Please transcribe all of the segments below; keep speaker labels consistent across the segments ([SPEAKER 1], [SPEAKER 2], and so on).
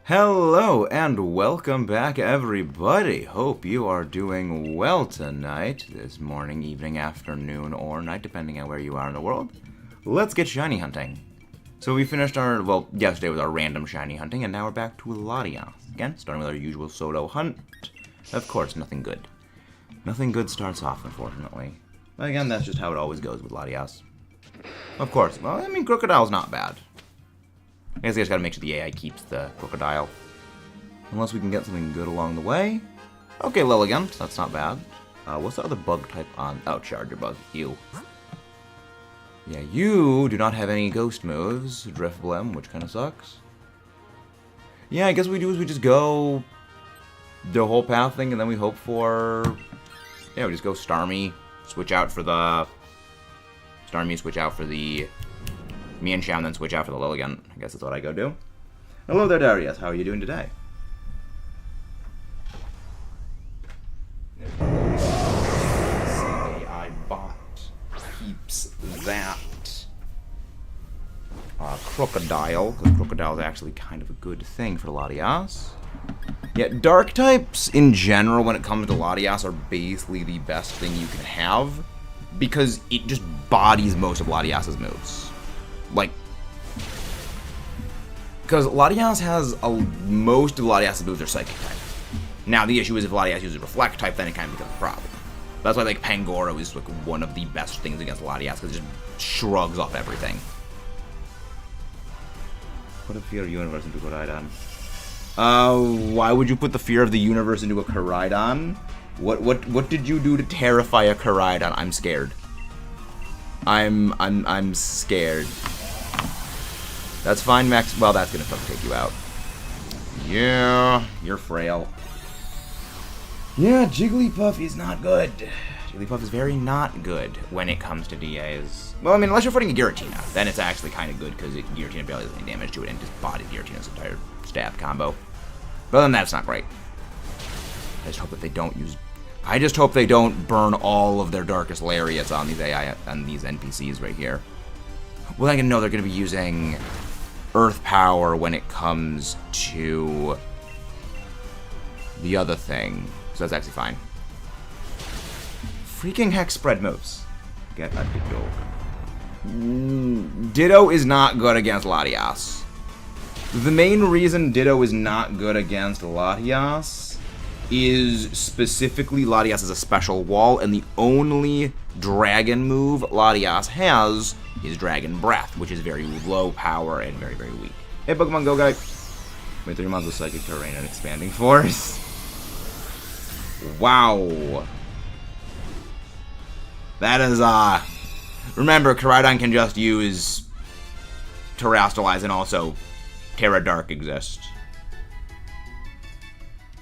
[SPEAKER 1] Hello and welcome back, everybody. Hope you are doing well tonight, this morning, evening, afternoon, or night, depending on where you are in the world. Let's get shiny hunting. So we finished yesterday was our random shiny hunting, and now we're back to Latias. Again, starting with our usual solo hunt. Of course, nothing good. Nothing good starts off, unfortunately. But again, that's just how it always goes with Latias. Of course, well, I mean, Crocodile's not bad. I guess I just gotta make sure the AI keeps the Crocodile. Unless we can get something good along the way. Okay, Lilligant, that's not bad. What's the other bug type on? Oh, Charger Bug. You. Yeah, you do not have any ghost moves. Drifblim, which kind of sucks. Yeah, I guess what we do is we just go the whole path thing, and then we hope for... Yeah, we just go Starmie, switch out for the... Starmie, switch out for the... Mienshao, and then switch out for the Lilligant. I guess that's what I go do. Hello there, Darius. How are you doing today? AI bot keeps that Crocodile, because Crocodile is actually kind of a good thing for Latias. Yeah, Dark types in general, when it comes to Latias, are basically the best thing you can have, because it just bodies most of Latias's moves. Like, because Latias has most of Latias' moves are Psychic type. Now, the issue is if Latias uses Reflect type, then it kind of becomes a problem. That's why, like, Pangoro is, like, one of the best things against Latias, because it just shrugs off everything. Put a Fear of Universe into Koraidon. Why would you put the Fear of the Universe into a Koraidon? What did you do to terrify a Koraidon? I'm scared. I'm scared. That's fine, Max. Well, that's gonna fucking take you out. Yeah, you're frail. Yeah, Jigglypuff is not good. Jigglypuff is very not good when it comes to DAs. Well, I mean, unless you're fighting a Giratina, then it's actually kind of good because Giratina barely does any damage to it and just bodied Giratina's entire stab combo. But other than that, it's not great. I just hope that they don't use... I just hope they don't burn all of their Darkest Lariats on these AI and these NPCs right here. Well, I know they're going to be using Earth Power when it comes to the other thing, so that's actually fine. Freaking Hex Spread moves. Get a Ditto. Ditto is not good against Latias. The main reason Ditto is not good against Latias is specifically Latias is a special wall, and the only dragon move Latias has is Dragon Breath, which is very low power and very, very weak. Hey, Pokemon Go guy. Wait, 3 months of Psychic Terrain and Expanding Force. Wow. That is, remember, Koraidon can just use Terrastalize, and also Terra Dark exists.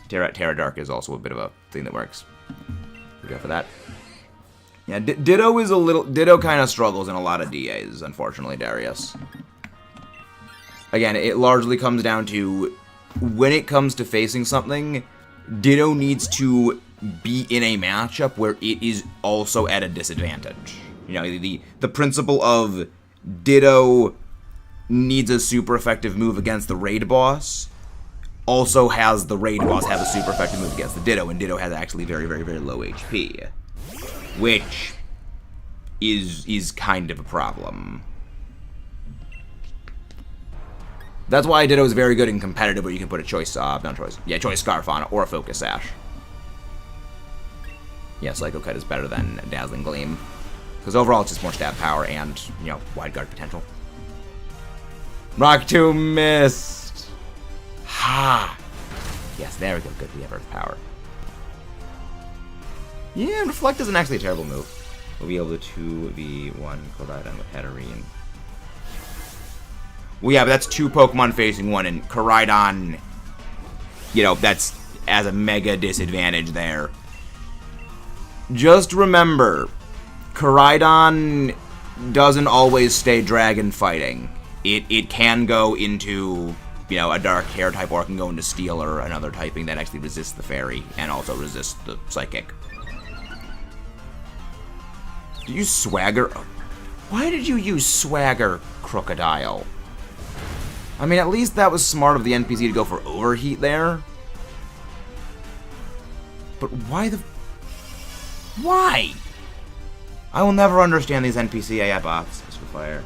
[SPEAKER 1] Terra Dark is also a bit of a thing that works. Look out for that. Yeah, Ditto is a little... Ditto kind of struggles in a lot of DAs, unfortunately, Darius. Again, it largely comes down to... When it comes to facing something, Ditto needs to be in a matchup where it is also at a disadvantage. You know, the principle of Ditto needs a super effective move against the raid boss also has the raid boss have a super effective move against the Ditto, and Ditto has actually very, very, very low HP. Which is kind of a problem. That's why Ditto is very good in competitive, where you can put a choice Scarf on it, or a Focus Sash. Yeah, Psycho Cut is better than Dazzling Gleam. Because overall it's just more stab power and, you know, wide guard potential. Rock 2 missed! Ha! Yes, there we go, good, we have Earth Power. Yeah, Reflect isn't actually a terrible move. We'll be able to 2v1 Koraidon with Heatran. Well, yeah, but that's 2 Pokemon facing 1, and Koraidon, you know, that's as a mega disadvantage there. Just remember, Koraidon doesn't always stay dragon fighting. It can go into, you know, a Dark Hair type, or it can go into Steel or another typing that actually resists the Fairy and also resists the Psychic. Did you Swagger? Why did you use Swagger, Crocodile? I mean, at least that was smart of the NPC to go for overheat there. But why the... Why? I will never understand these NPC AI bots. Mystical Fire.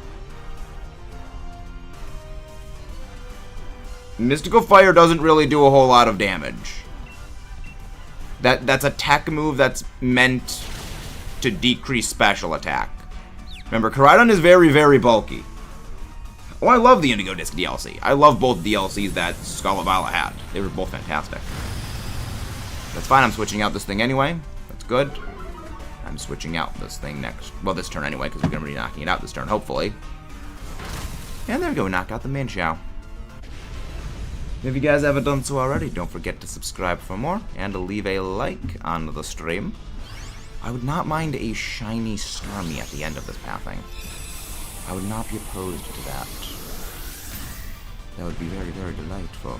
[SPEAKER 1] Mystical Fire doesn't really do a whole lot of damage. That's a tech move that's meant to decrease special attack. Remember, Koraidon is very, very bulky. Oh, I love the Indigo Disc DLC. I love both DLCs that Scarlet Violet had. They were both fantastic. That's fine, I'm switching out this thing anyway. That's good. I'm switching out this thing next. Well, this turn anyway, because we're going to be knocking it out this turn, hopefully. And there we go, knock out the Minchao. If you guys haven't done so already, don't forget to subscribe for more, and to leave a like on the stream. I would not mind a shiny Starmie at the end of this pathing. I would not be opposed to that. That would be very, very delightful.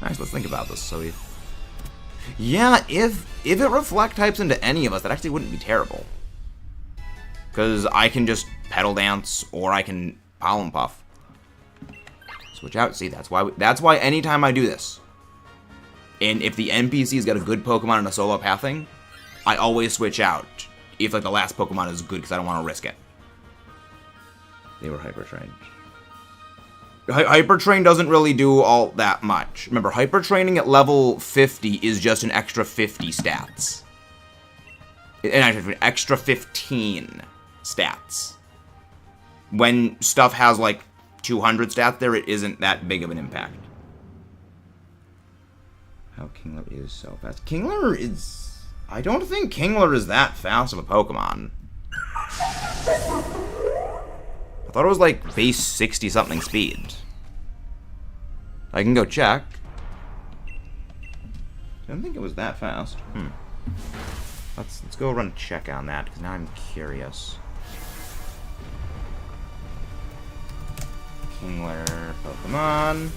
[SPEAKER 1] Nice, let's think about this. So yeah, if it reflect types into any of us, that actually wouldn't be terrible. Because I can just Petal Dance, or I can Pollen Puff. Switch out. See, that's why anytime I do this, and if the NPC's got a good Pokemon in a solo pathing, I always switch out if like the last Pokemon is good because I don't want to risk it. They were Hyper Trained. Hyper Train doesn't really do all that much. Remember, Hyper Training at level 50 is just an extra 50 stats. An extra 15 stats. When stuff has like 200 stats there, it isn't that big of an impact. How Kingler is so fast. Kingler is... I don't think Kingler is that fast of a Pokemon. I thought it was like base 60-something speed. I can go check. I don't think it was that fast. Let's go run a check on that, because now I'm curious. Kingler Pokemon.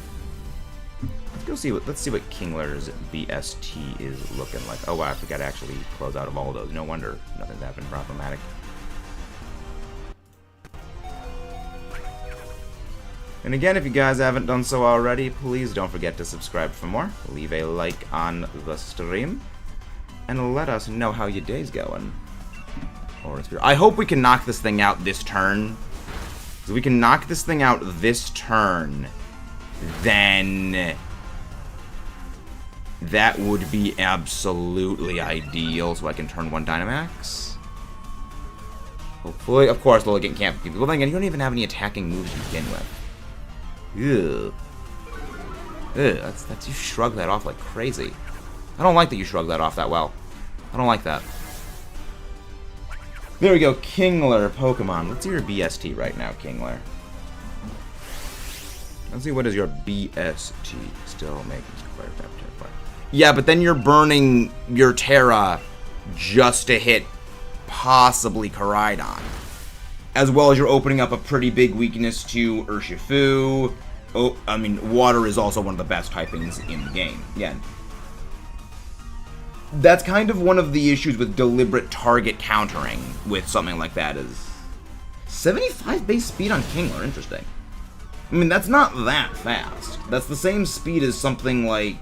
[SPEAKER 1] Let's see what Kingler's BST is looking like. Oh wow, I forgot to actually close out of all those. No wonder nothing's happened problematic. And again, if you guys haven't done so already, please don't forget to subscribe for more. Leave a like on the stream. And let us know how your day's going. I hope we can knock this thing out this turn. So we can knock this thing out this turn, then that would be absolutely ideal, so I can turn one Dynamax. Hopefully, of course, Lilligant can't be. Well, then again, you don't even have any attacking moves to begin with. Ew. Ew, that's you shrug that off like crazy. I don't like that you shrug that off that well. I don't like that. There we go, Kingler Pokemon. Let's see your BST right now, Kingler. Let's see what is your BST. Still making Square Tap Terra. Yeah, but then you're burning your Terra just to hit possibly Koraidon. As well as you're opening up a pretty big weakness to Urshifu. Oh, I mean, water is also one of the best typings in the game. Again. That's kind of one of the issues with deliberate target countering with something like that is 75 base speed on Kingler, interesting. I mean, that's not that fast. That's the same speed as something like,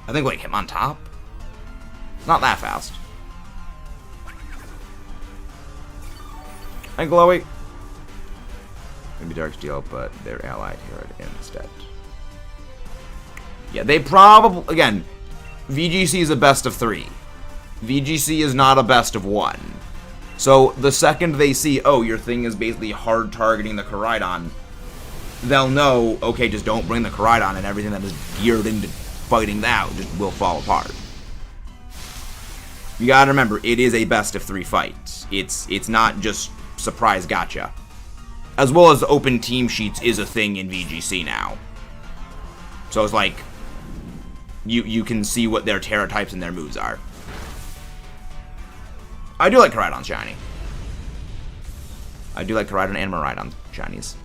[SPEAKER 1] I think like Hitmontop. Not that fast. Hi, Glowy. Maybe Darksteel, but they're allied here instead. Yeah, they probably, again, VGC is a best of 3. VGC is not a best of 1. So the second they see, oh, your thing is basically hard targeting the Koraidon, they'll know, okay, just don't bring the Koraidon, and everything that is geared into fighting that just will fall apart. You gotta remember, it is a best of 3 fight. It's not just surprise gotcha. As well as open team sheets is a thing in VGC now. So it's like, you can see what their Terra types and their moves are. I do like Koraidon shiny. I do like Koraidon and Miraidon shinies.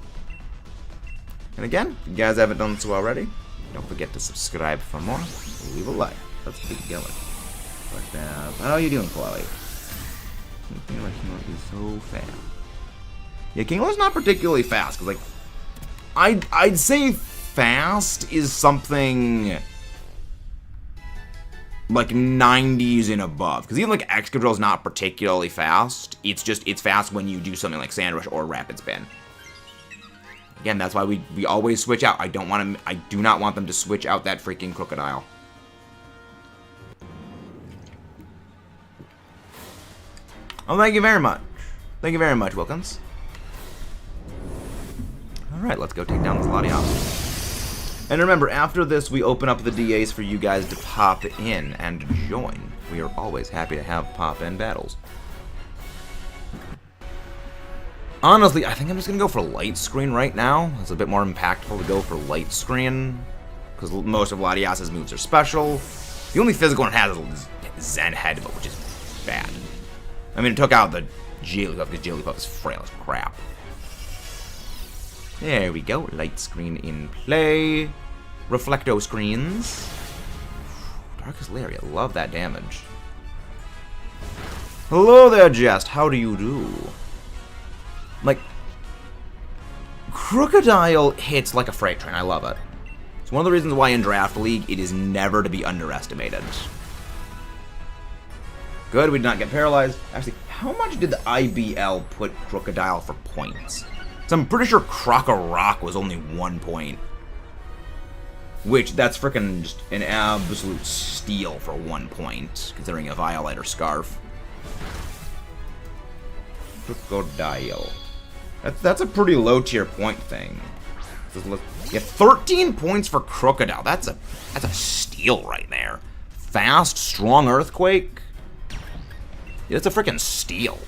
[SPEAKER 1] And again, if you guys haven't done so already, don't forget to subscribe for more. Leave a like. Let's keep going. But, how are you doing, Chloe? I feel like Kingler is so fast. Yeah, Kingler's not particularly fast, because, like, I'd say fast is something like 90s and above. Because even like Excadrill is not particularly fast. It's fast when you do something like Sand Rush or Rapid Spin. Again, that's why we always switch out. I do not want them to switch out that freaking Crocodile. Oh, thank you very much. Thank you very much, Wilkins. Alright, let's go take down this Latias. And remember, after this, we open up the DAs for you guys to pop in and join. We are always happy to have pop-in battles. Honestly, I think I'm just going to go for Light Screen right now. It's a bit more impactful to go for Light Screen, because most of Latias' moves are special. The only physical one it has is Zen Headbutt, which is bad. I mean, it took out the Jigglypuff, because Jigglypuff is frail as crap. There we go. Light Screen in play. Reflecto Screens. Darkest Lariat. Love that damage. Hello there, Jest. How do you do? Like, Crocodile hits like a freight train. I love it. It's one of the reasons why in Draft League it is never to be underestimated. Good, we did not get paralyzed. Actually, how much did the IBL put Crocodile for points? So I'm pretty sure Croc-a-Rock was only 1 point. Which, that's freaking just an absolute steal for 1 point, considering a Violite or Scarf. Crocodile. That's a pretty low tier point thing. Yeah, 13 points for Crocodile. That's a steal right there. Fast, strong Earthquake. Yeah, that's a freaking steal.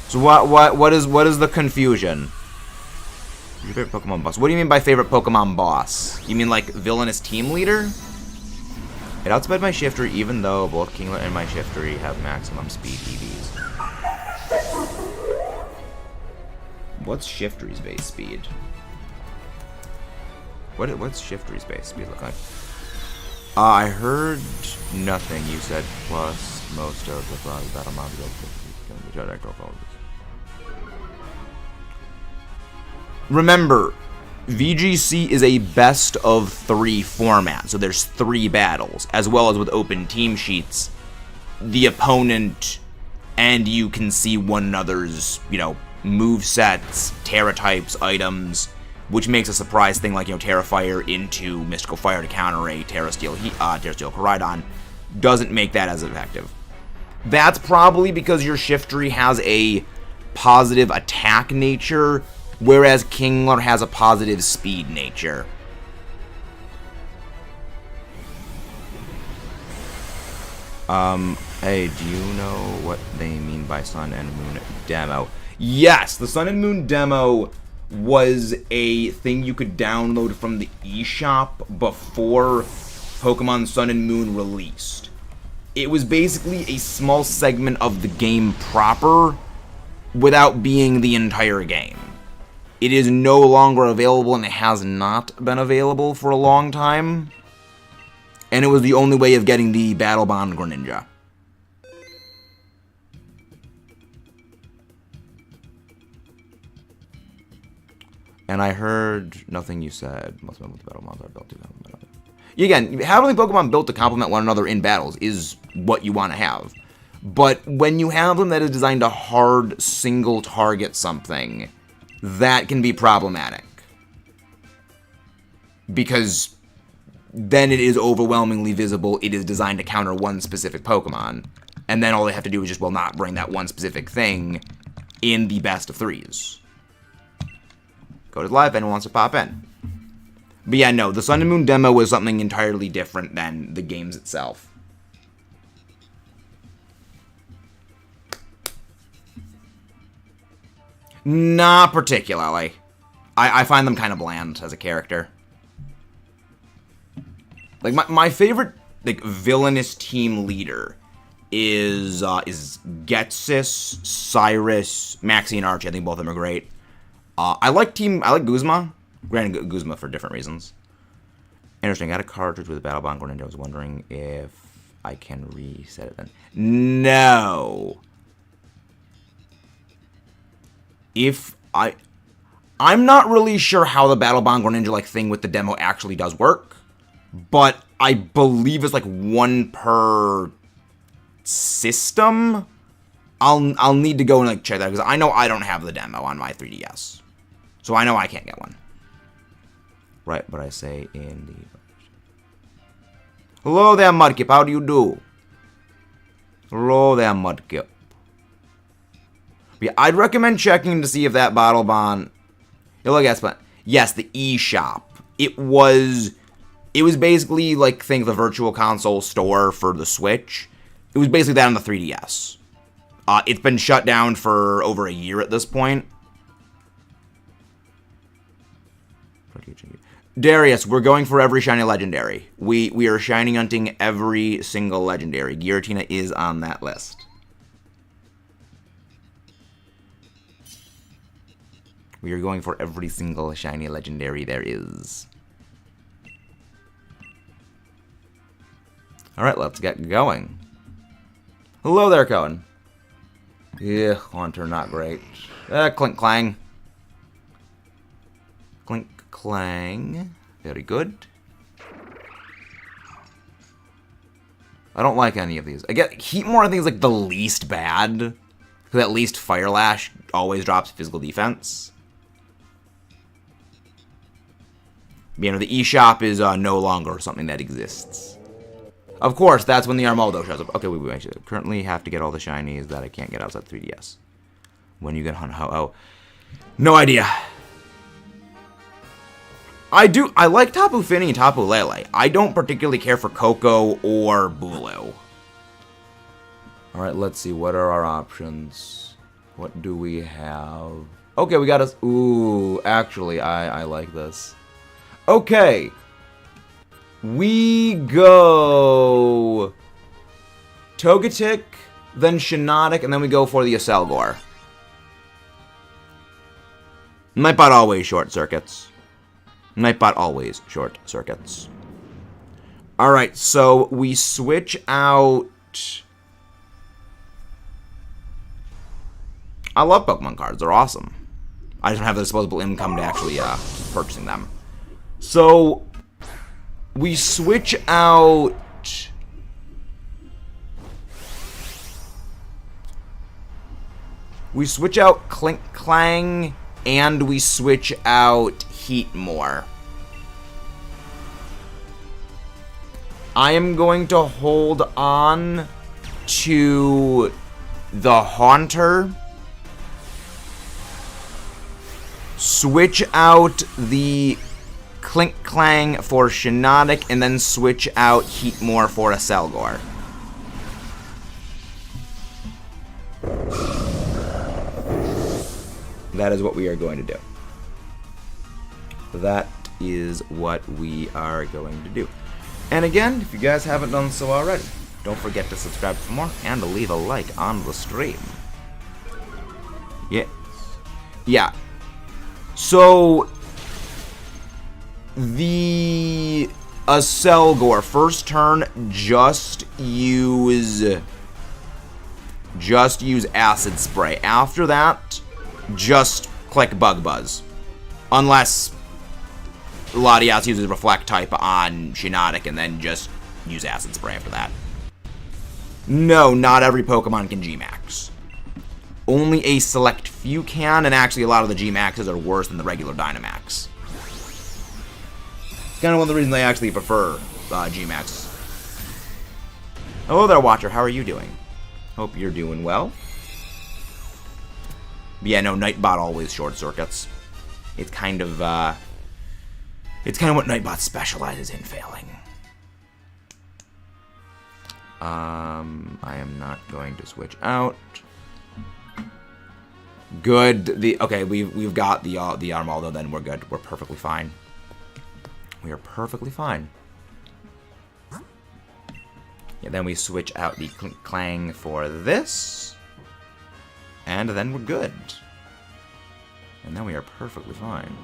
[SPEAKER 1] So what is the confusion? Your favorite Pokemon boss? What do you mean by favorite Pokemon boss? You mean like villainous team leader? It outsped my Shiftry even though both Kingler and my Shiftry have maximum speed EVs. What's Shiftry's base speed? What's Shiftry's base speed look like? I heard nothing. You said plus most of the battle module. Remember, VGC is a best of 3 format, so there's 3 battles, as well as with open team sheets. The opponent and you can see one another's, move sets, Terra types, items, which makes a surprise thing like, Terra Fire into Mystical Fire to counter a Terra Steel Koraidon doesn't make that as effective. That's probably because your Shiftry has a positive attack nature, whereas Kingler has a positive speed nature. Hey, do you know what they mean by Sun and Moon demo? Yes, the Sun and Moon demo was a thing you could download from the eShop before Pokemon Sun and Moon released. It was basically a small segment of the game proper without being the entire game. It is no longer available, and it has not been available for a long time. And it was the only way of getting the Battle Bond Greninja. And I heard nothing you said. Most of the battle mods are built to complement other. Again, having Pokemon built to complement one another in battles is what you want to have. But when you have them that is designed to hard single target something, that can be problematic. Because then it is overwhelmingly visible it is designed to counter one specific Pokemon. And then all they have to do is just, not bring that one specific thing in the best of 3s. Go to live, if anyone wants to pop in. But yeah, no, the Sun and Moon demo was something entirely different than the games itself. Not particularly. I find them kind of bland as a character. Like, my favorite, villainous team leader is Getsis, Cyrus, Maxie, and Archie. I think both of them are great. I like Guzma. Granted, Guzma for different reasons. Interesting. I got a cartridge with a Battle Bond Greninja. I was wondering if I can reset it then. No. If I I'm not really sure how the Battle Bond Greninja-like thing with the demo actually does work, but I believe it's like 1 per system. I'll need to go and like check that because I know I don't have the demo on my 3DS, so I know I can't get one. Right, but I say in the... Hello there, Mudkip. How do you do? Hello there, Mudkip. Yeah, I'd recommend checking to see if that Battle Bond... Look at that. Yes, the eShop. It was basically like, think the Virtual Console store for the Switch. It was basically that on the 3DS. It's been shut down for over a year at this point. Darius, we're going for every shiny legendary. We are shiny hunting every single legendary. Giratina is on that list. We are going for every single shiny legendary there is. Alright, let's get going. Hello there, Cohen. Yeah, Haunter, not great. Clink Clang. Clink Clang. Very good. I don't like any of these. I get Heatmore, I think, is like the least bad. Because at least Fire Lash always drops physical defense. You know, the eShop is no longer something that exists. Of course, that's when the Armaldo shows up. Okay, we actually currently have to get all the shinies that I can't get outside 3DS. When you get Hun-Ho-Oh. No idea. I like Tapu Fini and Tapu Lele. I don't particularly care for Coco or Bulu. Alright, let's see. What are our options? What do we have? Okay, we got us... Ooh, actually, I like this. Okay. We go... Togetic, then Shiinotic, and then we go for the Aselgor. Nightbot always short circuits. Nightbot always short circuits. Alright, so we switch out... I love Pokemon cards, they're awesome. I just don't have the disposable income to actually keep purchasing them. So, we switch out... We switch out Clink Clang, and we switch out Heatmore. I am going to hold on to the Haunter. Switch out the Clink Clang for Shiinotic, and then switch out Heatmore for Aselgor. That is what we are going to do. That is what we are going to do. And again, if you guys haven't done so already, don't forget to subscribe for more and to leave a like on the stream. Yeah. So, the Aselgor, first turn, just use Acid Spray. After that, just click Bug Buzz. Unless Latias uses Reflect type on Shiinotic and then just use Acid Spray after that. No, not every Pokemon can G-Max. Only a select few can, and actually a lot of the G-Maxes are worse than the regular Dynamax. It's kind of one of the reasons I actually prefer G-Max. Hello there, Watcher. How are you doing? Hope you're doing well. Yeah, no, Nightbot always short circuits. It's kind of what Nightbot specializes in failing. I am not going to switch out. Good. Okay, we've got the Armaldo. Then we're good. We're perfectly fine. We are perfectly fine. Yeah, then we switch out the Clink Clang for this, and then we're good. And then we are perfectly fine.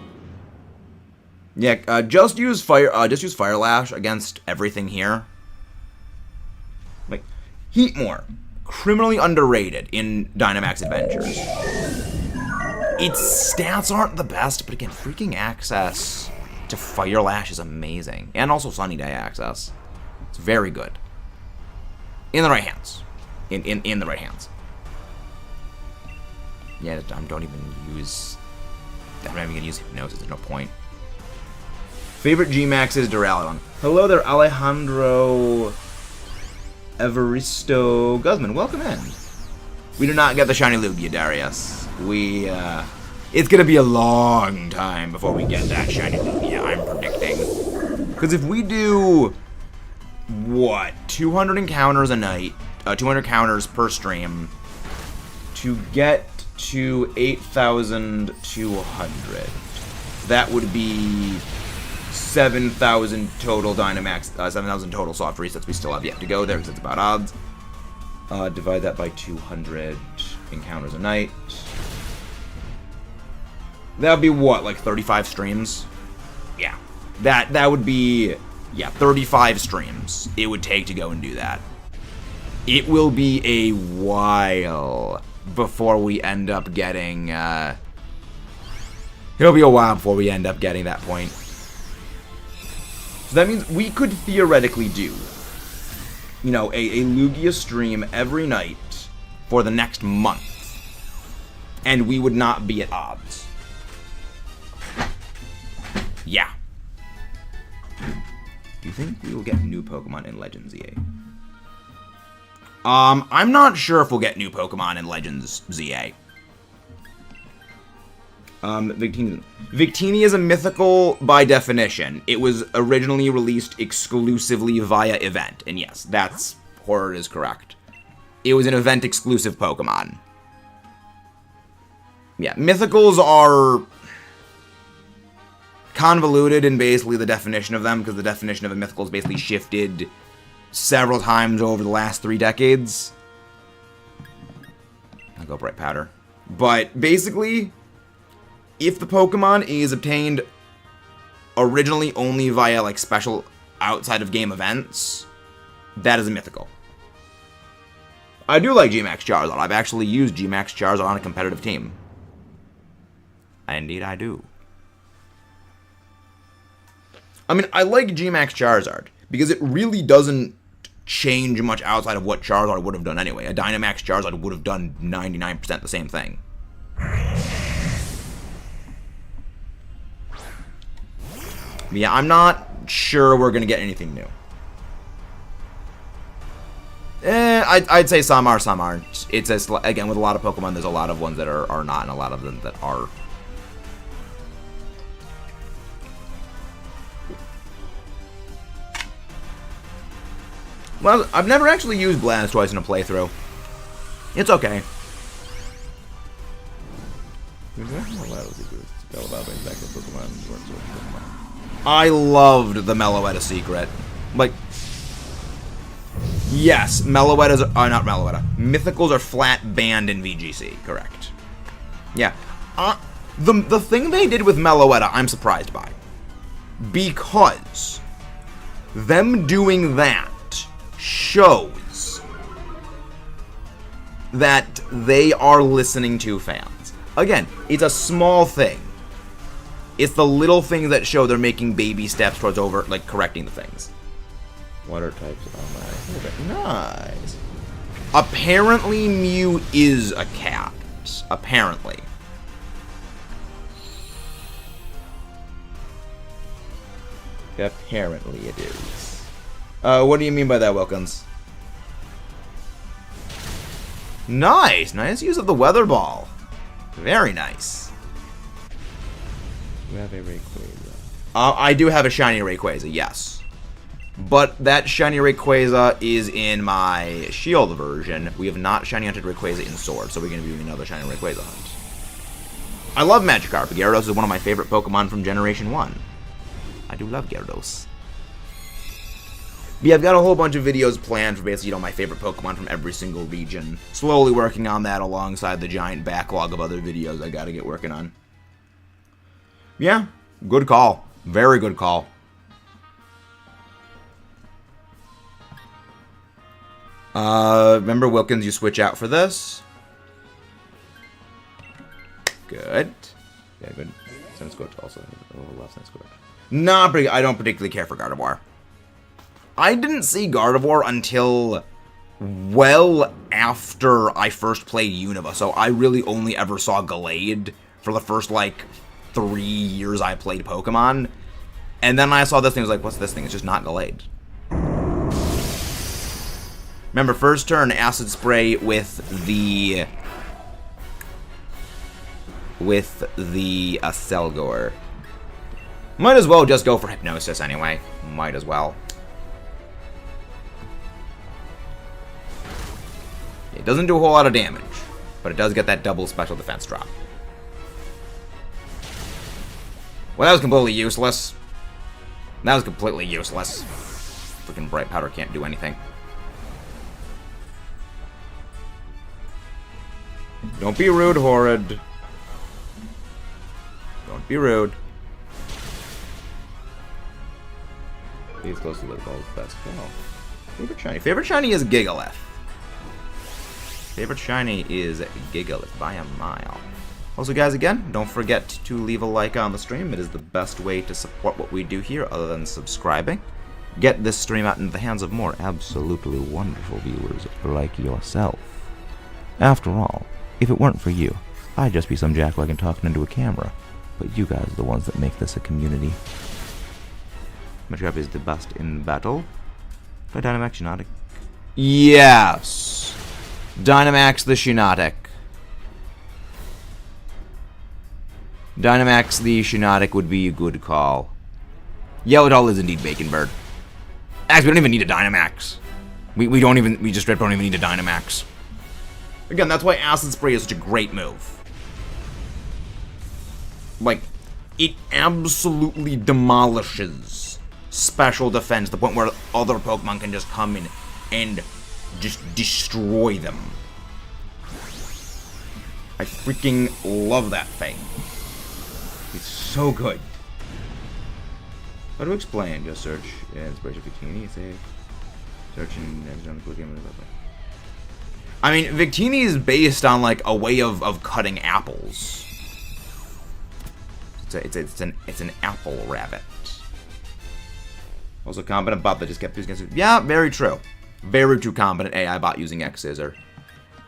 [SPEAKER 1] Yeah, just use Fire Lash against everything here. Like Heatmore, criminally underrated in Dynamax Adventures. Its stats aren't the best, but again, freaking access to Fire Lash is amazing. And also Sunny Day access. It's very good. In the right hands. In the right hands. Yeah, don't even use... I'm not even going to use Hypnosis, there's no point. Favorite G-Max is Duraludon. Hello there, Alejandro Evaristo Guzman. Welcome in. We do not get the Shiny Lugia, Darius. It's going to be a long time before we get that Shiny Lugia, I'm predicting. Because if we do... What? 200 encounters a night, 200 counters per stream, to get to 8,200. That would be 7,000 total Dynamax, 7,000 total soft resets we still have yet to go there, because it's about odds. Divide that by 200 encounters a night. That would be what, like 35 streams? Yeah. That would be, yeah, 35 streams it would take to go and do that. It will be a while before we end up getting, it'll be a while before we end up getting that point. So that means we could theoretically do, you know, a Lugia stream every night for the next month, and we would not be at odds. Yeah. Do you think we will get new Pokemon in Legends ZA? I'm not sure if we'll get new Pokemon in Legends ZA. Victini is a mythical by definition. It was originally released exclusively via event. And yes, that's... Horror is correct. It was an event-exclusive Pokemon. Yeah, mythicals are... convoluted in basically the definition of them, because the definition of a mythical is basically shifted several times over the last 3 decades. I'll go Bright Powder. But basically, if the Pokemon is obtained originally only via like special outside of game events, that is a mythical. I do like G-Max Charizard. I've actually used G-Max Charizard on a competitive team. Indeed I do. I mean, I like G-Max Charizard because it really doesn't change much outside of what Charizard would have done anyway. A Dynamax Charizard would have done 99% the same thing. Yeah, I'm not sure we're going to get anything new. I'd say some are, some aren't. It's just, again, with a lot of Pokemon, there's a lot of ones that are not, and a lot of them that are. Well, I've never actually used Blastoise in a playthrough. It's okay. I loved the Meloetta secret. Like, yes, Meloettas are not Meloetta. Mythicals are flat banned in VGC, correct? Yeah. The thing they did with Meloetta, I'm surprised by. Because them doing that shows that they are listening to fans. Again, it's a small thing. It's the little things that show they're making baby steps towards correcting the things. Water types are my favorite. Nice. Apparently Mew is a cat. Apparently. Apparently it is. What do you mean by that, Wilkins? Nice! Nice use of the Weather Ball. Very nice. You have a Rayquaza. I do have a shiny Rayquaza, yes. But that shiny Rayquaza is in my Shield version. We have not shiny hunted Rayquaza in Sword, so we're going to be doing another shiny Rayquaza hunt. I love Magikarp. Gyarados is one of my favorite Pokemon from Generation 1. I do love Gyarados. But yeah, I've got a whole bunch of videos planned for basically, you know, my favorite Pokemon from every single region. Slowly working on that alongside the giant backlog of other videos I gotta get working on. Yeah, good call. Very good call. Remember, Wilkins, you switch out for this? Good. Good. Yeah, good. Sense Coach also. Oh, love Sense Coach. Not pretty. I don't particularly care for Gardevoir. I didn't see Gardevoir until well after I first played Unova, so I really only ever saw Gallade for the first, like, 3 years I played Pokemon. And then I saw this thing, I was like, what's this thing? It's just not Gallade. Remember, first turn, Acid Spray with the Selgor. Might as well just go for Hypnosis anyway. Might as well. It doesn't do a whole lot of damage, but it does get that double special defense drop. Well, that was completely useless. That was completely useless. Freaking Bright Powder can't do anything. Don't be rude, Horrid. Don't be rude. He's close to the ball's best. Oh. Favorite shiny. Favorite shiny is Gigalith. Favorite shiny is Gigalith by a mile. Also, guys, again, don't forget to leave a like on the stream. It is the best way to support what we do here other than subscribing. Get this stream out into the hands of more absolutely wonderful viewers like yourself. After all, if it weren't for you, I'd just be some jackwagon talking into a camera. But you guys are the ones that make this a community. Matchup is the best in battle. By Dynamax Shiinotic. Yes! Dynamax the Shiinotic. Dynamax the Shiinotic would be a good call. Yellow Doll is indeed Bacon Bird. Actually, we don't even need a Dynamax. We just straight don't even need a Dynamax. Again, that's why Acid Spray is such a great move. Like, it absolutely demolishes special defense to the point where other Pokemon can just come in and just destroy them. I freaking love that thing. It's so good. How to explain? Just search inspiration Victini. Say search and next on the game. I mean, Victini is based on like a way of cutting apples. It's an apple rabbit. Also competent bot that just kept using. Yeah, very true. Very true competent AI bot using X Scissor.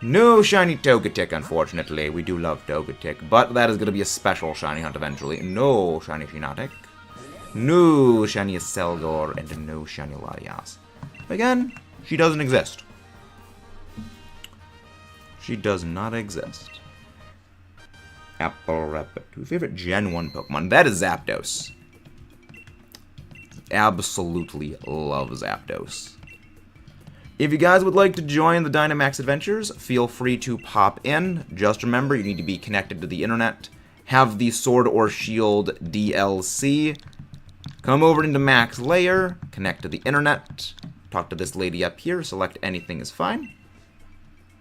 [SPEAKER 1] No shiny Togetic, unfortunately. We do love Togetic, but that is going to be a special shiny hunt eventually. No shiny Shiinotic. No shiny Selgor, and no shiny Latias. Again, she doesn't exist. She does not exist. Apple Rabbit. Favorite Gen 1 Pokemon? That is Zapdos. Absolutely love Zapdos. If you guys would like to join the Dynamax adventures, feel free to pop in. Just remember, you need to be connected to the internet, have the Sword or Shield DLC, come over into Max Layer, connect to the internet, talk to this lady up here, select anything is fine,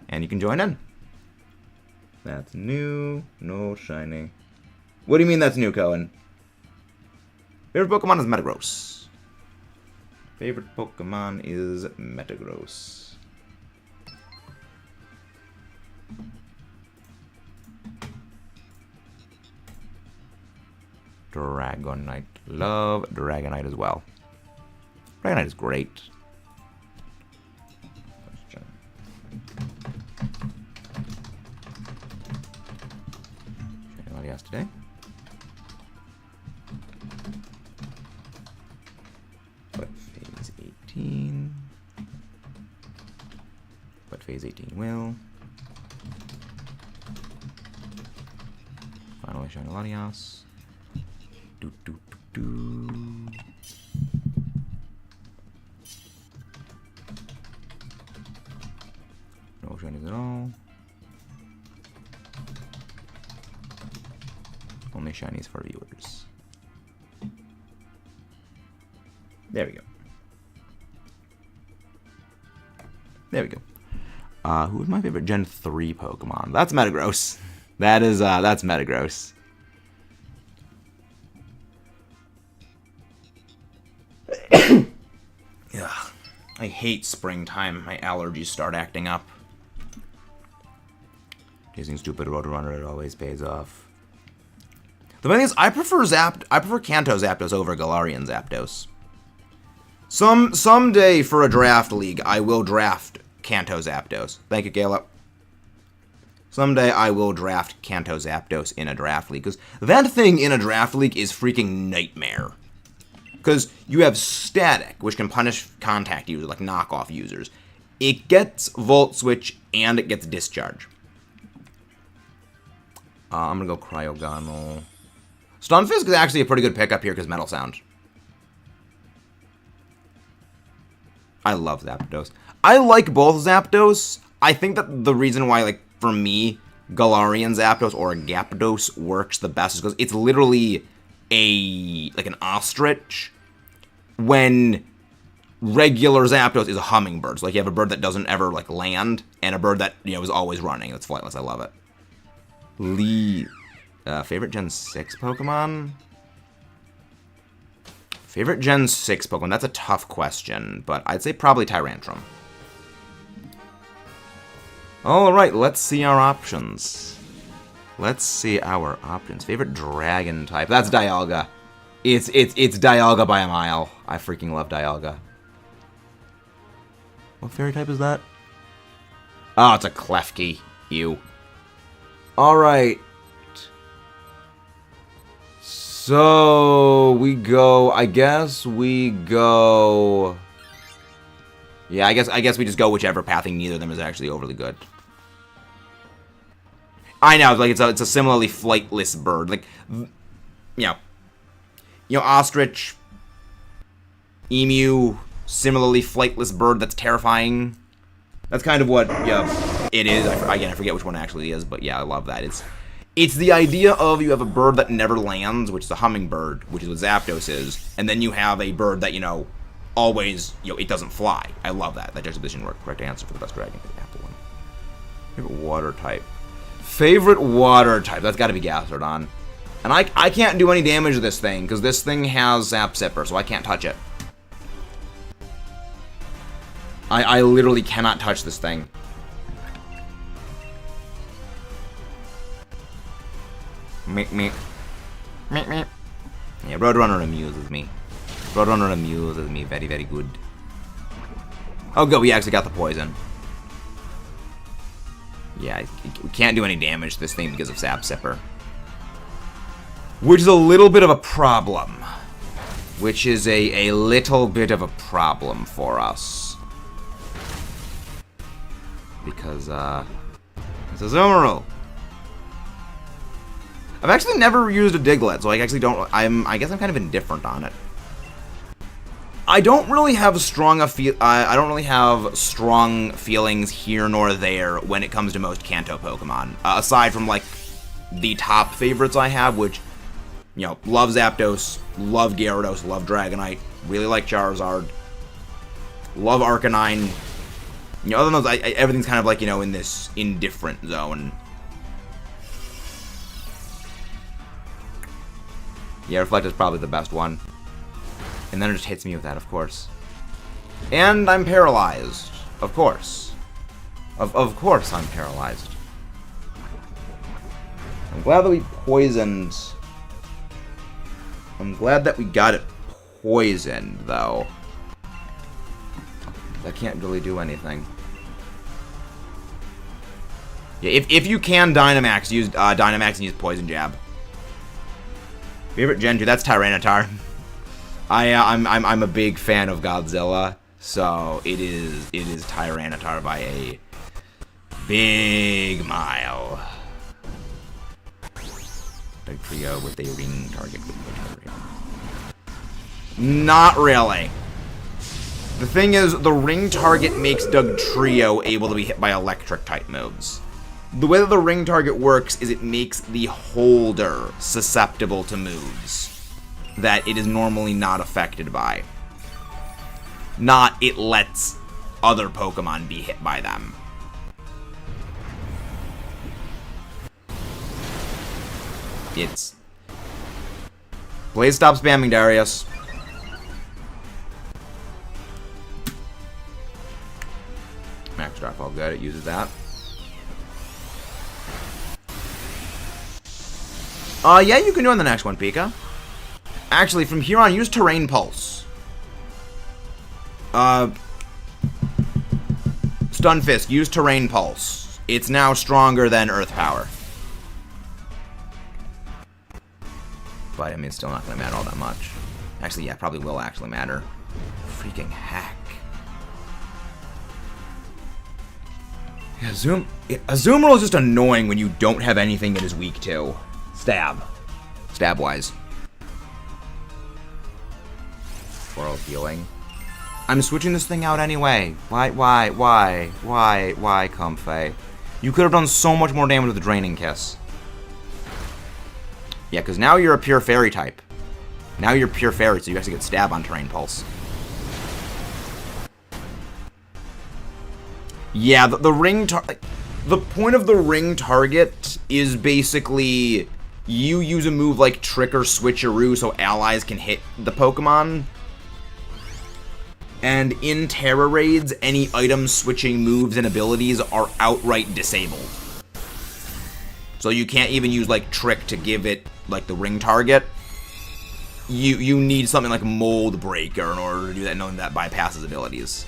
[SPEAKER 1] and you can join in. That's new, no shiny. What do you mean that's new, Cohen? Favorite Pokemon is Metagross. Favorite Pokemon is Metagross. Dragonite. Love Dragonite as well. Dragonite is great. Latias today. But phase 18. But phase 18 will. Finally shiny Latias. Do do do do. No shinies at all. Only shinies for viewers. There we go. There we go. Who is my favorite Gen 3 Pokemon? That's Metagross. That's Metagross. Ugh. I hate springtime. My allergies start acting up. Chasing stupid Roadrunner, it always pays off. The thing is, I prefer Kanto Zapdos over Galarian Zapdos. Someday for a draft league, I will draft Kanto Zapdos. Thank you, Caleb. Someday I will draft Kanto Zapdos in a draft league, because that thing in a draft league is freaking nightmare. Because you have Static, which can punish contact users, like knockoff users. It gets Volt Switch, and it gets Discharge. I'm going to go Cryogonal. Stunfisk is actually a pretty good pickup here because Metal Sound. I love Zapdos. I like both Zapdos. I think that the reason why, like, for me, Galarian Zapdos or Gyarados works the best is because it's literally like an ostrich when regular Zapdos is a hummingbird. So, like, you have a bird that doesn't ever, like, land and a bird that, you know, is always running. That's flightless. I love it. Favorite Gen 6 Pokemon? Favorite Gen 6 Pokemon? That's a tough question, but I'd say probably Tyrantrum. Alright, let's see our options. Favorite Dragon type? That's Dialga. It's Dialga by a mile. I freaking love Dialga. What fairy type is that? Oh, it's a Klefki. Ew. Alright. So, we go... I guess we go... Yeah, I guess we just go whichever pathing neither of them is actually overly good. I know, like, it's a similarly flightless bird. Like, you know, ostrich, emu, similarly flightless bird that's terrifying. That's kind of what, it is. I forget which one actually is, but yeah, I love that. It's the idea of you have a bird that never lands, which is a hummingbird, which is what Zapdos is, and then you have a bird that, you know, always, it doesn't fly. I love that. That juxtaposition worked. Correct answer for the best dragon. Apple one. Favorite water type. Favorite water type. That's got to be Gastrodon. And I can't do any damage to this thing, because this thing has Zap Zipper, so I can't touch it. I literally cannot touch this thing. Meep, meep. Meep, meep. Yeah, Roadrunner amuses me. Roadrunner amuses me very, very good. Oh, good, we actually got the poison. Yeah, we can't do any damage to this thing because of Zap Zipper. Which is a little bit of a problem. Which is a little bit of a problem for us. Because, it's a Zoomeroo. I've actually never used a Diglett, so I actually don't, I guess I'm kind of indifferent on it. I don't really have strong feelings here nor there when it comes to most Kanto Pokemon. Aside from, like, the top favorites I have, which, you know, love Zapdos, love Gyarados, love Dragonite, really like Charizard, love Arcanine. You know, other than those, everything's kind of like, you know, in this indifferent zone. Yeah, Reflect is probably the best one. And then it just hits me with that, of course. And I'm paralyzed. Of course. Of course I'm paralyzed. I'm glad that we poisoned... I'm glad that we got it poisoned, though. I can't really do anything. Yeah, if you can Dynamax, use Dynamax and use Poison Jab. Favorite Gen 2, that's Tyranitar. I'm a big fan of Godzilla, so it is Tyranitar by a big mile. Doug Trio with a ring target. Not really. The thing is, the ring target makes Doug Trio able to be hit by electric type moves. The way that the ring target works is it makes the holder susceptible to moves that it is normally not affected by. Not it lets other Pokemon be hit by them. It's... Please stop spamming, Darius. Max Drop, all good. It uses that. Yeah, you can do on the next one, Pika. Actually, from here on, use Terrain Pulse. Stunfisk, use Terrain Pulse. It's now stronger than Earth Power. But, I mean, it's still not going to matter all that much. Actually, yeah, probably will actually matter. Freaking heck. Yeah, Azumarill is just annoying when you don't have anything it is weak to. Stab. Stab-wise. Floral Healing. I'm switching this thing out anyway. Why, Comfey? You could have done so much more damage with the Draining Kiss. Yeah, because now you're a pure Fairy type. Now you're pure Fairy, so you actually get Stab on Terrain Pulse. Yeah, the ring the point of the ring target is basically you use a move like Trick or Switcheroo so allies can hit the Pokemon. And in Terra Raids, any item switching moves and abilities are outright disabled. So you can't even use like Trick to give it like the ring target. You need something like Mold Breaker in order to do that, knowing that bypasses abilities.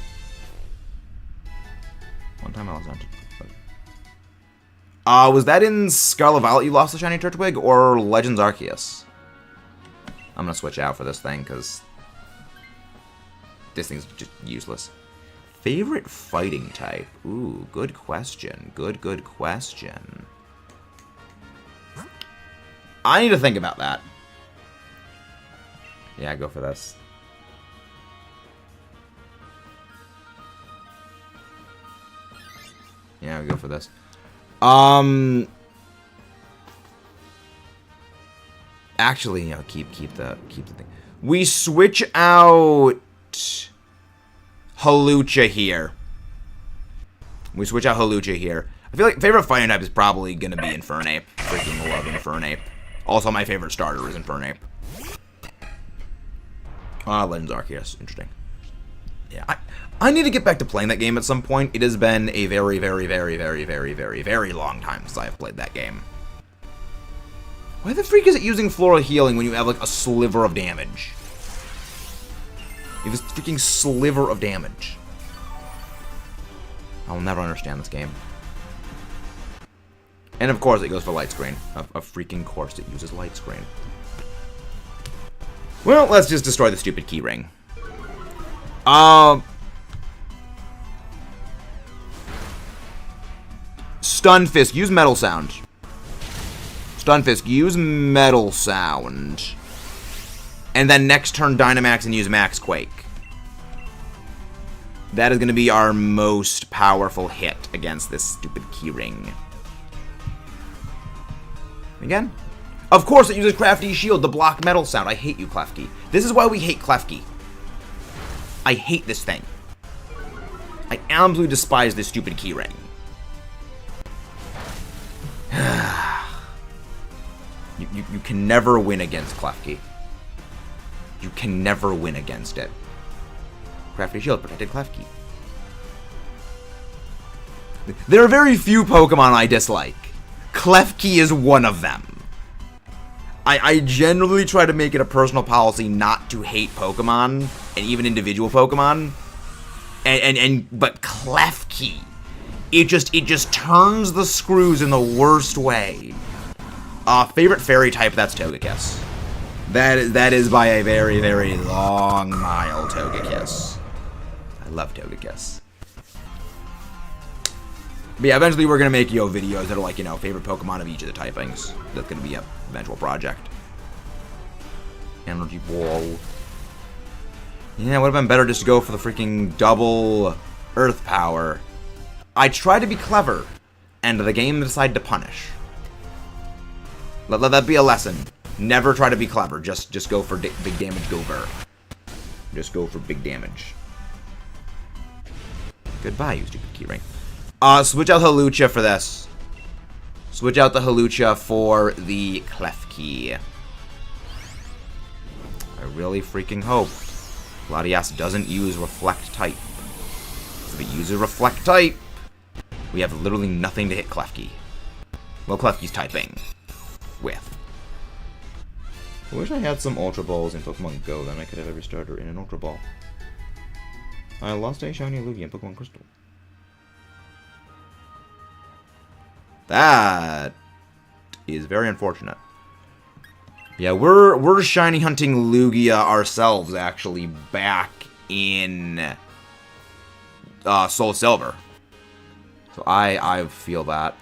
[SPEAKER 1] One time I lost that. Was that in Scarlet Violet you lost the Shiny Turtwig, or Legends Arceus? I'm gonna switch out for this thing, because this thing's just useless. Favorite fighting type? Ooh, good question. Good question. I need to think about that. Yeah, go for this. Yeah, I'll go for this. Actually, you know, keep the thing. We switch out Hawlucha here. I feel like favorite fighting type is probably gonna be Infernape. Freaking love Infernape. Also, my favorite starter is Infernape. Legends Arceus. Interesting. Yeah, I need to get back to playing that game at some point. It has been a very long time since I have played that game. Why the freak is it using Floral Healing when you have, like, a sliver of damage? You have this freaking sliver of damage. I'll never understand this game. And of course it goes for Light Screen. A freaking course it uses Light Screen. Well, let's just destroy the stupid key ring. Stunfisk, use Metal Sound. Stunfisk, use Metal Sound. And then next turn Dynamax and use Max Quake. That is going to be our most powerful hit against this stupid keyring. Again? Of course it uses Crafty Shield to block Metal Sound. I hate you, Klefki. This is why we hate Klefki. I hate this thing. I absolutely despise this stupid keyring. You can never win against Klefki. You can never win against it. Crafty Shield protected Klefki. There are very few Pokemon I dislike. Klefki is one of them. I generally try to make it a personal policy not to hate Pokemon, and even individual Pokemon. But Klefki, it just turns the screws in the worst way. Favorite fairy type, that's Togekiss. That is by a very long mile, Togekiss. I love Togekiss. But yeah, eventually we're going to make, videos that are like, favorite Pokemon of each of the typings. That's going to be an eventual project. Energy Ball. Yeah, it would have been better just to go for the freaking double Earth Power. I tried to be clever, and the game decided to punish. Let that be a lesson. Never try to be clever. Just go for big damage, go ver. Just go for big damage. Goodbye, you stupid keyring. Switch out Hawlucha for this. Switch out the Hawlucha for the Klefki. I really freaking hope Latias doesn't use Reflect type. If it uses Reflect type, we have literally nothing to hit Klefki. Well, Klefki's typing with. I wish I had some Ultra Balls in Pokemon Go, then I could have every starter in an Ultra Ball. I lost a shiny Lugia in Pokemon Crystal. That is very unfortunate. Yeah, we're shiny hunting Lugia ourselves, actually, back in Soul Silver. So I feel that.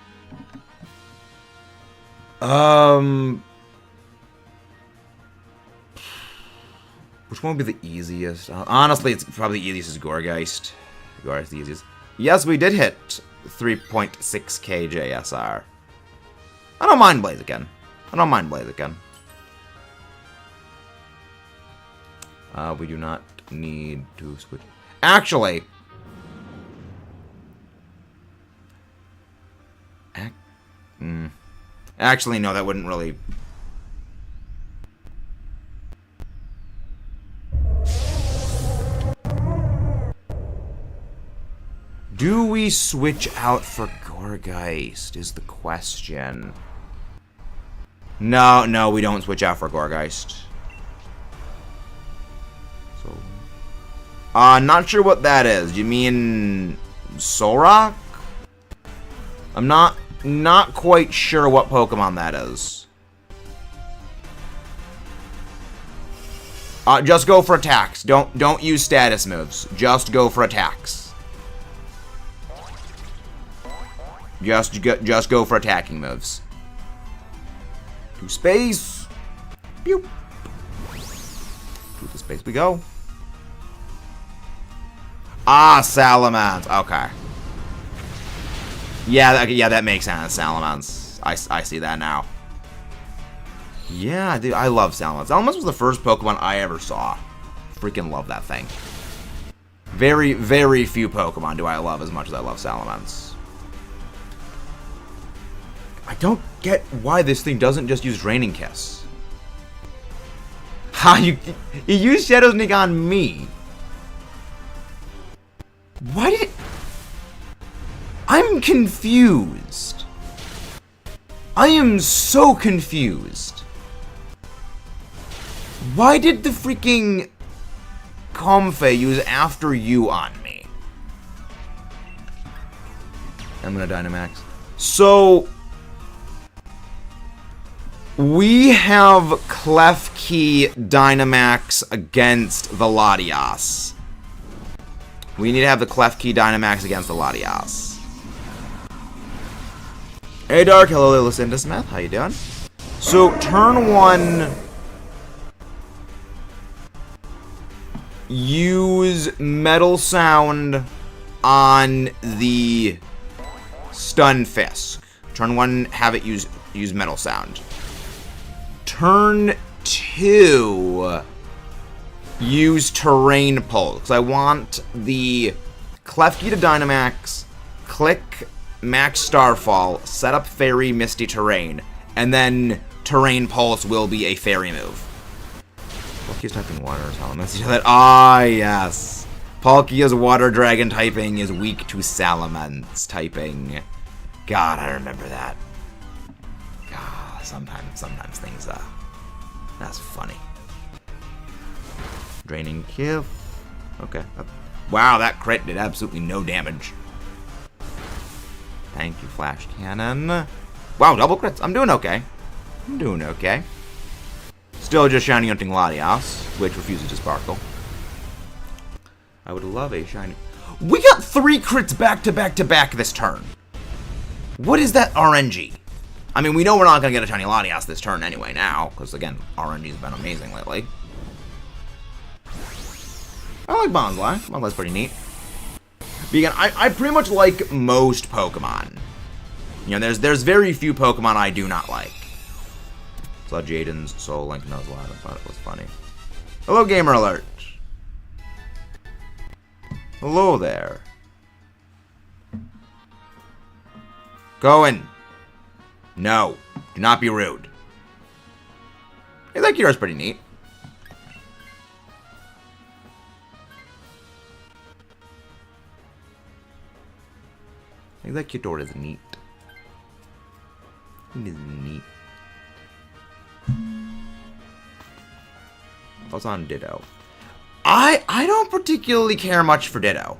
[SPEAKER 1] Which one would be the easiest? Honestly, it's probably the easiest is Gourgeist. Gourgeist is the easiest. Yes, we did hit 3.6k JSR. I don't mind Blaziken. I don't mind Blaziken. We do not need to switch. Actually, actually, no, that wouldn't really. Do we switch out for Gourgeist is the question. No, we don't switch out for Gourgeist. So, not sure what that is. You mean Solrock? I'm not quite sure what Pokemon that is. Just go for attacks. Don't use status moves. Just go for attacks. Just go for attacking moves. To space. Pew. To the space we go. Ah, Salamence. Okay. Yeah, that makes sense. Salamence. I see that now. Yeah, dude, I love Salamence. Salamence was the first Pokemon I ever saw. Freaking love that thing. Very, very few Pokemon do I love as much as I love Salamence. I don't get why this thing doesn't just use Draining Kiss. Ha, you used Shadow Sneak on me. Why did it... I'm confused. I am so confused. Why did the freaking Comfey use After You on me? I'm gonna Dynamax. So... we have Klefki Dynamax against the Latias. We need to have the Klefki Dynamax against the Latias. Hey Dark, hello Lucinda Smith, how you doing? So, turn 1... use Metal Sound on the Stunfisk. Turn 1, have it use Metal Sound. Turn 2, use Terrain Pulse. Because I want the Klefki to Dynamax, click Max Starfall, set up Fairy Misty Terrain, and then Terrain Pulse will be a Fairy move. Palkia's typing water, so let's see that. Ah, yes. Palkia's Water Dragon typing is weak to Salamence typing. God, I remember that. God, sometimes things, that's funny. Draining Kill. Okay. Wow, that crit did absolutely no damage. Thank you, Flash Cannon. Wow, double crits. I'm doing okay. Still just shiny hunting Latias, which refuses to sparkle. I would love a shiny... We got 3 crits back to back to back this turn. What is that RNG? I mean, we know we're not going to get a shiny Latias this turn anyway now, because again, RNG's been amazing lately. I like Bonsly. Bonsly's pretty neat. But again, I pretty much like most Pokemon. You know, there's very few Pokemon I do not like. Saw Jaden's Soul Link Nuzlocke. I thought it was funny. Hello, Gamer Alert. Hello there. Going. No. Do not be rude. Hey, that Kira's pretty neat. I think that Kyodora is neat. It is neat. Thoughts on Ditto? I don't particularly care much for Ditto.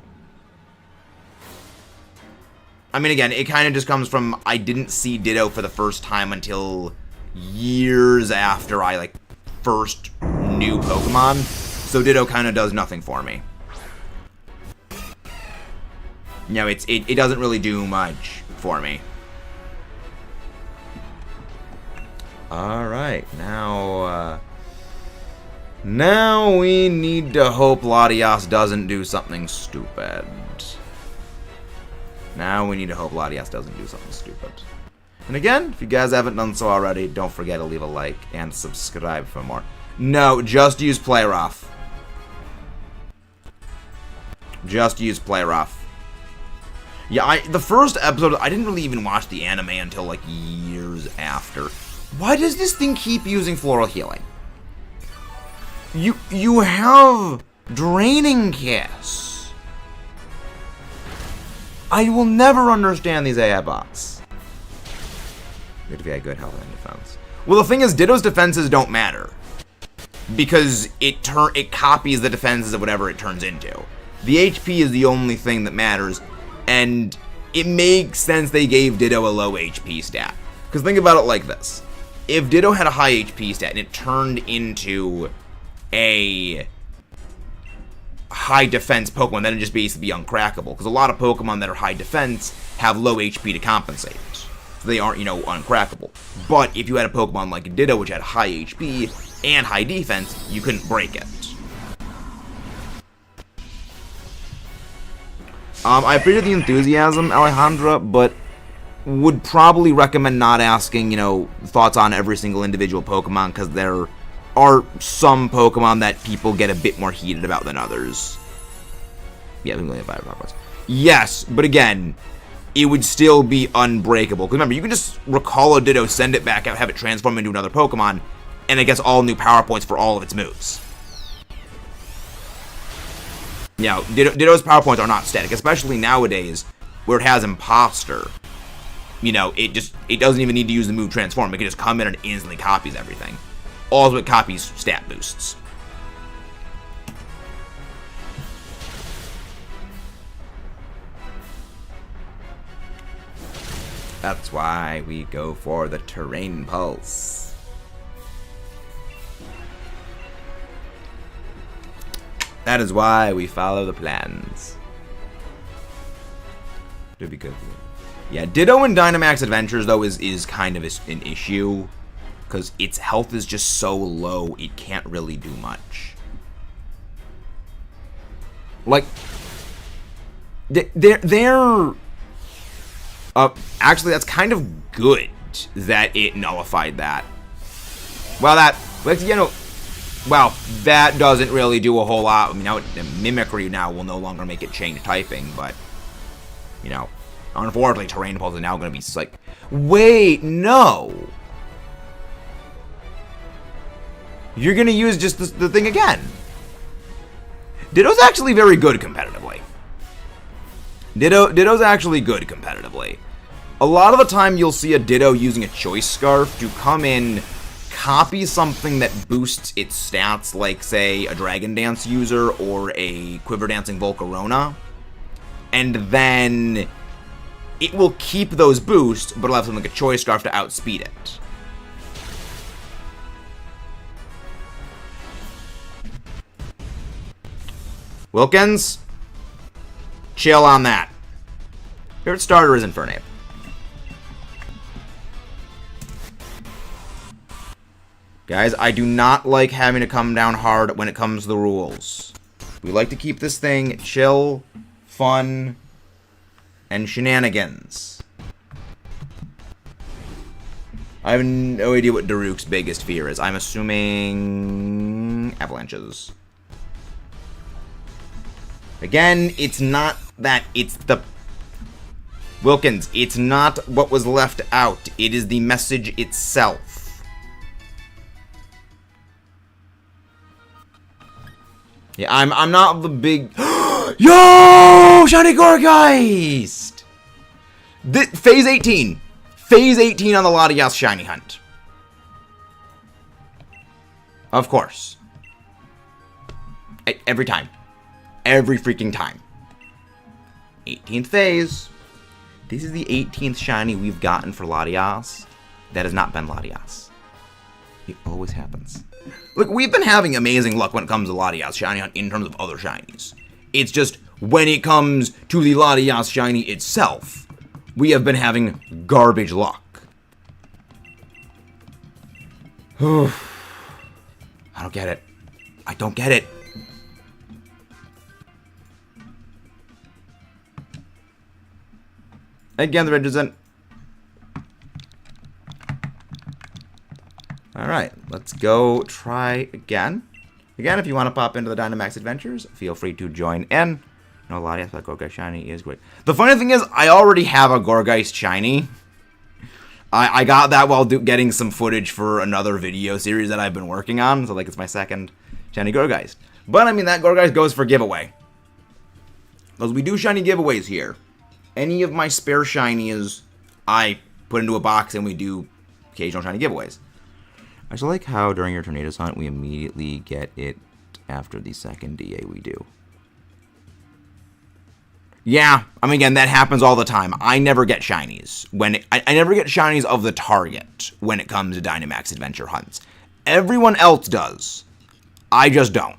[SPEAKER 1] I mean, again, it kind of just comes from I didn't see Ditto for the first time until years after I, like, first knew Pokemon. So Ditto kind of does nothing for me. You know, it doesn't really do much for me. Alright, now we need to hope Latias doesn't do something stupid. Now we need to hope Latias doesn't do something stupid. And again, if you guys haven't done so already, don't forget to leave a like and subscribe for more. No, just use Play Rough. Just use Play Rough. Yeah, the first episode, I didn't really even watch the anime until, like, years after. Why does this thing keep using Floral Healing? You have Draining Kiss. I will never understand these AI bots. You have to be at good health and defense. Well, the thing is, Ditto's defenses don't matter. Because it copies the defenses of whatever it turns into. The HP is the only thing that matters. And it makes sense they gave Ditto a low HP stat. Because think about it like this. If Ditto had a high HP stat and it turned into a high defense Pokemon, then it'd just basically be uncrackable. Because a lot of Pokemon that are high defense have low HP to compensate. So they aren't, you know, uncrackable. But if you had a Pokemon like Ditto, which had high HP and high defense, you couldn't break it. I appreciate the enthusiasm, Alejandra, but would probably recommend not asking, you know, thoughts on every single individual Pokemon, because there are some Pokemon that people get a bit more heated about than others. Yeah, we only have 5 points. Yes, but again, it would still be unbreakable. Because remember, you can just recall a Ditto, send it back out, have it transform into another Pokemon, and it gets all new power points for all of its moves. You know, Ditto's power points are not static, especially nowadays where it has Imposter. You know, it doesn't even need to use the move Transform. It can just come in and instantly copies everything. Also, it copies stat boosts. That's why we go for the Terrain Pulse. That is why we follow the plans. It'd be good. Yeah, Ditto in Dynamax Adventures, though, is kind of an issue. Because its health is just so low, it can't really do much. Like, they're actually, that's kind of good that it nullified that. Well, you know, well, that doesn't really do a whole lot. I mean, now Mimicry now will no longer make it change typing, but, you know, unfortunately, Terrain Pulse is now going to be like, wait, no. You're going to use just the thing again. Ditto's actually very good competitively. Ditto's actually good competitively. A lot of the time, you'll see a Ditto using a Choice Scarf to come in, copy something that boosts its stats, like, say, a Dragon Dance user or a Quiver Dancing Volcarona, and then it will keep those boosts, but it'll have something like a Choice Scarf to outspeed it. Wilkins? Chill on that. Favorite starter is Infernape. Guys, I do not like having to come down hard when it comes to the rules. We like to keep this thing chill, fun, and shenanigans. I have no idea what Daruk's biggest fear is. I'm assuming avalanches. Again, it's not that, it's the... Wilkins, it's not what was left out. It is the message itself. Yeah, I'm not the big... Yo! Shiny Gourgeist! Phase 18. Phase 18 on the Latias Shiny Hunt. Of course. Every time. Every freaking time. 18th phase. This is the 18th shiny we've gotten for Latias. That has not been Latias. It always happens. Look, we've been having amazing luck when it comes to Latias shiny hunt in terms of other shinies. It's just when it comes to the Latias shiny itself, we have been having garbage luck. I don't get it. I don't get it. Again, the red isn't. Alright, let's go try again. Again, if you want to pop into the Dynamax adventures, feel free to join in. No, Latias, but Gorgeist shiny is great. The funny thing is, I already have a Gorgeist shiny. I got that while getting some footage for another video series that I've been working on. So, like, it's my second shiny Gorgeist. But, I mean, that Gorgeist goes for giveaway. Because we do shiny giveaways here. Any of my spare shinies, I put into a box and we do occasional shiny giveaways. I just like how during your Tornadoes hunt, we immediately get it after the second DA we do. Yeah, I mean, again, that happens all the time. I never get shinies. I never get shinies of the target when it comes to Dynamax adventure hunts. Everyone else does. I just don't.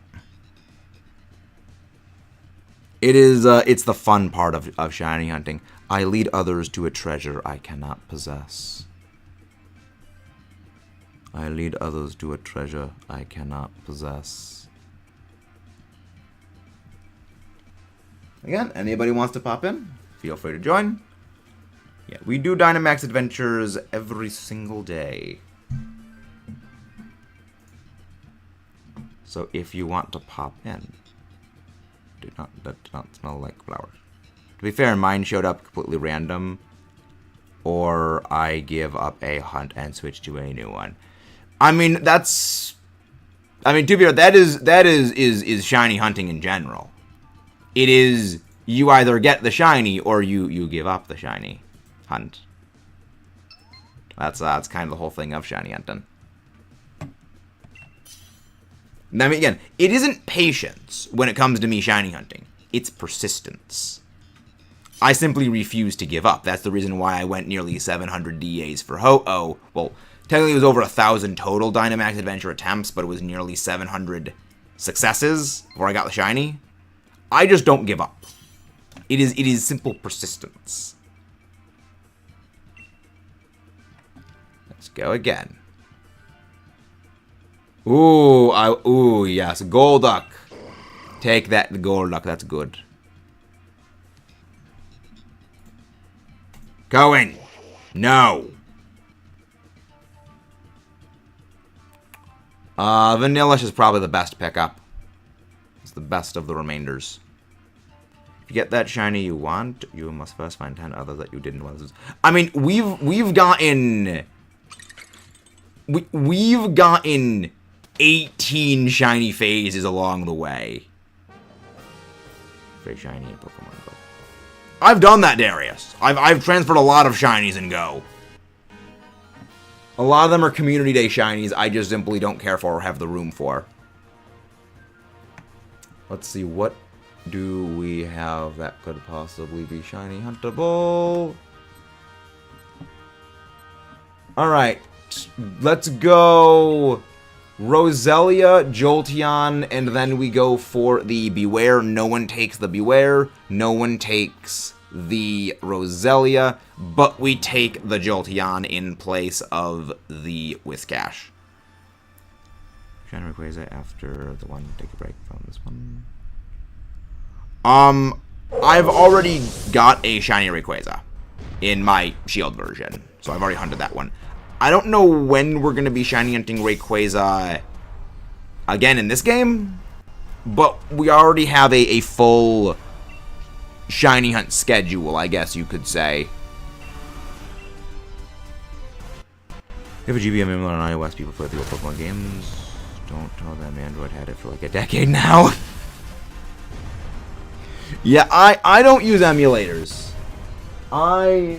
[SPEAKER 1] It's the fun part of shiny hunting. I lead others to a treasure I cannot possess. I lead others to a treasure I cannot possess. Again, anybody wants to pop in, feel free to join. Yeah, we do Dynamax adventures every single day. So if you want to pop in, that do not smell like flowers. To be fair, mine showed up completely random, or I give up a hunt and switch to a new one. I mean, to be fair, that is shiny hunting in general. It is, you either get the shiny or you give up the shiny hunt. That's kind of the whole thing of shiny hunting. I mean, again, it isn't patience when it comes to me shiny hunting. It's persistence. I simply refuse to give up. That's the reason why I went nearly 700 DAs for Ho-Oh. Well, technically it was over 1,000 total Dynamax adventure attempts, but it was nearly 700 successes before I got the shiny. I just don't give up. It is simple persistence. Let's go again. Ooh, yes, Golduck. Take that, the Golduck, that's good. Going. No. Vanillish is probably the best pickup. It's the best of the remainders. If you get that shiny you want, you must first find 10 others that you didn't want. I mean, we've gotten 18 shiny phases along the way. Very shiny in Pokemon Go. I've done that, Darius. I've transferred a lot of shinies in Go. A lot of them are community day shinies I just simply don't care for or have the room for. Let's see, what do we have that could possibly be shiny huntable? Alright, let's go Roselia, Jolteon, and then we go for the Beware. No one takes the Beware, no one takes the Roselia, but we take the Jolteon in place of the Whiscash. Shiny Rayquaza after the one, take a break from this one. I've already got a shiny Rayquaza in my shield version, so I've already hunted that one. I don't know when we're going to be shiny hunting Rayquaza again in this game, but we already have a full shiny hunt schedule, I guess you could say. If a GBM emulator on iOS, people play the old Pokemon games. Don't tell them Android had it for like a decade now. Yeah, I don't use emulators. I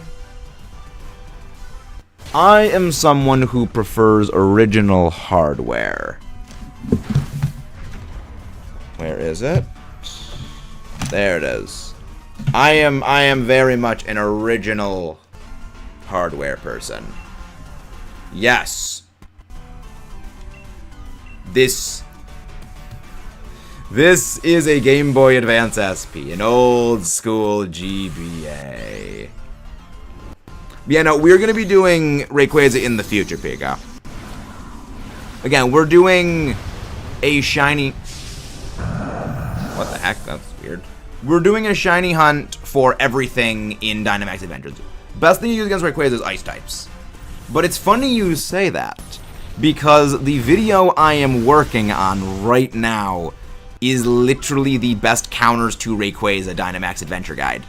[SPEAKER 1] am someone who prefers original hardware. Where is it? There it is. I am very much an original hardware person. Yes. This is a Game Boy Advance SP, an old school GBA. Yeah, no, we're gonna be doing Rayquaza in the future, Pika. Again, we're doing a shiny... What the heck? That's weird. We're doing a shiny hunt for everything in Dynamax Adventures. Best thing to use against Rayquaza is Ice types. But it's funny you say that, because the video I am working on right now is literally the best counters to Rayquaza Dynamax Adventure Guide.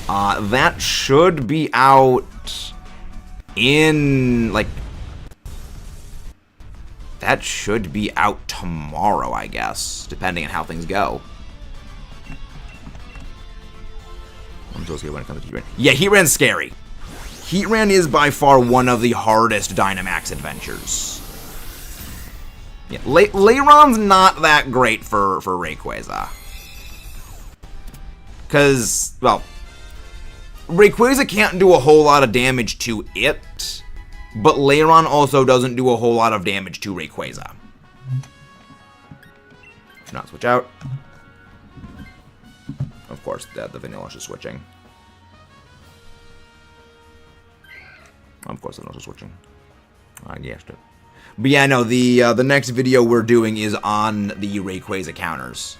[SPEAKER 1] That should be out in, like... That should be out tomorrow, I guess, depending on how things go. I'm supposed to get when it comes to Heatran. Yeah, Heatran's scary. Heatran is by far one of the hardest Dynamax adventures. Yeah, Lairon's not that great for Rayquaza. Because, well, Rayquaza can't do a whole lot of damage to it, but Lairon also doesn't do a whole lot of damage to Rayquaza. Should not switch out. Of course, the Vanillush is switching. Of course, the Vanillush is switching. I guessed it. But yeah, no, the next video we're doing is on the Rayquaza counters.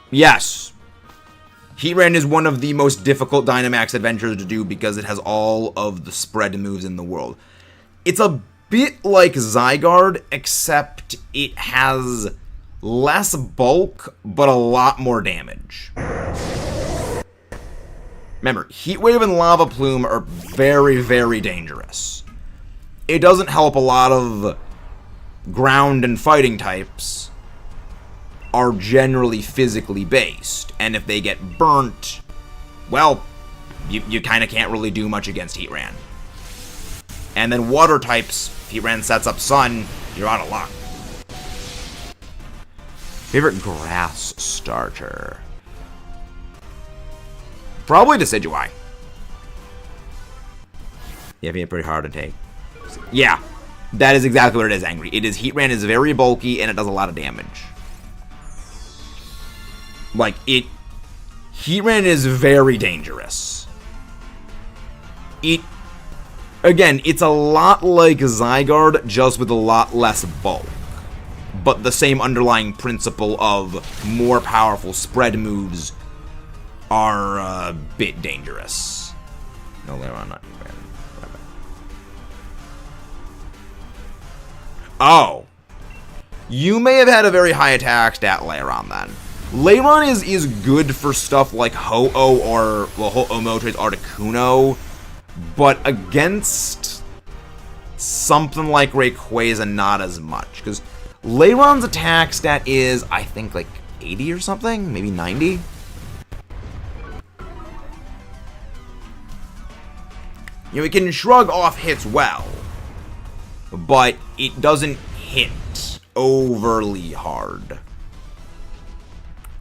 [SPEAKER 1] Yes! Heatran is one of the most difficult Dynamax adventures to do because it has all of the spread moves in the world. It's a bit like Zygarde, except it has less bulk, but a lot more damage. Remember, Heat Wave and Lava Plume are very, very dangerous. It doesn't help a lot of ground and fighting types are generally physically based, and if they get burnt, well, you kind of can't really do much against Heatran. And then water types, Heatran sets up Sun, you're out of luck. Favorite grass starter? Probably Decidueye. Yeah, being pretty hard to take. Yeah, that is exactly what it is, Angry. It is, Heatran is very bulky, and it does a lot of damage. Like, Heatran is very dangerous. Again, it's a lot like Zygarde, just with a lot less bulk. But the same underlying principle of more powerful spread moves are a bit dangerous. No, Lairon, not Heatran. Oh. You may have had a very high attack stat, Lairon, then. Lairon is good for stuff like Ho-Oh or, well, Ho-Oh Motray's Articuno, but against something like Rayquaza, not as much. Because Lairon's attack stat is, I think, like 80 or something? Maybe 90? You know, it can shrug off hits well, but it doesn't hit overly hard.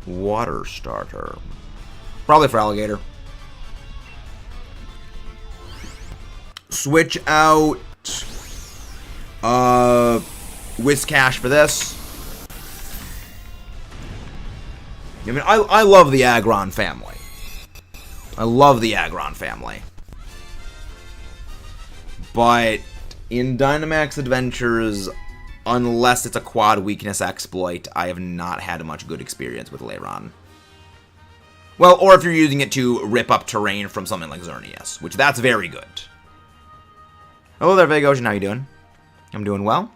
[SPEAKER 1] Water starter. Probably for Alligator. Switch out Whiscash for this. I mean, I love the Aggron family. I love the Aggron family. But in Dynamax Adventures, unless it's a quad weakness exploit, I have not had much good experience with Lairon. Well, or if you're using it to rip up terrain from something like Xerneas, which that's very good. Hello there, Vagotion, how you doing? I'm doing well.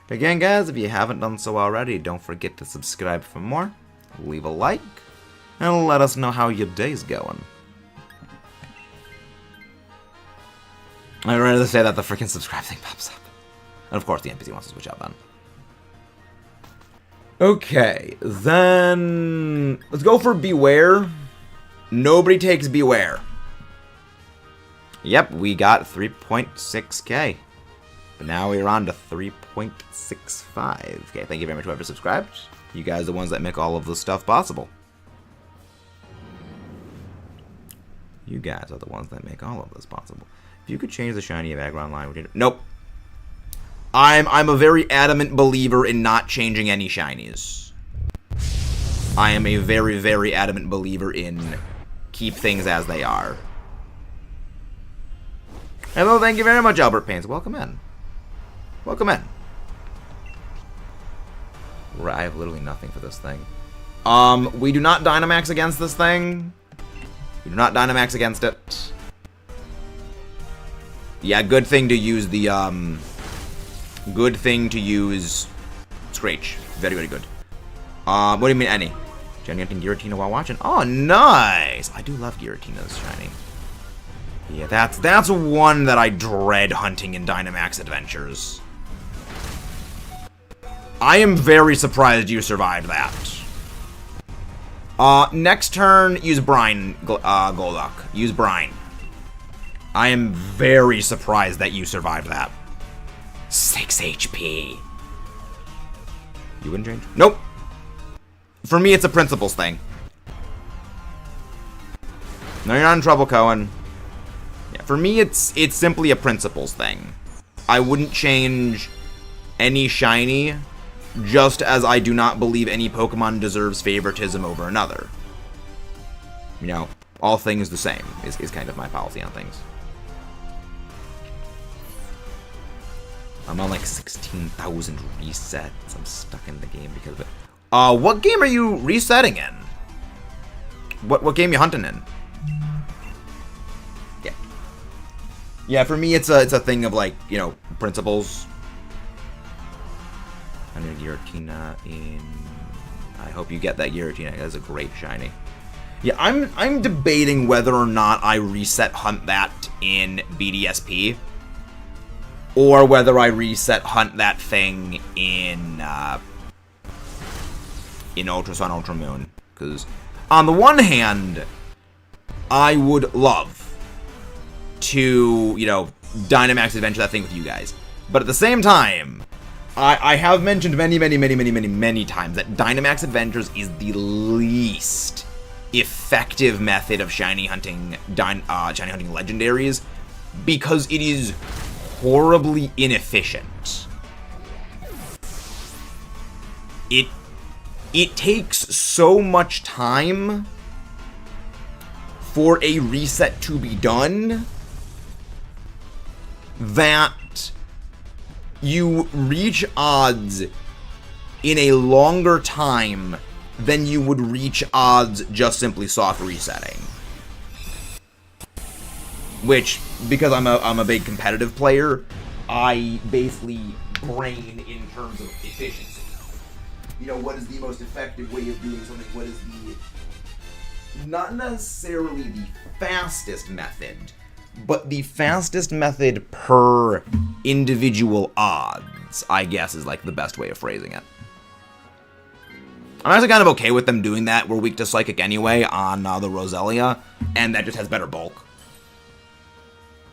[SPEAKER 1] Again, guys, if you haven't done so already, don't forget to subscribe for more, leave a like, and let us know how your day's going. I'd rather say that the freaking subscribe thing pops up. And of course, the NPC wants to switch out then. Okay, then let's go for Beware. Nobody takes Beware. Yep, we got 3.6k. But now we're on to 3.65. Okay, thank you very much whoever subscribed. You guys are the ones that make all of this stuff possible. You guys are the ones that make all of this possible. If you could change the shiny of Aggron line, would you? Nope. I'm a very adamant believer in not changing any shinies. I am a very, very adamant believer in keep things as they are. Hello, thank you very much, Albert Pains. Welcome in. Welcome in. I have literally nothing for this thing. We do not Dynamax against this thing. We do not Dynamax against it. Yeah, good thing to use the, good thing to use Screech. Very, very good. What do you mean, any? Jenny hunting Giratina while watching? Oh, nice! I do love Giratina's shiny. Yeah, that's one that I dread hunting in Dynamax Adventures. I am very surprised you survived that. Next turn, use Brine, Golduck. Use Brine. I am very surprised that you survived that. 6 HP. You wouldn't change? Nope. For me, it's a principles thing. No, you're not in trouble, Cohen. Yeah, for me, it's simply a principles thing. I wouldn't change any shiny, just as I do not believe any Pokemon deserves favoritism over another. You know, all things the same is kind of my policy on things. I'm on like 16,000 resets. I'm stuck in the game because of it. What game are you resetting in? What game you hunting in? Yeah. Yeah, for me it's a thing of like, you know, principles. I'm gonna Giratina in. I hope you get that Giratina. That's a great shiny. Yeah, I'm debating whether or not I reset hunt that in BDSP, or whether I reset hunt that thing in Ultra Sun, Ultra Moon. Because on the one hand, I would love to, you know, Dynamax Adventure that thing with you guys, but at the same time, I have mentioned many times that Dynamax Adventures is the least effective method of shiny hunting legendaries, because it is horribly inefficient. It takes so much time for a reset to be done that you reach odds in a longer time than you would reach odds just simply soft resetting. Which, because I'm a big competitive player, I basically brain in terms of efficiency. You know, what is the most effective way of doing something? What is the, not necessarily the fastest method, but the fastest method per individual odds, I guess, is like the best way of phrasing it. I'm actually kind of okay with them doing that. We're weak to Psychic anyway on the Roselia, and that just has better bulk.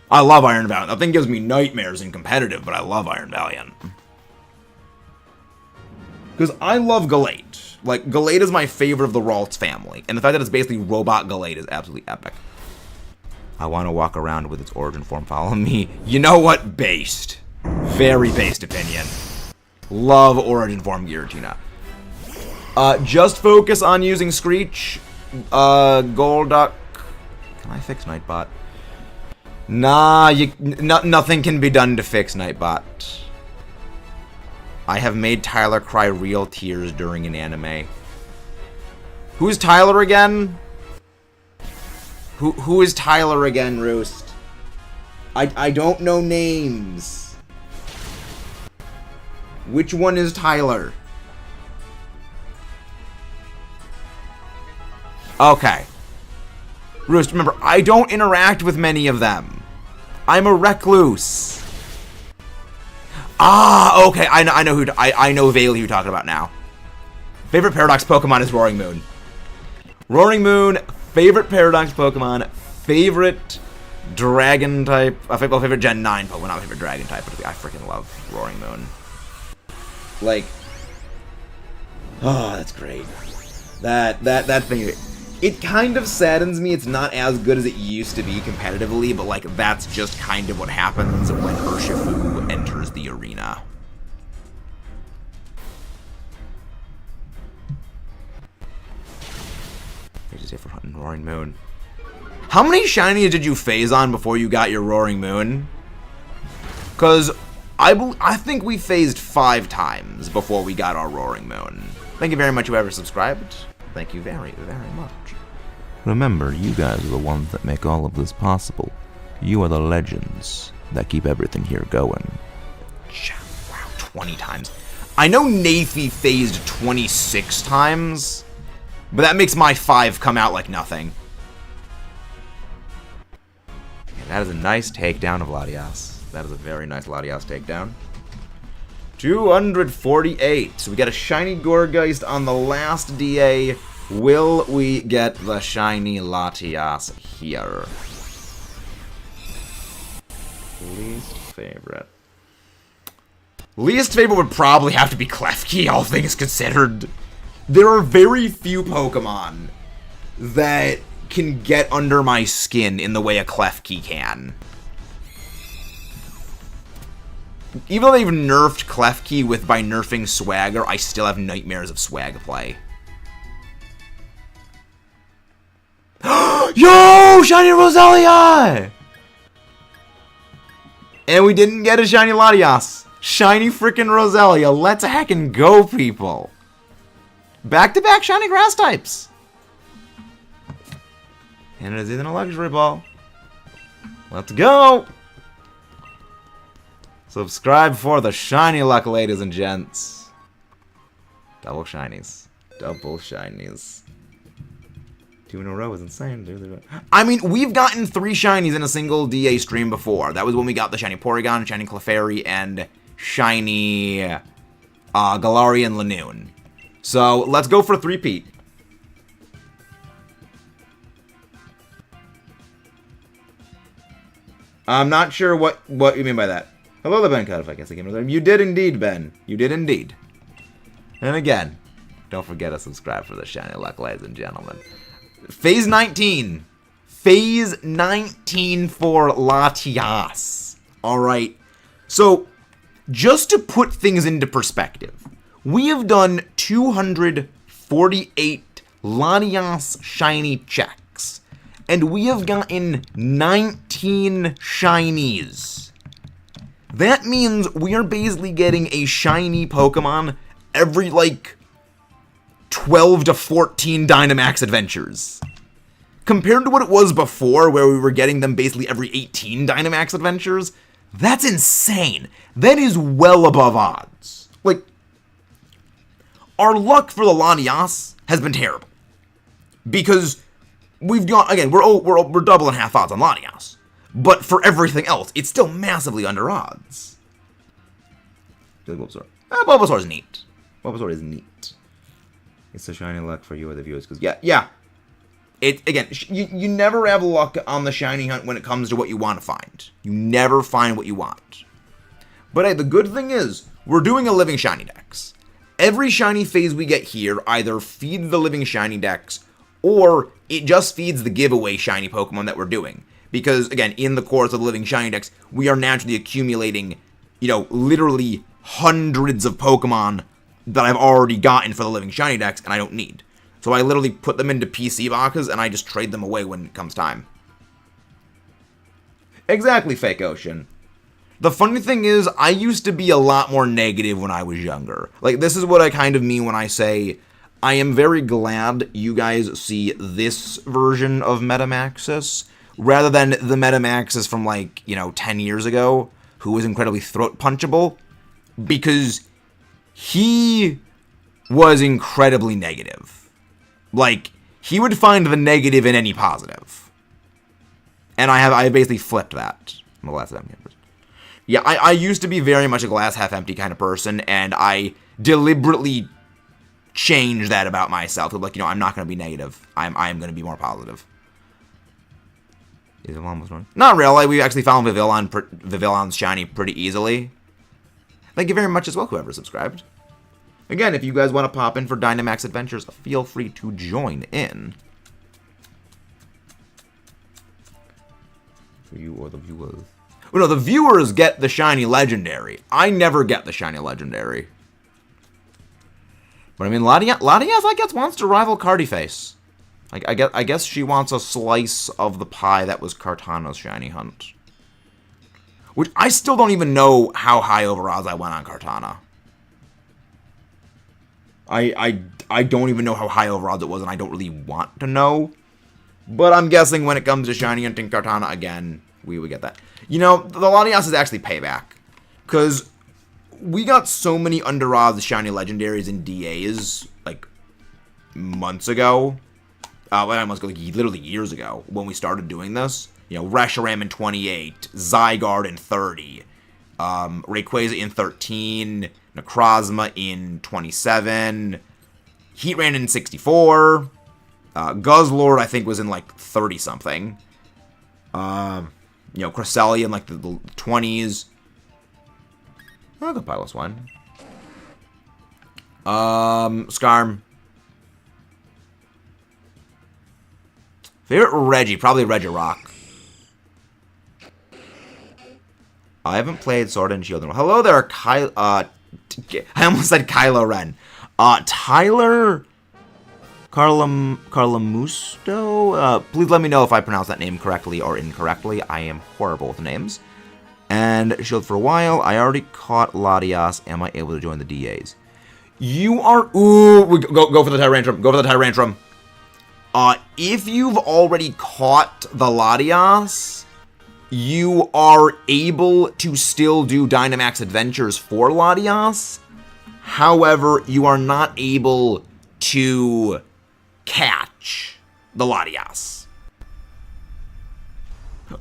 [SPEAKER 1] I love Iron Valiant. That thing gives me nightmares in competitive, but I love Iron Valiant. Because I love Gallade. Like, Gallade is my favorite of the Ralts family, and the fact that it's basically Robot Gallade is absolutely epic. I want to walk around with its origin form. Follow me. You know what? Based. Very based opinion. Love origin form Giratina. Just focus on using Screech. Golduck. Can I fix Nightbot? Nah, nothing can be done to fix Nightbot. I have made Tyler cry real tears during an anime. Who's Tyler again? Who is Tyler again, Roost? I don't know names. Which one is Tyler? Okay. Roost, remember, I don't interact with many of them. I'm a recluse. Ah, okay. I know vaguely who you're talking about now. Favorite Paradox Pokemon is Roaring Moon. Roaring Moon, favorite Paradox Pokemon, favorite Dragon type. Favorite Gen 9 Pokemon, not my favorite Dragon type, but I freaking love Roaring Moon. Like, oh, that's great. That thing. It kind of saddens me it's not as good as it used to be competitively, but like that's just kind of what happens when Urshifu enters the arena. Just here for hunting Roaring Moon. How many shinies did you phase on before you got your Roaring Moon? Because I think we phased 5 times before we got our Roaring Moon. Thank you very much whoever subscribed. Thank you very, very much. Remember, you guys are the ones that make all of this possible. You are the legends that keep everything here going. Wow, 20 times. I know Nafi phased 26 times, but that makes my 5 come out like nothing. And that is a nice takedown of Latias. That is a very nice Latias takedown. 248. So we got a shiny Gourgeist on the last DA. Will we get the shiny Latias here? Least favorite. Least favorite would probably have to be Klefki, all things considered. There are very few Pokemon that can get under my skin in the way a Klefki can. Even though they've nerfed Klefki by nerfing Swagger, I still have nightmares of Swag play. Yo! Shiny Roselia! And we didn't get a shiny Latias. Shiny freaking Roselia. Let's heckin' go, people. Back-to-back shiny grass types. And it is even a luxury ball. Let's go! Subscribe for the shiny luck, ladies and gents. Double shinies. Double shinies. 2 in a row is insane, dude. I mean, we've gotten 3 shinies in a single DA stream before. That was when we got the shiny Porygon, shiny Clefairy, and shiny Galarian Lanoon. So, let's go for a 3-peat. I'm not sure what you mean by that. Hello there, Ben Cut, if I guess I can. You did indeed, Ben. You did indeed. And again, don't forget to subscribe for the shiny luck, ladies and gentlemen. Phase 19. Phase 19 for Latias. Alright. So, just to put things into perspective, we have done 248 Latias shiny checks. And we have gotten 19 shinies. That means we are basically getting a shiny Pokemon every, like, 12 to 14 Dynamax adventures. Compared to what it was before, where we were getting them basically every 18 Dynamax adventures, that's insane. That is well above odds. Like, our luck for the Latias has been terrible. Because we've got, again, we're double and half odds on Latias. But for everything else, it's still massively under odds. Bulbasaur. Bulbasaur's neat. Bulbasaur is neat. It's a shiny luck for you or the viewers, because yeah. It again, you never have luck on the shiny hunt when it comes to what you want to find. You never find what you want. But hey, the good thing is, we're doing a living shiny dex. Every shiny phase we get here either feeds the living shiny dex, or it just feeds the giveaway shiny Pokemon that we're doing. Because, again, in the course of the living shiny dex, we are naturally accumulating, literally hundreds of Pokemon that I've already gotten for the living shiny dex, and I don't need. So I literally put them into PC boxes, and I just trade them away when it comes time. Exactly, Fake Ocean. The funny thing is, I used to be a lot more negative when I was younger. Like, this is what I kind of mean when I say, I am very glad you guys see this version of Metamaxis, rather than the Metamaxis from, 10 years ago, who was incredibly throat-punchable, because he was incredibly negative. Like, he would find the negative in any positive. And I basically flipped that. I'm a glass half empty person. Yeah, I used to be very much a glass half empty kind of person, and I deliberately changed that about myself. Like, I'm not going to be negative. I'm going to be more positive. Is Vivillon was wrong? Not really. We actually found Vivillon's shiny pretty easily. Thank you very much as well, whoever subscribed. Again, if you guys want to pop in for Dynamax Adventures, feel free to join in. For you or the viewers. Oh, no, the viewers get the shiny legendary. I never get the shiny legendary. But I mean, Latias, I guess, wants to rival Cardiface. I guess she wants a slice of the pie that was Kartana's shiny hunt. Which I still don't even know how high over odds I went on Kartana. I don't even know how high over odds it was, and I don't really want to know. But I'm guessing when it comes to shiny hunting Kartana again, we would get that. You know, the Latias is actually payback. Because we got so many under odds shiny legendaries and DAs, like, months ago. Almost like literally years ago when we started doing this. You know, Reshiram in 28, Zygarde in 30, Rayquaza in 13, Necrozma in 27, Heatran in 64, Guzzlord I think was in like 30-something. You know, Cresselia in like the 20s. I'll go Pilus 1. Skarm. Favorite Reggie, probably Regirock. I haven't played Sword and Shield in a while. Hello there, I almost said Kylo Ren. Tyler Carlamusto? Please let me know if I pronounce that name correctly or incorrectly. I am horrible with names. And Shield for a while. I already caught Latias. Am I able to join the DAs? You are... Ooh, go for the Tyrantrum. Go for the Tyrantrum. If you've already caught the Latias, you are able to still do Dynamax Adventures for Latias. However, you are not able to catch the Latias.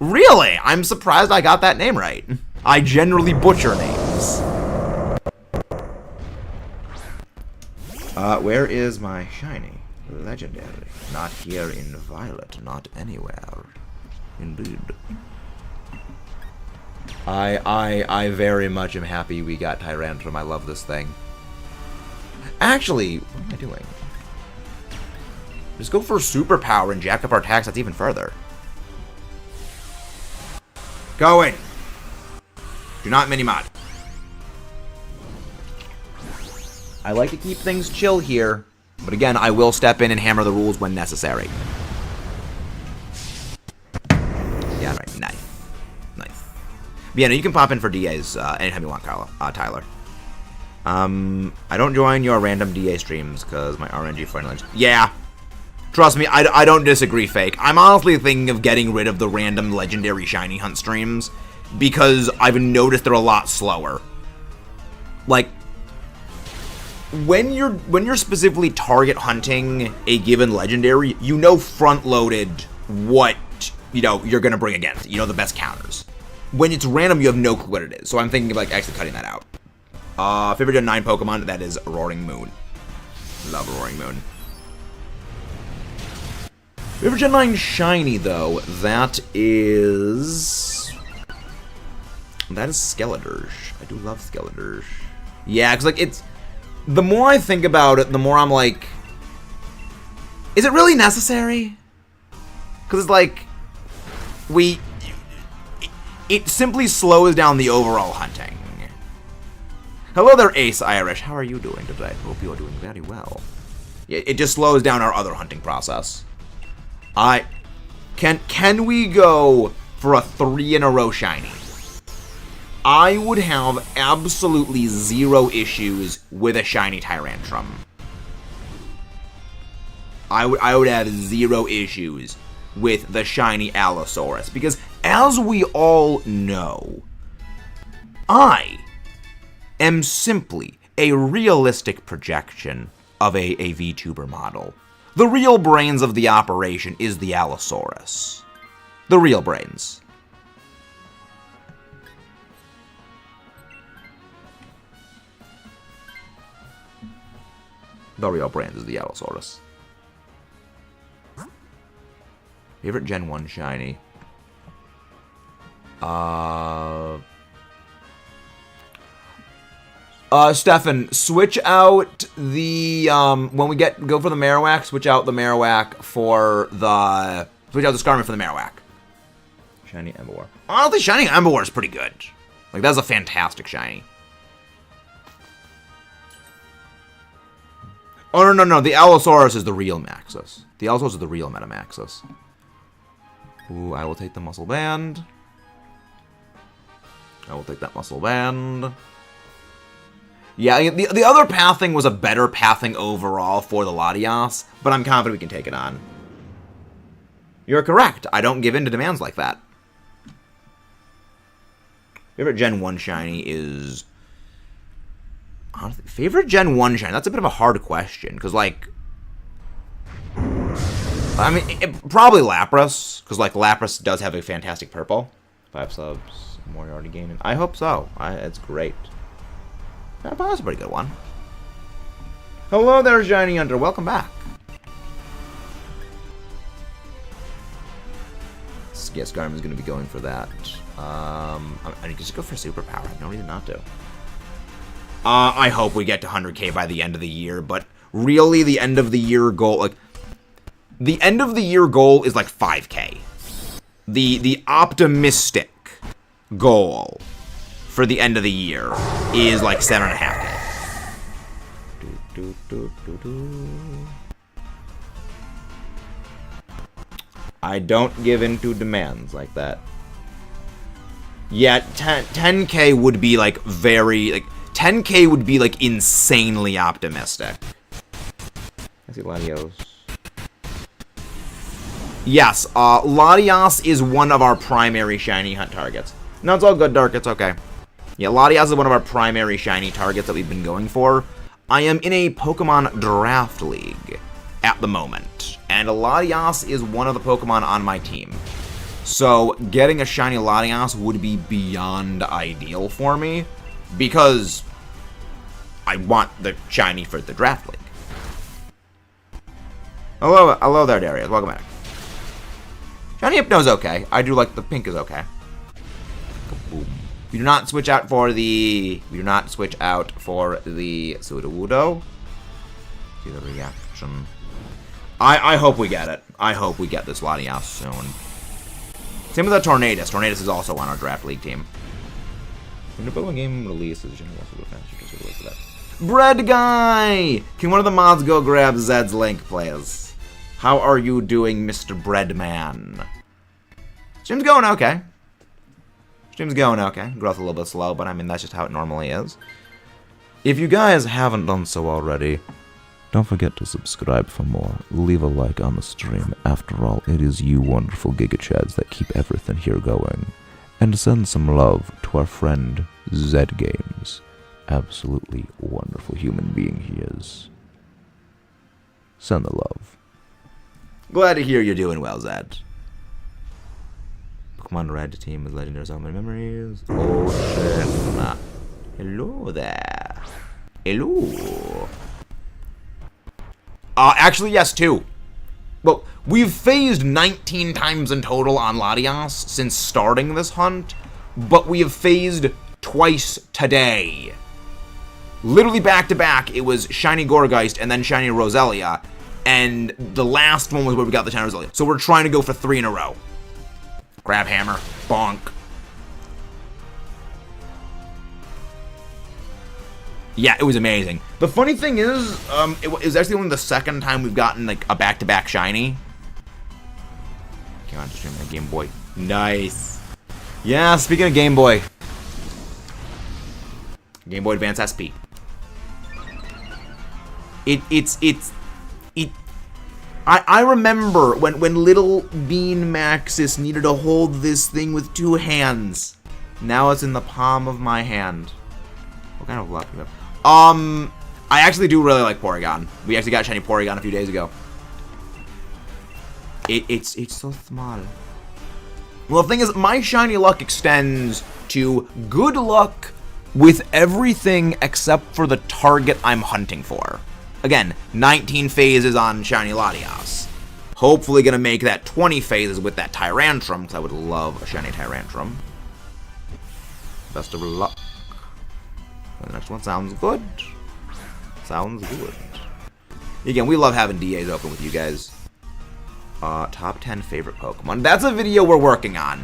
[SPEAKER 1] Really? I'm surprised I got that name right. I generally butcher names. Where is my shiny? Legendary. Not here in Violet. Not anywhere. Indeed. I very much am happy we got Tyrantrum. I love this thing. Actually, what am I doing? Just go for superpower and jack up our attacks. That's even further. Going. Do not mini-mod. I like to keep things chill here. But again, I will step in and hammer the rules when necessary. Yeah, right. Nice. Nice. But yeah, no, you can pop in for DAs anytime you want, Tyler. I don't join your random DA streams because my RNG finally... Yeah. Trust me, I don't disagree, Fake. I'm honestly thinking of getting rid of the random legendary shiny hunt streams because I've noticed they're a lot slower. Like... When you're specifically target hunting a given legendary, you know front-loaded what, you know, you're going to bring against it. You know the best counters. When it's random, you have no clue what it is. So I'm thinking of, like, actually cutting that out. Favorite Gen 9 Pokemon, that is Roaring Moon. Love Roaring Moon. Favorite Gen 9 Shiny, though, that is Skeledirge. I do love Skeledirge. Yeah, because, like, it's... The more I think about it, the more I'm like, is it really necessary? Because it's like, it simply slows down the overall hunting. Hello there, Ace Irish. How are you doing today? Hope you are doing very well. Yeah, it just slows down our other hunting process. Can we go for a 3-in-a-row shiny? I would have absolutely zero issues with a shiny Tyrantrum. I would have zero issues with the shiny Allosaurus. Because, as we all know, I am simply a realistic projection of a VTuber model. The real brains of the operation is the Allosaurus. The real brains. The real brand is the Allosaurus. Favorite Gen 1 shiny? Stefan, switch out the, when we go for the Marowak, switch out the Marowak for the, switch out the Skarmory for the Marowak. Shiny Ember. Honestly, Shiny Ember is pretty good. Like, that's a fantastic shiny. Oh, no, the Allosaurus is the real Maxus. The Allosaurus is the real Metamaxus. Ooh, I will take the Muscle Band. I will take that Muscle Band. Yeah, the other pathing was a better pathing overall for the Latias, but I'm confident we can take it on. You're correct. I don't give in to demands like that. Favorite Gen 1 shiny is... Honestly, favorite Gen 1 shiny? That's a bit of a hard question, because, like... I mean, probably Lapras, because, like, Lapras does have a fantastic purple. 5 subs, Moriarty gaining. I hope so. It's great. That's a pretty good one. Hello there, Shiny Hunter. Welcome back. Yeah, Skarmory's going to be going for that. I mean, just go for superpower. I have no reason not to. I hope we get to 100k by the end of the year, but really the end of the year goal, like, the end of the year goal is like 5k. The optimistic goal for the end of the year is like 7.5k. I don't give in to demands like that. Yeah, 10k would be like very, like, 10k would be like insanely optimistic. I see Latios. Yes, Latias is one of our primary shiny hunt targets. No, it's all good, Dark, it's okay. Yeah, Latias is one of our primary shiny targets that we've been going for. I am in a Pokemon Draft League at the moment, and Latias is one of the Pokemon on my team. So, getting a shiny Latias would be beyond ideal for me, because I want the shiny for the Draft League. Hello there, Darius. Welcome back. Shiny Hypno's okay. I do like the pink is okay. Boom. We do not switch out for the... Sudowoodo. See the reaction. I hope we get it. I hope we get this Latias soon. Same with the Tornadus. Tornadus is also on our Draft League team. When the Pokemon game releases, Bread Guy! Can one of the mods go grab Zed's link, please? How are you doing, Mr. Breadman? Stream's going okay. Stream's going okay. Growth a little bit slow, but I mean, that's just how it normally is. If you guys haven't done so already, don't forget to subscribe for more. Leave a like on the stream. After all, it is you wonderful Gigachads that keep everything here going. And send some love to our friend Zed Games. Absolutely wonderful human being he is. Send the love. Glad to hear you're doing well, Zed. Pokemon Red team with legendary so many memories. Oh shit. Hello there. Hello. Actually, yes, 2. Well, we've phased 19 times in total on Latias since starting this hunt, but we have phased twice today. Literally back to back, it was Shiny Gourgeist and then Shiny Roselia, and the last one was where we got the Shiny Roselia. So we're trying to go for 3 in a row. Grab Hammer, bonk. Yeah, it was amazing. The funny thing is, it was actually only the second time we've gotten like a back-to-back shiny. Come on, just stream that Game Boy. Nice. Yeah, speaking of Game Boy. Game Boy Advance SP. I remember when little Bean Maxis needed to hold this thing with 2 hands. Now it's in the palm of my hand. What kind of luck do you have? I actually do really like Porygon. We actually got shiny Porygon a few days ago. It's so small. Well, the thing is, my shiny luck extends to good luck with everything except for the target I'm hunting for. Again, 19 phases on shiny Latias. Hopefully gonna make that 20 phases with that Tyrantrum, because I would love a shiny Tyrantrum. Best of luck. The next one sounds good. Sounds good. Again, we love having DAs open with you guys. Top 10 favorite Pokemon. That's a video we're working on.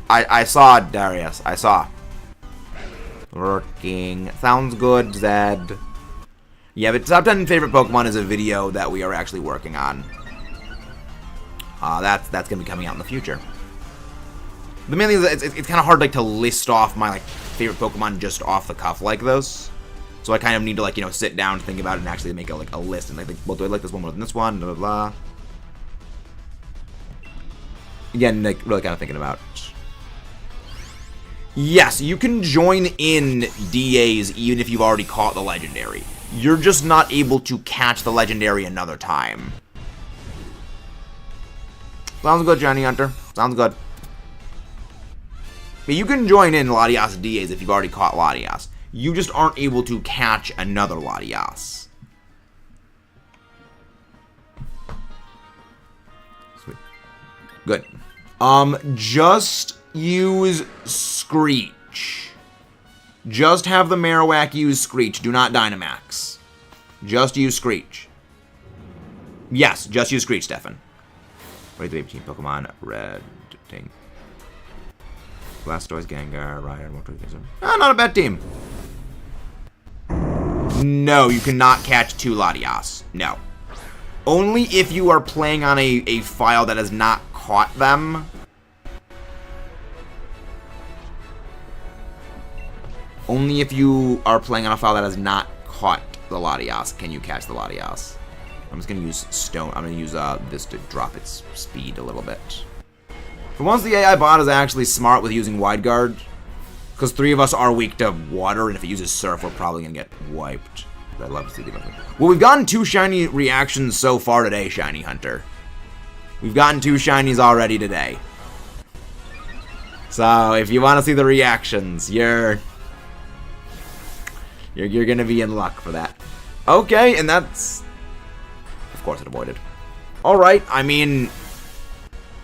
[SPEAKER 1] I saw it, Darius. I saw. Working. Sounds good, Zed. Yeah, but top 10 favorite Pokemon is a video that we are actually working on. That's gonna be coming out in the future. The main thing is it's kind of hard like to list off my like favorite Pokemon just off the cuff like this. So I kind of need to like, you know, sit down, think about it, and actually make a list and like think, well, do I like this one more than this one? Blah blah blah. Again, like really kind of thinking about. Yes, you can join in DAs even if you've already caught the legendary. You're just not able to catch the legendary another time. Sounds good, Johnny Hunter. Sounds good. But you can join in Latias DAs if you've already caught Latias. You just aren't able to catch another Latias. Sweet. Good. Just use Screech. Just have the Marowak use Screech. Do not Dynamax. Just use Screech. Yes, just use Screech, Stefan. Wait, the team Pokemon Red Ting. Blastoise, Gengar, Ryan, not a bad team. No, you cannot catch 2 Latias. No. Only if you are playing on a file that has not caught them. Only if you are playing on a file that has not caught the Latias can you catch the Latias. I'm just going to use Stone. I'm going to use this to drop its speed a little bit. For once, the AI bot is actually smart with using Wide Guard. Because 3 of us are weak to water, and if it uses Surf, we're probably going to get wiped. I'd love to see the difference. Well, we've gotten 2 shiny reactions so far today, Shiny Hunter. We've gotten 2 shinies already today. So, if you want to see the reactions, you're going to be in luck for that. Okay, and that's... Of course it avoided. Alright, I mean...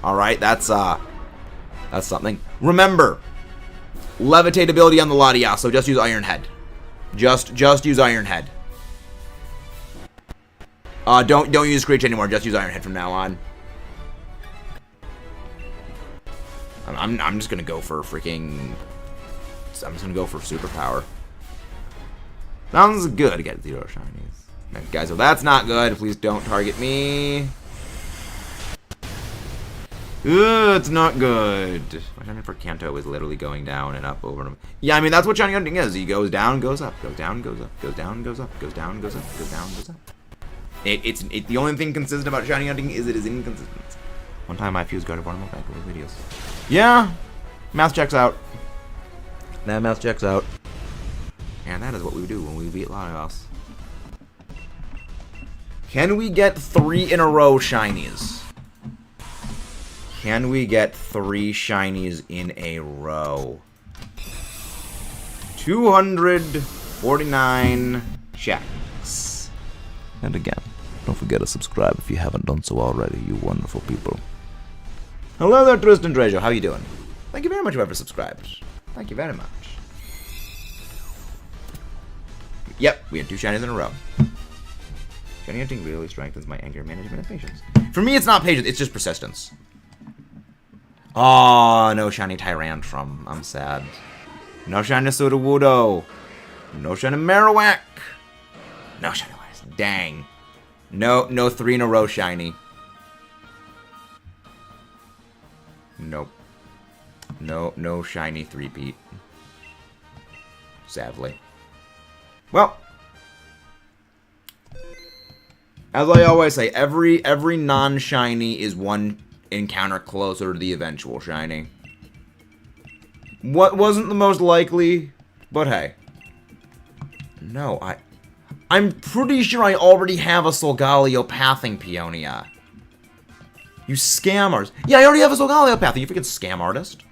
[SPEAKER 1] Alright, that's something. Remember, Levitate ability on the Latias, so just use Iron Head. Just use Iron Head. Don't use Screech anymore, just use Iron Head from now on. I'm just gonna go for freaking... I'm just gonna go for Superpower. Sounds good to get 0 shinies. Right, guys, so that's not good. Please don't target me. It's not good. My shiny for Kanto is literally going down and up over him. Yeah, I mean, that's what shiny hunting is. He goes down, goes up, goes down, goes up, goes down, goes up, goes down, goes up, goes down, goes up. It's the only thing consistent about shiny hunting is it is inconsistent. One time I fused guarded one of my back over videos. Yeah, math checks out. That math checks out. And that is what we do when we beat Latios. Can we get 3 in a row shinies? Can we get 3 shinies in a row? 249 checks.
[SPEAKER 2] And again, don't forget to subscribe if you haven't done so already, you wonderful people.
[SPEAKER 1] Hello there, Tristan Trejo. How you doing? Thank you very much, whoever subscribed. Thank you very much. Yep, we had 2 shinies in a row. Shiny hunting really strengthens my anger management and patience. For me, it's not patience, it's just persistence. Oh, no shiny Tyrantrum. I'm sad. No shiny Sudowoodo. No shiny Marowak. No shiny Latias. Dang. No 3 in a row shiny. Nope. No shiny 3-peat. Sadly. Well, as I always say, every non-shiny is one encounter closer to the eventual shiny. What wasn't the most likely, but hey. No, I'm pretty sure I already have a Solgaleo Pathing Peonia. You scammers. Yeah, I already have a Solgaleo Pathing, you freaking scam artist.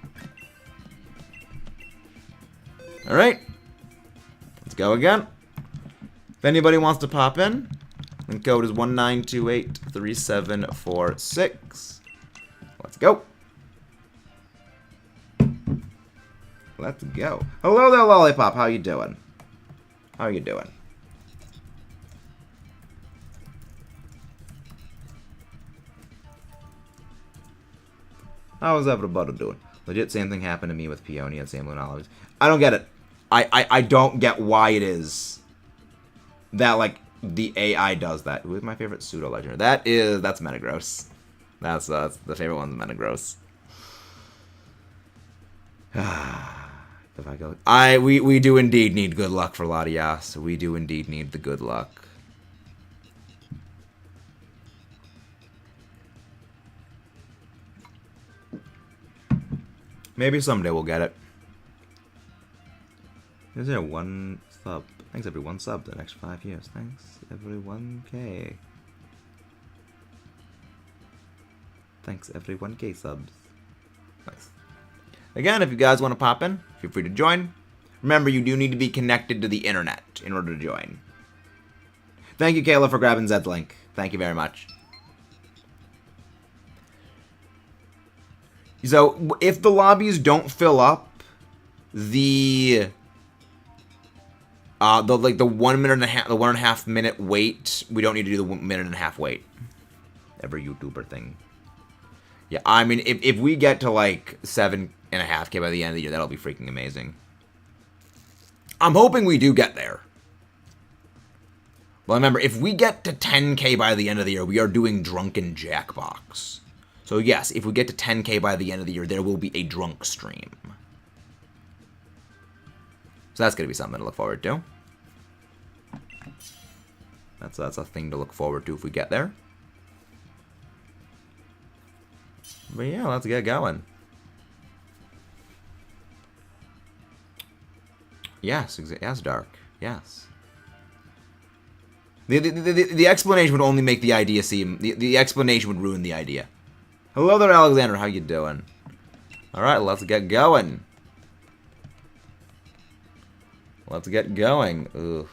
[SPEAKER 1] Alright. Let's go again. If anybody wants to pop in, the code is 19283746. Let's go. Let's go. Hello there, Lollipop. How you doing? How you doing? How's everybody doing? Legit, same thing happened to me with Peony and Sam Lunalities. I don't get it. I don't get why it is that, like, the AI does that. Who is my favorite pseudo-legend? That's Metagross. That's the favorite one's Metagross. If I go, we do indeed need good luck for Latias. We do indeed need the good luck. Maybe someday we'll get it. Is there one sub? Thanks every one sub the next 5 years. Thanks every 1K. Thanks every 1K subs. Nice. Again, if you guys want to pop in, feel free to join. Remember, you do need to be connected to the internet in order to join. Thank you, Kayla, for grabbing Zed's link. Thank you very much. So, if the lobbies don't fill up, the 1 minute and a half, the 1.5 minute wait, we don't need to do the 1.5 minute wait. Every YouTuber thing. Yeah, I mean, if we get to like 7.5K by the end of the year, that'll be freaking amazing. I'm hoping we do get there. Well, remember, if we get to 10K by the end of the year, we are doing Drunken Jackbox. So yes, if we get to 10K by the end of the year, there will be a drunk stream. So that's going to be something to look forward to. That's a thing to look forward to if we get there. But yeah, let's get going. Yes, yes, Dark. Yes. The explanation would only make the idea seem... The explanation would ruin the idea. Hello there, Alexander. How you doing? Alright, let's get going. Let's get going. Ugh.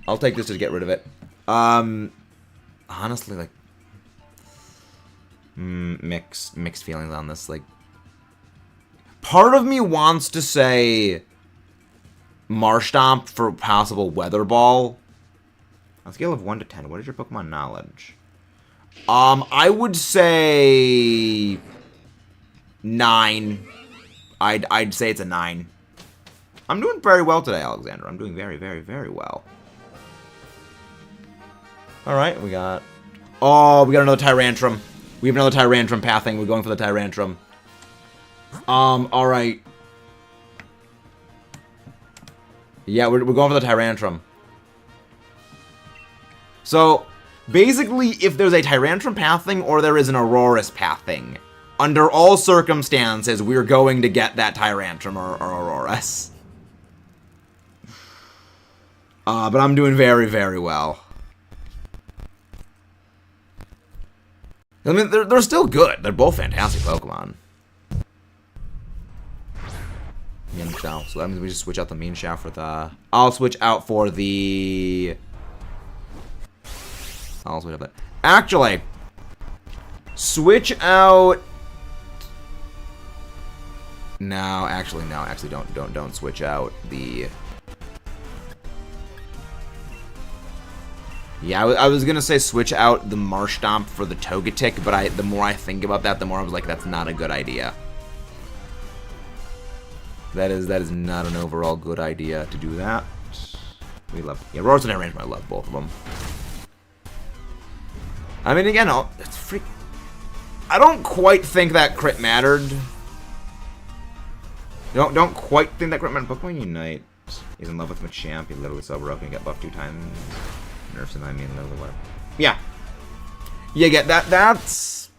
[SPEAKER 1] I'll take this to get rid of it. Honestly, like... mixed feelings on this. Like, part of me wants to say Marshtomp for possible Weather Ball. On a scale of 1 to 10, what is your Pokemon knowledge? I would say 9. I'd say it's a 9. I'm doing very well today, Alexander. I'm doing very, very, very well. All right, we got... Oh, we got another Tyrantrum. We have another Tyrantrum pathing. We're going for the Tyrantrum. All right. Yeah, we're going for the Tyrantrum. So, basically, if there's a Tyrantrum pathing or there is an Aurorus pathing, under all circumstances, we're going to get that Tyrantrum or Aurorus. But I'm doing very, very well. I mean, they're still good. They're both fantastic Pokemon. Mienshao. So that means we just switch out the Mienshao for the... I'll switch out for the... I'll switch out that. Actually, switch out... No, actually, no. Actually, don't switch out the... Yeah, I was gonna say switch out the Marshtomp for the Togetic, but the more I think about that, the more I was like, that's not a good idea. That is not an overall good idea to do that. We love... Yeah, Roars and Arrangement, I love both of them. I mean, again, it's freak... I don't quite think that crit mattered. Don't quite think that crit mattered. Pokemon Unite. He's in love with Machamp. He literally saw broken and got buffed 2 times. Nerfs and I mean, whatever. Yeah. Yeah, get that. That's...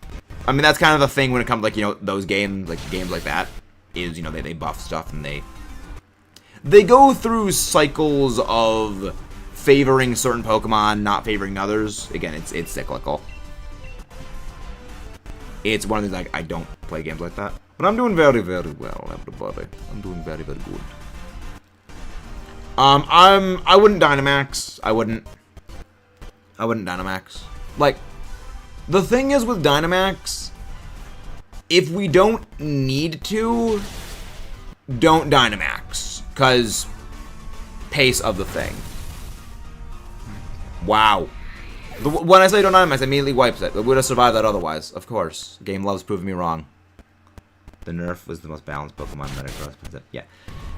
[SPEAKER 1] I mean, that's kind of the thing when it comes, like, you know, those games like that. Is, you know, they buff stuff and they go through cycles of favoring certain Pokemon, not favoring others. Again, it's cyclical. It's one of these, like, I don't play games like that. But I'm doing very, very well, everybody. I'm doing very, very good. I wouldn't Dynamax. I wouldn't Dynamax. Like, the thing is with Dynamax, If we don't need to, don't Dynamax. Because pace of the thing. Wow. When I say don't Dynamax, it immediately wipes it. It would have survived that otherwise, of course. Game loves proving me wrong. The Nerf was the most balanced Pokemon Metagross. Yeah.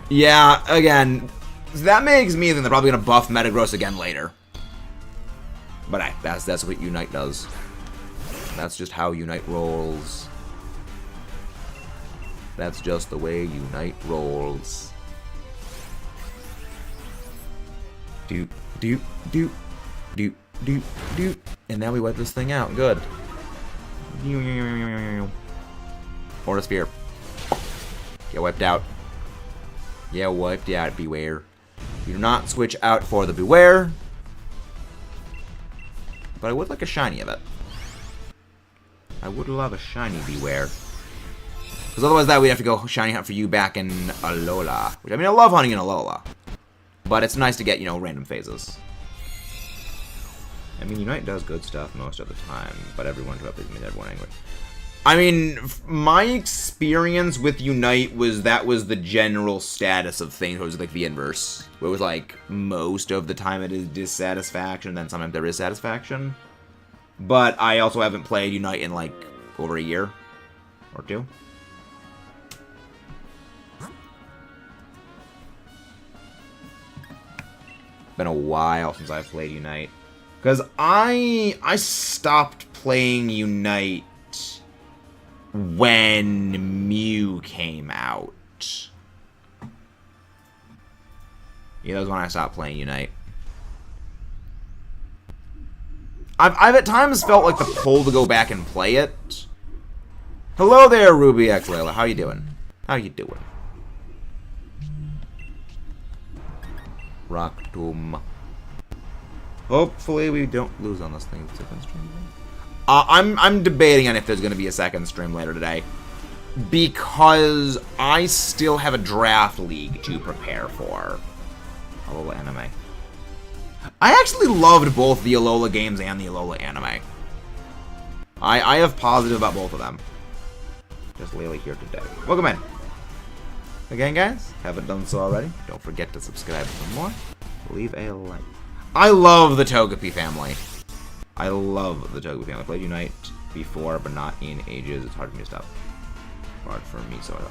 [SPEAKER 1] Yeah, again, that makes me think they're probably going to buff Metagross again later. But that's what Unite does. That's just how Unite rolls. That's just the way Unite rolls. Do. And now we wipe this thing out. Good. Or a Sphere. Get wiped out. Yeah, wiped out. Beware. You do not switch out for the Beware. But I would like a shiny of it. I would love a shiny Beware. Because otherwise that we'd have to go shiny hunt for you back in Alola. Which, I mean, I love hunting in Alola. But it's nice to get, you know, random phases. I mean, Unite does good stuff most of the time. But everyone to up means everyone anyway. I mean, my experience with Unite was that was the general status of things. It was like the inverse. Where it was like, most of the time it is dissatisfaction, then sometimes there is satisfaction. But I also haven't played Unite in like over a year or two. Been a while since I've played Unite. Because I stopped playing Unite when Mew came out. Yeah, that was when I stopped playing Unite. I've at times felt like the pull to go back and play it. Hello there, Ruby X Layla. How you doing? How you doing? Rock Tomb. Hopefully we don't lose on this thing. I'm debating on if there's going to be a second stream later today. Because I still have a draft league to prepare for. Alola anime. I actually loved both the Alola games and the Alola anime. I have positive about both of them. Just Layla here today. Welcome in. Again, guys, haven't done so already. Don't forget to subscribe for more. Leave a like. I love the Togepi family. I love the Togepi family. I played Unite before, but not in ages. It's hard for me to stop. Hard for me, so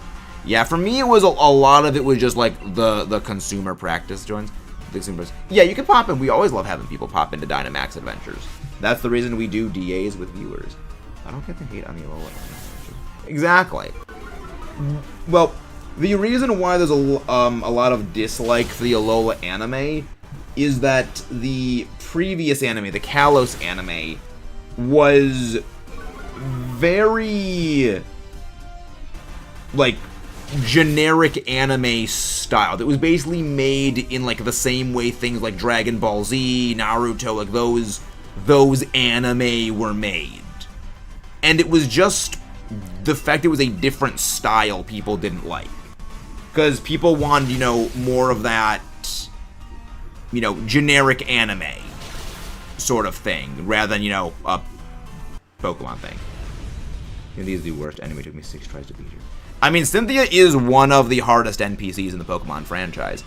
[SPEAKER 1] yeah, for me it was a lot of it was just like the consumer practice joins. The consumers. Yeah, you can pop in. We always love having people pop into Dynamax adventures. That's the reason we do DAs with viewers. I don't get the hate on the Alola anime. Exactly. Well, the reason why there's a lot of dislike for the Alola anime is that the previous anime, the Kalos anime, was very like generic anime style. That was basically made in like the same way things like Dragon Ball Z, Naruto, like those anime were made. And it was just the fact it was a different style people didn't like. Because people wanted, you know, more of that, you know, generic anime sort of thing, rather than, you know, a Pokemon thing. And these are the worst anime. It took me 6 tries to beat her. I mean, Cynthia is one of the hardest NPCs in the Pokemon franchise.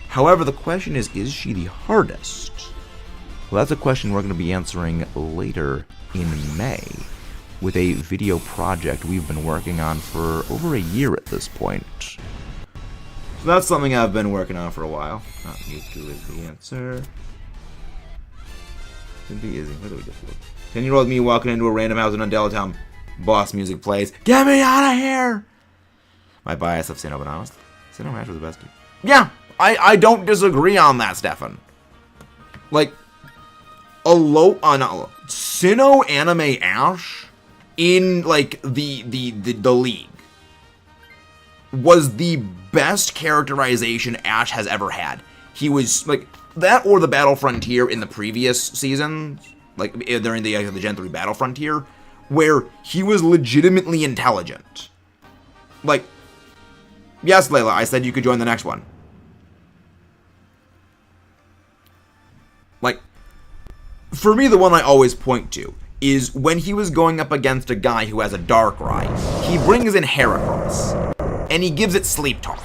[SPEAKER 1] However, the question is she the hardest? Well, that's a question we're going to be answering later in May with a video project we've been working on for over a year at this point. So that's something I've been working on for a while. Not Mewtwo is the answer. Cynthia isn't. Where do we just look? 10-year-old me walking into a random house in Undella Town. Boss music plays. Get me out of here! My bias of Sinnoh, but honest. Sinnoh Ash was the best. Yeah, I don't disagree on that, Stefan. Like, Sinnoh Anime Ash in like the league was the best characterization Ash has ever had. He was like that, or the Battle Frontier in the previous seasons, like during the Gen 3 Battle Frontier, where he was legitimately intelligent. Like, yes, Layla, I said you could join the next one. Like, for me, the one I always point to is when he was going up against a guy who has a Darkrai, he brings in Heracross, and he gives it Sleep Talk.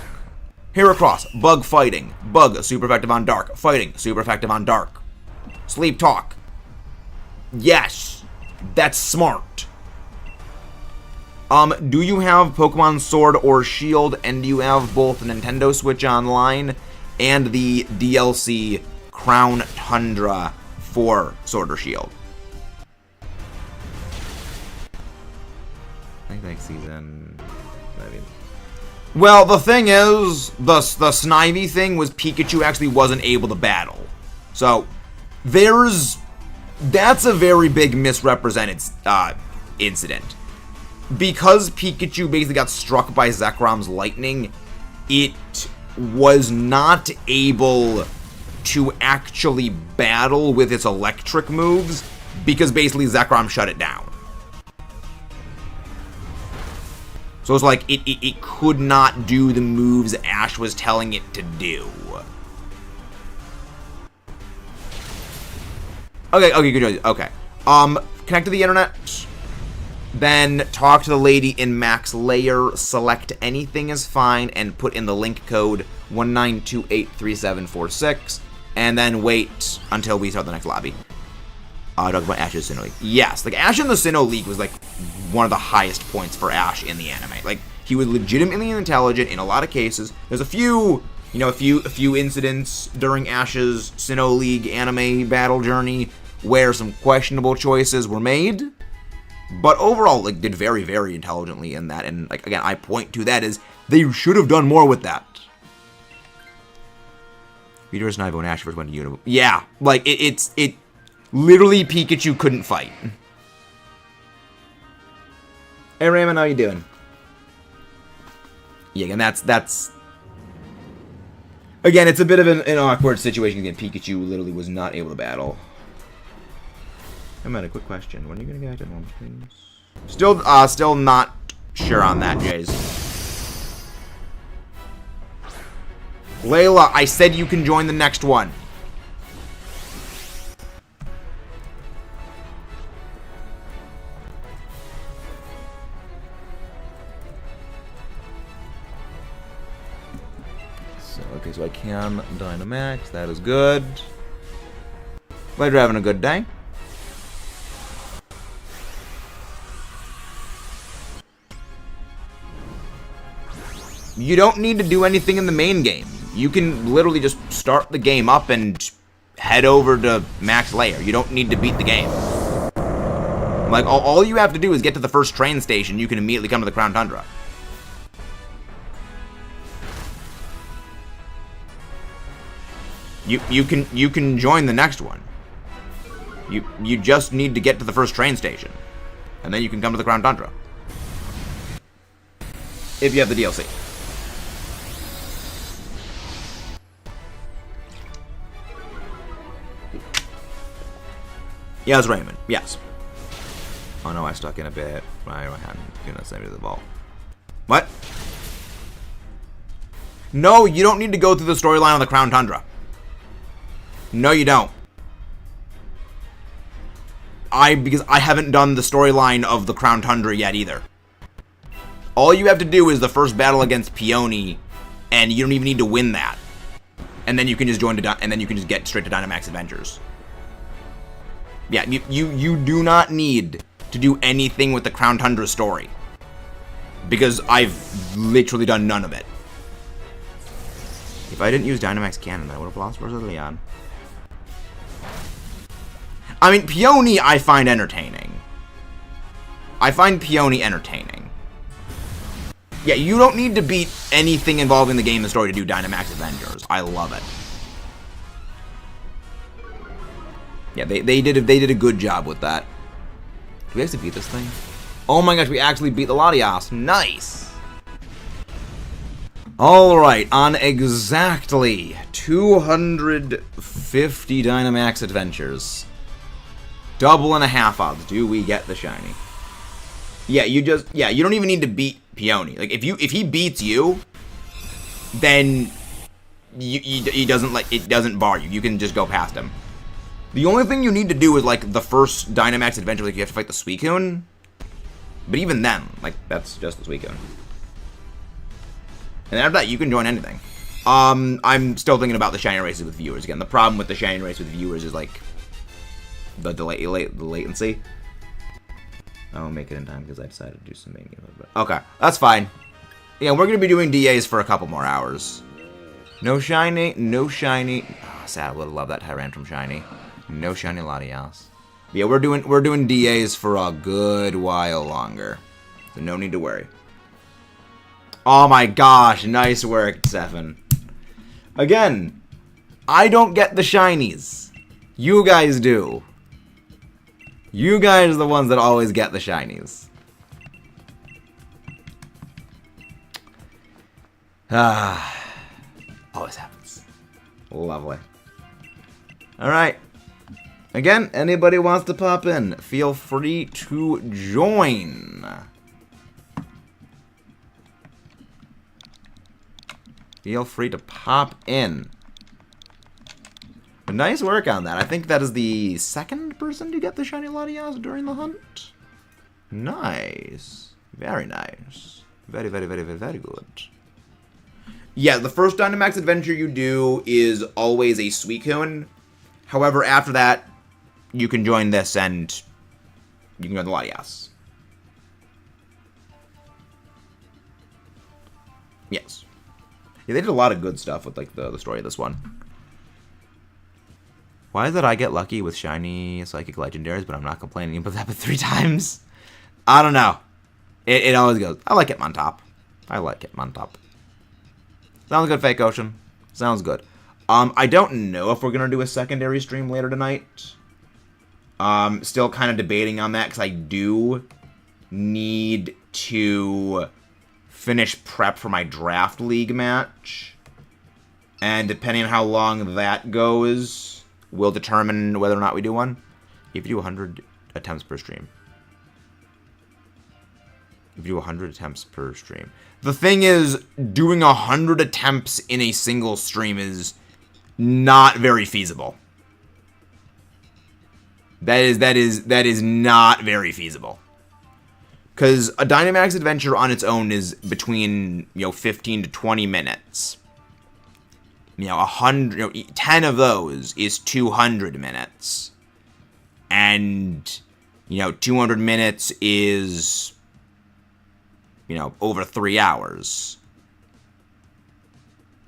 [SPEAKER 1] Heracross, Bug fighting. Bug, super effective on Dark. Fighting, super effective on Dark. Sleep Talk. Yes, that's smart. Do you have Pokemon Sword or Shield, and do you have both Nintendo Switch Online and the DLC Crown Tundra for Sword or Shield? I think next season, maybe. Well, the thing is, the Snivy thing was Pikachu actually wasn't able to battle. So, that's a very big misrepresented incident. Because Pikachu basically got struck by Zekrom's lightning, it was not able to actually battle with its electric moves, because basically Zekrom shut it down. So it's like, it could not do the moves Ash was telling it to do. Okay, good choice. Okay. Connect to the internet. Then talk to the lady in Max Layer, select anything is fine, and put in the link code 19283746, and then wait until we start the next lobby. Talk about Ash's Sinnoh League. Yes, like Ash in the Sinnoh League was like one of the highest points for Ash in the anime. Like, he was legitimately intelligent in a lot of cases. There's a few incidents during Ash's Sinnoh League anime battle journey where some questionable choices were made. But overall, like, did very, very intelligently in that. And, like, again, I point to that as they should have done more with that. Peter Snivo and Ash first went to Univille. Yeah, like, it literally Pikachu couldn't fight. Hey, Raymond, how you doing? Yeah, and that's... Again, it's a bit of an awkward situation. Again, Pikachu literally was not able to battle. I had a quick question. When are you gonna get active on streams? Still not sure on that, Jays. Layla, I said you can join the next one. So I can Dynamax. That is good. Glad you're having a good day. You don't need to do anything in the main game. You can literally just start the game up and head over to Max Layer. You don't need to beat the game. Like, all you have to do is get to the first train station. You can immediately come to the Crown Tundra. You can join the next one. You just need to get to the first train station, and then you can come to the Crown Tundra. If you have the DLC. Yes, Raymond. Yes. Oh no, I stuck in a bit. My hand gonna send me to the vault. What? No, you don't need to go through the storyline on the Crown Tundra. No, you don't. Because I haven't done the storyline of the Crown Tundra yet either. All you have to do is the first battle against Peony, and you don't even need to win that. And then you can just and then you can just get straight to Dynamax Adventures. Yeah, you do not need to do anything with the Crown Tundra story. Because I've literally done none of it. If I didn't use Dynamax Cannon, I would have lost versus Leon. I mean, Peony I find entertaining. I find Peony entertaining. Yeah, you don't need to beat anything involving the game and story to do Dynamax Adventures. I love it. Yeah, they did a good job with that. Did we actually beat this thing? Oh my gosh, we actually beat the Latias. Nice. Alright, on exactly 250 Dynamax Adventures. Double and a half odds. Do we get the shiny? Yeah, you don't even need to beat Peony. Like, if he beats you, then it doesn't bar you. You can just go past him. The only thing you need to do is, like, the first Dynamax adventure, like, you have to fight the Suicune. But even then, like, that's just the Suicune. And after that, you can join anything. I'm still thinking about the shiny races with viewers again. The problem with the shiny race with viewers is, like, the latency. I won't make it in time because I decided to do some main game. Okay, that's fine. Yeah, we're going to be doing DAs for a couple more hours. No shiny, no shiny. Oh, sad, I would have loved that Tyrantrum shiny. No shiny Latias. Yeah, we're doing DAs for a good while longer. So no need to worry. Oh my gosh, nice work, Stefan. Again, I don't get the shinies. You guys do. You guys are the ones that always get the shinies. Always happens. Lovely. Alright. Again, anybody wants to pop in, feel free to join. Feel free to pop in. But nice work on that. I think that is the second person to get the shiny Latias during the hunt. Nice. Very nice. Very, very, very, very, very good. Yeah, the first Dynamax adventure you do is always a Suicune. However, after that, you can join this and you can join the Latias. Yes. Yeah, they did a lot of good stuff with, like, the story of this one. Why is it I get lucky with shiny psychic legendaries, but I'm not complaining about that 3 times? I don't know. It always goes. I like it, Montop. I like it, Montop. Sounds good, Fake Ocean. Sounds good. I don't know if we're going to do a secondary stream later tonight. Still kind of debating on that, because I do need to finish prep for my draft league match. And depending on how long that goes, will determine whether or not we do one. If you do 100 attempts per stream. If you do 100 attempts per stream. The thing is, doing 100 attempts in a single stream is not very feasible. That is not very feasible. Because a Dynamax adventure on its own is between, 15 to 20 minutes. 10 of those is 200 minutes. And, 200 minutes is, over 3 hours.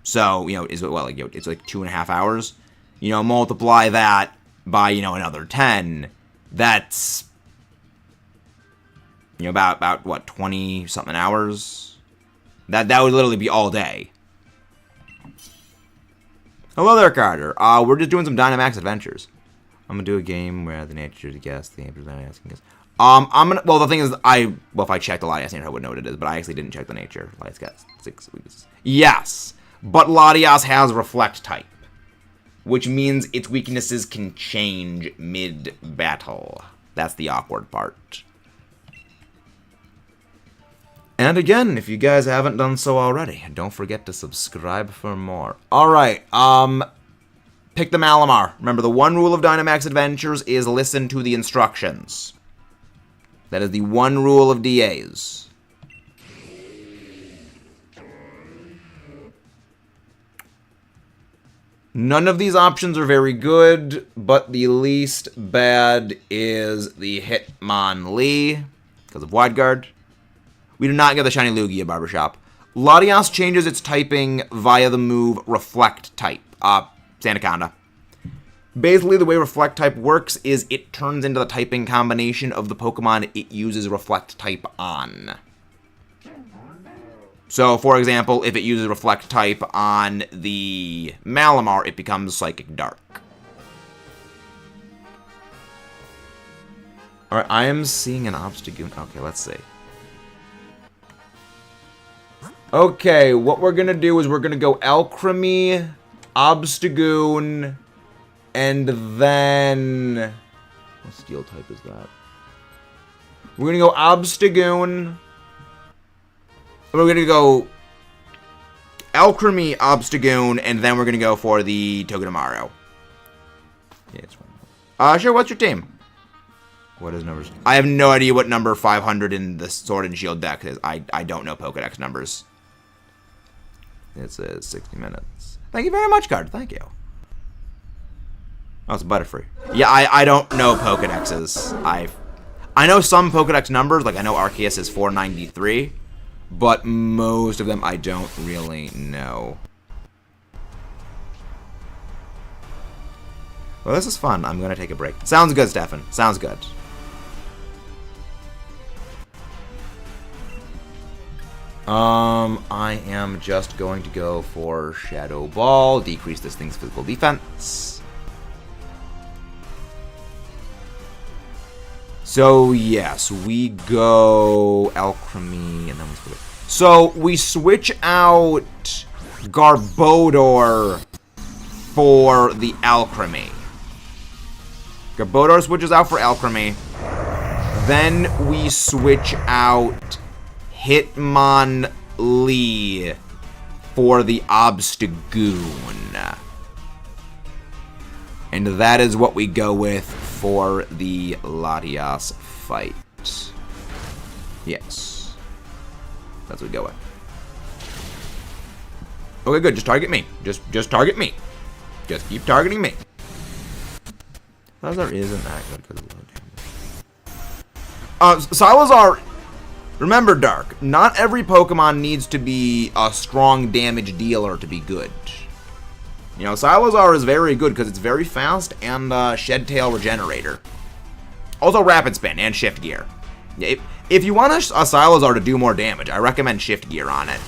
[SPEAKER 1] So, it's like 2.5 hours. Multiply that by, another 10. That's, about what, 20-something hours? That would literally be all day. Hello there, Carter. We're just doing some Dynamax adventures. I'm gonna do a game where the nature to guess, the answer that I'm asking is. Well, the thing is, if I checked the Latias nature, I would know what it is, but I actually didn't check the nature. Latias got 6 weeks. Yes, but Latias has Reflect type, which means its weaknesses can change mid-battle. That's the awkward part. And again, if you guys haven't done so already, don't forget to subscribe for more. Alright, pick the Malamar. Remember, the one rule of Dynamax Adventures is listen to the instructions. That is the one rule of DAs. None of these options are very good, but the least bad is the Hitmonlee, because of Wide Guard. We do not get the shiny Lugia Barbershop. Latias changes its typing via the move Reflect type. Sandaconda. Basically, the way Reflect type works is it turns into the typing combination of the Pokemon it uses Reflect type on. So, for example, if it uses Reflect type on the Malamar, it becomes Psychic Dark. Alright, I am seeing an Obstagoon. Okay, let's see. Okay, what we're gonna do is we're gonna go Alchemy, Obstagoon, and then... what steel type is that? We're gonna go Obstagoon. We're gonna go Alchemy, Obstagoon, and then we're gonna go for the Togedemaru. Yeah, it's one. Sure, what's your team? What is numbers? I have no idea what number 500 in the Sword and Shield deck is. I don't know Pokedex numbers. It says 60 minutes. Thank you very much, card. Thank you. Oh, it's Butterfree. Yeah, I don't know Pokedexes. I know some Pokedex numbers, like I know Arceus is 493, but most of them I don't really know. Well, this is fun. I'm gonna take a break. Sounds good, Stefan. Sounds good. I am just going to go for Shadow Ball, decrease this thing's physical defense. So, yes, we go Alchemy, and then so we switch out Garbodor for the Alchemy. Garbodor switches out for Alchemy. Then we switch out Hitmonlee for the Obstagoon. And that is what we go with for the Latias fight. Yes. That's what we go with. Okay, good. Just target me. Just target me. Just keep targeting me. Salazar isn't that good because of low damage. Salazar, remember, Dark, not every Pokemon needs to be a strong damage dealer to be good. You know, Salazar is very good because it's very fast and Shed Tail Regenerator. Also Rapid Spin and Shift Gear. If you want a Salazar to do more damage, I recommend Shift Gear on it.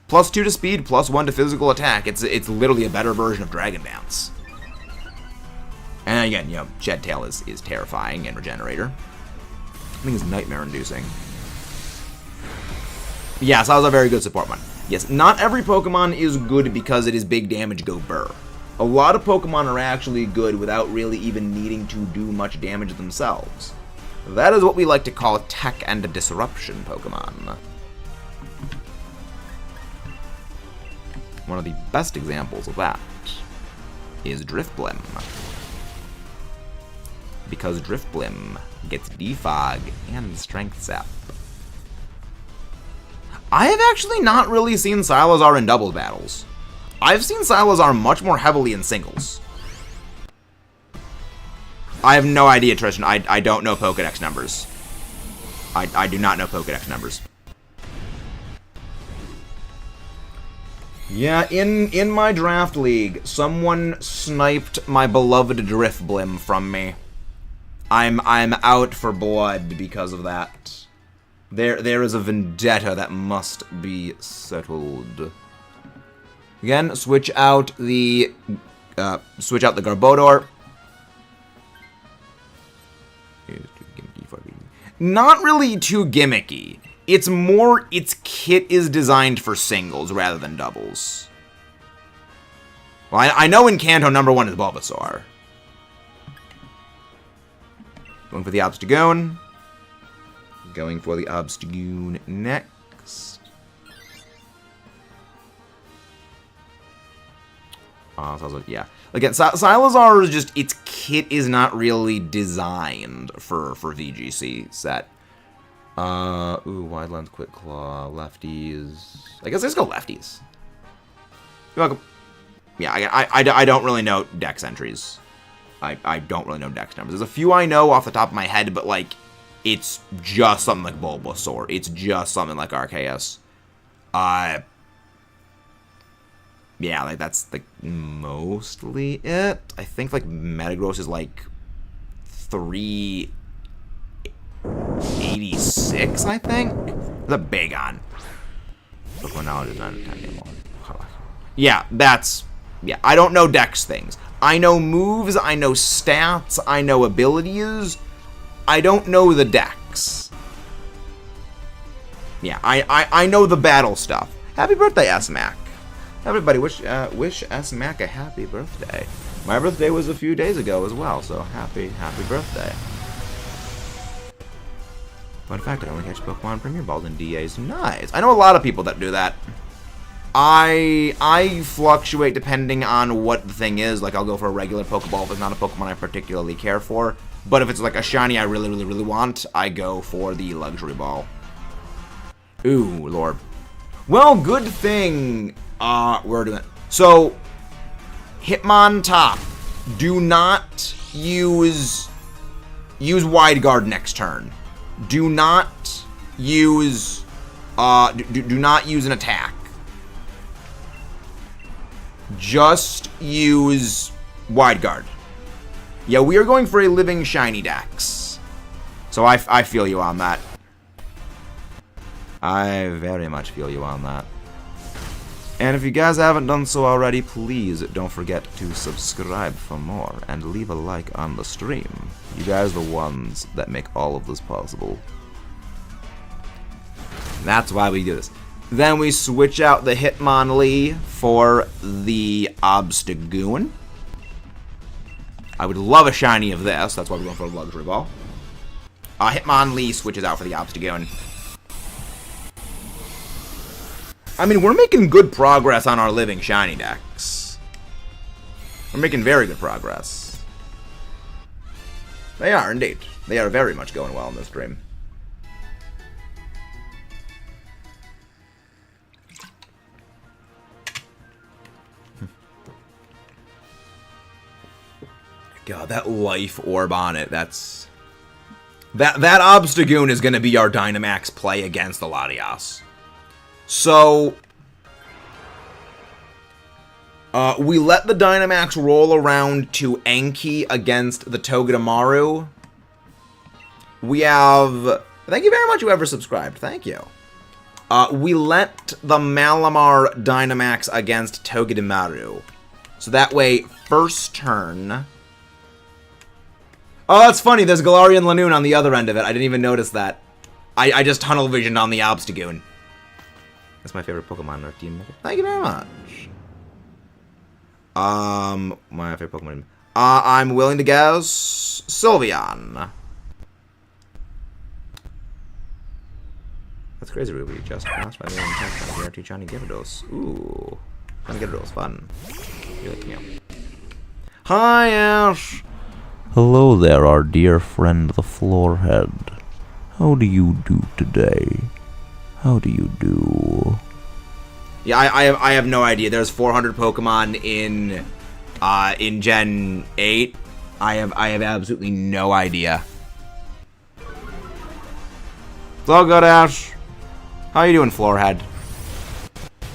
[SPEAKER 1] +2 to speed, +1 to physical attack. It's literally a better version of Dragon Dance. And again, you know, Shed Tail is terrifying and Regenerator. I think it's nightmare-inducing. Yeah, Salazar a very good support one. Yes, not every Pokemon is good because it is big damage, go burr. A lot of Pokemon are actually good without really even needing to do much damage themselves. That is what we like to call tech and disruption Pokemon. One of the best examples of that is Drifblim. Because Drifblim gets Defog and Strength Sap. I have actually not really seen Salazar in double battles. I've seen Salazar much more heavily in singles. I have no idea, Tristan. I don't know Pokedex numbers. I do not know Pokedex numbers. Yeah, in my draft league, someone sniped my beloved Drifblim from me. I'm out for blood because of that. There is a vendetta that must be settled. Again, switch out the Garbodor. Not really too gimmicky. It's more its kit is designed for singles rather than doubles. Well, I know in Kanto #1 is Bulbasaur. Going for the Obstagoon. Going for the Obstagoon next. Yeah. Again, Salazar is just, its kit is not really designed for VGC set. Ooh, Wide Lens, Quick Claw, Lefties. I guess let's go Lefties. You're welcome. Yeah, I don't really know Dex entries. I don't really know Dex numbers. There's a few I know off the top of my head, but like, it's just something like Bulbasaur. It's just something like Arceus. Yeah, like that's like mostly it. I think like Metagross is like 386, I think. The big on. Pokemon knowledge is not 10 anymore. Yeah, yeah, I don't know Dex things. I know moves, I know stats, I know abilities. I don't know the Dex. Yeah, I know the battle stuff. Happy birthday, S-Mac. Everybody, wish S-Mac a happy birthday. My birthday was a few days ago as well, so happy birthday. Fun fact, I only catch Pokemon Premier Balls in DAs. Nice. I know a lot of people that do that. I fluctuate depending on what the thing is. Like, I'll go for a regular Pokeball if it's not a Pokemon I particularly care for. But if it's like a shiny I really, really, really want, I go for the Luxury Ball. Ooh, Lord. Well, good thing we're doing it. So, Hitmon top. Do not use Wide Guard next turn. Do not use do not use an attack. Just use Wide Guard. Yeah, we are going for a living shiny Dex. So I feel you on that. I very much feel you on that. And if you guys haven't done so already, please don't forget to subscribe for more and leave a like on the stream. You guys are the ones that make all of this possible. That's why we do this. Then we switch out the Hitmonlee for the Obstagoon. I would love a shiny of this. That's why we're going for a Luxury Ball. Hitmonlee switches out for the Obstagoon. I mean, we're making good progress on our living shiny decks. We're making very good progress. They are, indeed. They are very much going well in this stream. God, that life orb on it, that's... That Obstagoon is going to be our Dynamax play against the Latias. So, we let the Dynamax roll around to Anki against the Togedemaru. We have... Thank you very much, whoever subscribed. Thank you. We let the Malamar Dynamax against Togedemaru. So that way, first turn... Oh, that's funny. There's Galarian Lanoon on the other end of it. I didn't even notice that. I just tunnel visioned on the Obstagoon. That's my favorite Pokemon in our team. Thank you very much. My favorite Pokemon. I'm willing to guess Sylveon. That's crazy, Ruby. Just lost 5 million attacks on a guaranteed shiny Gyarados. Ooh. Shiny Gyarados. Fun. You like me. Hi, Ash.
[SPEAKER 2] Hello there, our dear friend the Floorhead. How do you do today? How do you do?
[SPEAKER 1] Yeah, I have no idea. There's 400 Pokemon in Gen 8. I have absolutely no idea. It's all good, Ash. How you doing, Floorhead?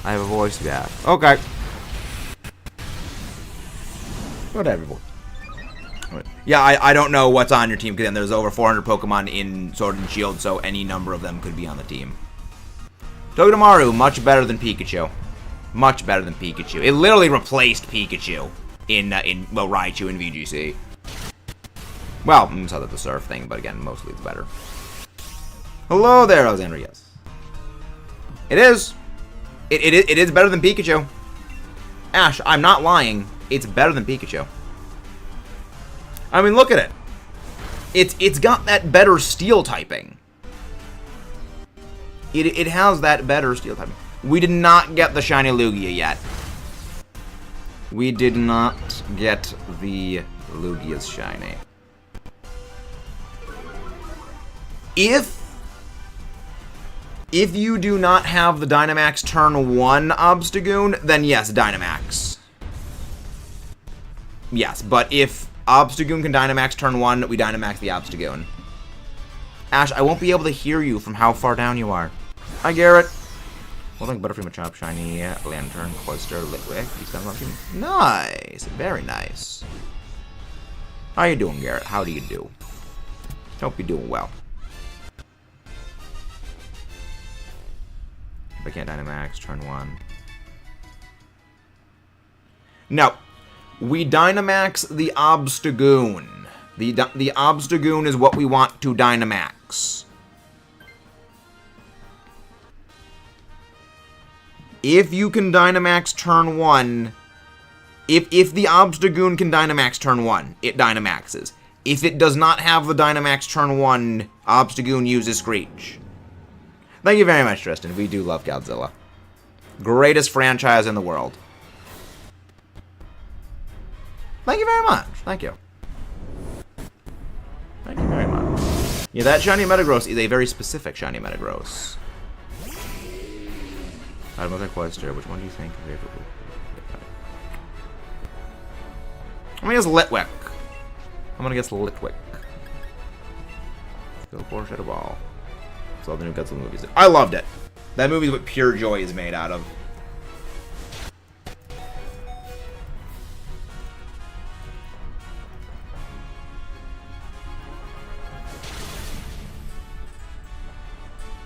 [SPEAKER 1] I have a voice, yeah. Okay. Whatever, boy. Yeah, I don't know what's on your team, because there's over 400 Pokemon in Sword and Shield, so any number of them could be on the team. Togedemaru, much better than Pikachu. Much better than Pikachu. It literally replaced Pikachu in Raichu in VGC. Well, so that the Surf thing, but again, mostly it's better. Hello there, Alexander, yes. It is. It is better than Pikachu. Ash, I'm not lying. It's better than Pikachu. I mean, look at it. It's got that better steel typing. It has that better steel typing. We did not get the shiny Lugia yet. We did not get the Lugia's shiny. If you do not have the Dynamax turn 1 Obstagoon, then yes, Dynamax. Yes, but if Obstagoon can Dynamax turn 1, we Dynamax the Obstagoon. Ash, I won't be able to hear you from how far down you are. Hi, Garrett. Holding Butterfree, Machop, Shiny, Lantern, Cloyster, Litwick. Nice. Very nice. How you doing, Garrett? How do you do? Hope you're doing well. If I can't Dynamax, turn 1. No. We Dynamax the Obstagoon. The Obstagoon is what we want to Dynamax. If you can Dynamax turn 1, if the Obstagoon can Dynamax turn 1, it Dynamaxes. If it does not have the Dynamax turn 1, Obstagoon uses Screech. Thank you very much, Tristan. We do love Godzilla. Greatest franchise in the world. Thank you very much. Thank you. Thank you very much. Yeah, that shiny Metagross is a very specific shiny Metagross. Out of other Quester, which one do you think? I'm gonna guess Litwick. I'm gonna guess Litwick. Go Porsche Ball. So the new Godzilla movies. I loved it. That movie is what pure joy is made out of.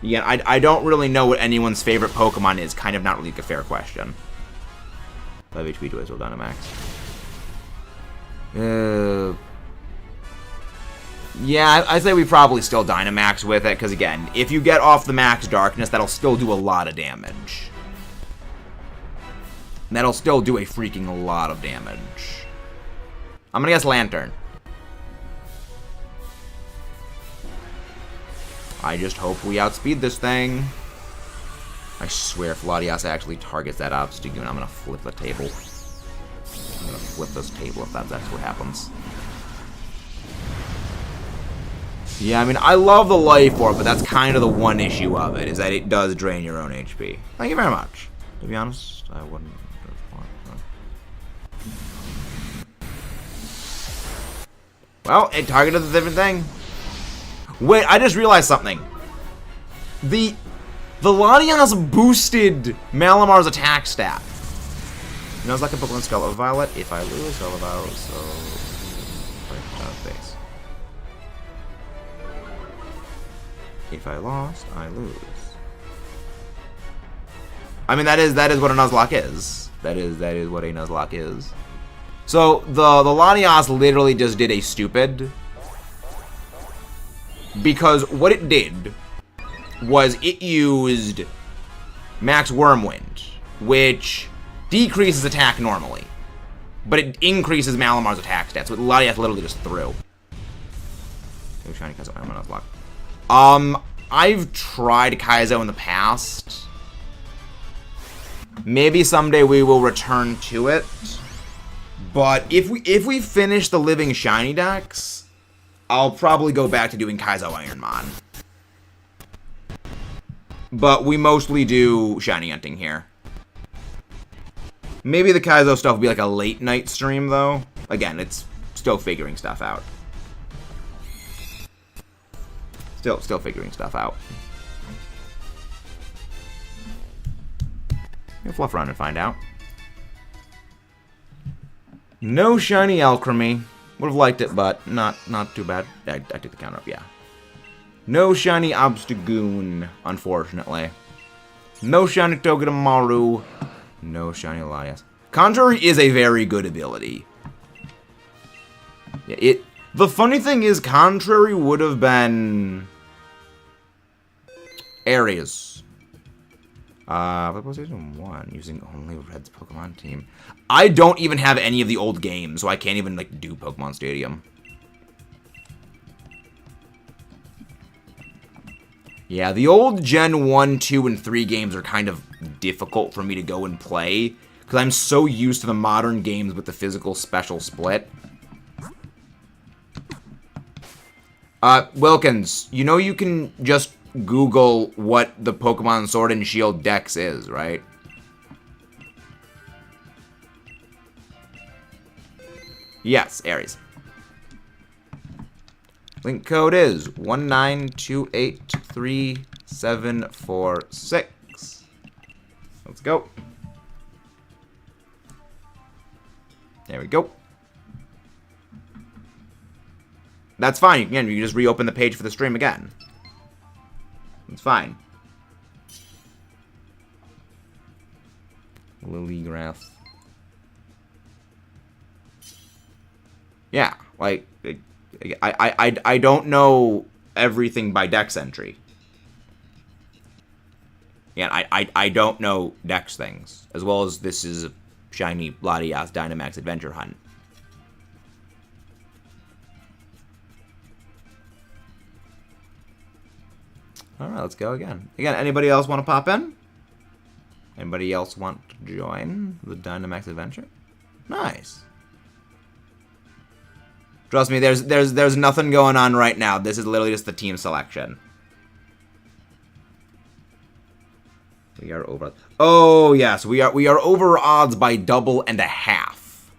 [SPEAKER 1] Yeah, I don't really know what anyone's favorite Pokemon is. Kind of not really a fair question. 5 HP to Israel Dynamax. Yeah, I say we probably still Dynamax with it, because again, if you get off the Max Darkness, that'll still do a lot of damage. That'll still do a freaking lot of damage. I'm gonna guess Lantern. I just hope we outspeed this thing. I swear if Latias actually targets that Obstagoon, I'm gonna flip the table. I'm gonna flip this table if that's what happens. Yeah, I mean, I love the Life Orb, but that's kind of the one issue of it, is that it does drain your own HP. Thank you very much. To be honest, I wouldn't Well, it targeted a different thing. Wait, I just realized something. The Latias boosted Malamar's attack stat. You know, it's like a Pokemon Scarlet Violet. If I lose, Scarlet Violet, so face. If I lost, I lose. I mean, that is what a Nuzlocke is. That is what a Nuzlocke is. So the Latias literally just did a stupid. Because what it did was it used Max Wormwind, which decreases attack normally, but it increases Malamar's attack stats. So Latias literally just threw. Shiny Kaizo, I'm gonna Nuzlocke. I've tried Kaizo in the past. Maybe someday we will return to it. But if we finish the living shiny decks, I'll probably go back to doing Kaizo Ironmon. But we mostly do shiny hunting here. Maybe the Kaizo stuff will be like a late night stream though. Again, it's still figuring stuff out. Still figuring stuff out. We'll fluff around and find out. No shiny Alchemy. Would have liked it, but not too bad. I took the counter up, yeah. No shiny Obstagoon, unfortunately. No shiny Togedemaru. No shiny Latias. Contrary is a very good ability. Yeah, the funny thing is, Contrary would have been Aries. PlayStation 1 using only Red's Pokemon team. I don't even have any of the old games, so I can't even like do Pokemon Stadium. Yeah, the old Gen 1, 2, and 3 games are kind of difficult for me to go and play because I'm so used to the modern games with the physical special split. Wilkins, you know you can just Google what the Pokemon Sword and Shield Dex is, right? Yes, Aries. Link code is 192834746. Let's go. There we go. That's fine. Again, you can just reopen the page for the stream again. It's fine. Lilygrass. Yeah, like I don't know everything by Dex entry. Yeah, I don't know Dex things, as well as this is a shiny Latias Dynamax Adventure Hunt. All right, let's go again. Again, anybody else want to pop in? Anybody else want to join the Dynamax adventure? Nice. Trust me, there's nothing going on right now. This is literally just the team selection. We are over. Oh yes, we are over odds by double and a half.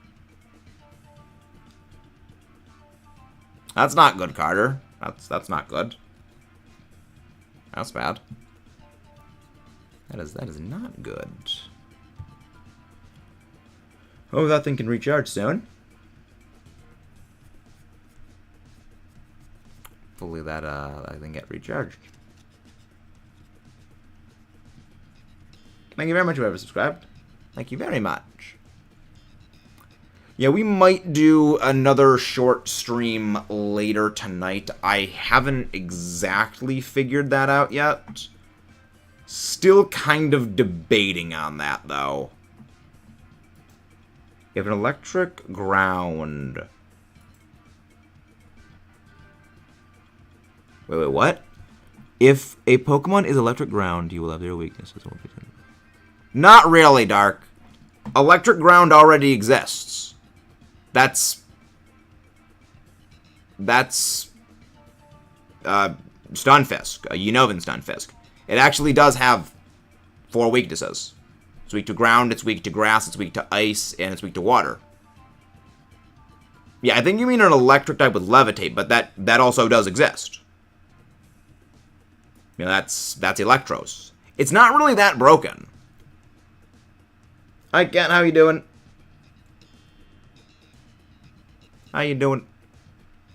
[SPEAKER 1] That's not good, Carter. That's not good. That's bad. That is not good. Oh, that thing can recharge soon. Hopefully that thing get recharged. Thank you very much, whoever subscribed. Thank you very much. Yeah, we might do another short stream later tonight. I haven't exactly figured that out yet. Still kind of debating on that, though. You have an electric ground. Wait, what? If a Pokemon is electric ground, you will have their weaknesses. Not really, Dark. Electric ground already exists. That's Stunfisk, Unovan Stunfisk. It actually does have 4 weaknesses. It's weak to ground, it's weak to grass, it's weak to ice, and it's weak to water. Yeah, I think you mean an electric type with Levitate, but that also does exist. You know, that's Electros. It's not really that broken. Hi, Ken, how you doing? How you doing?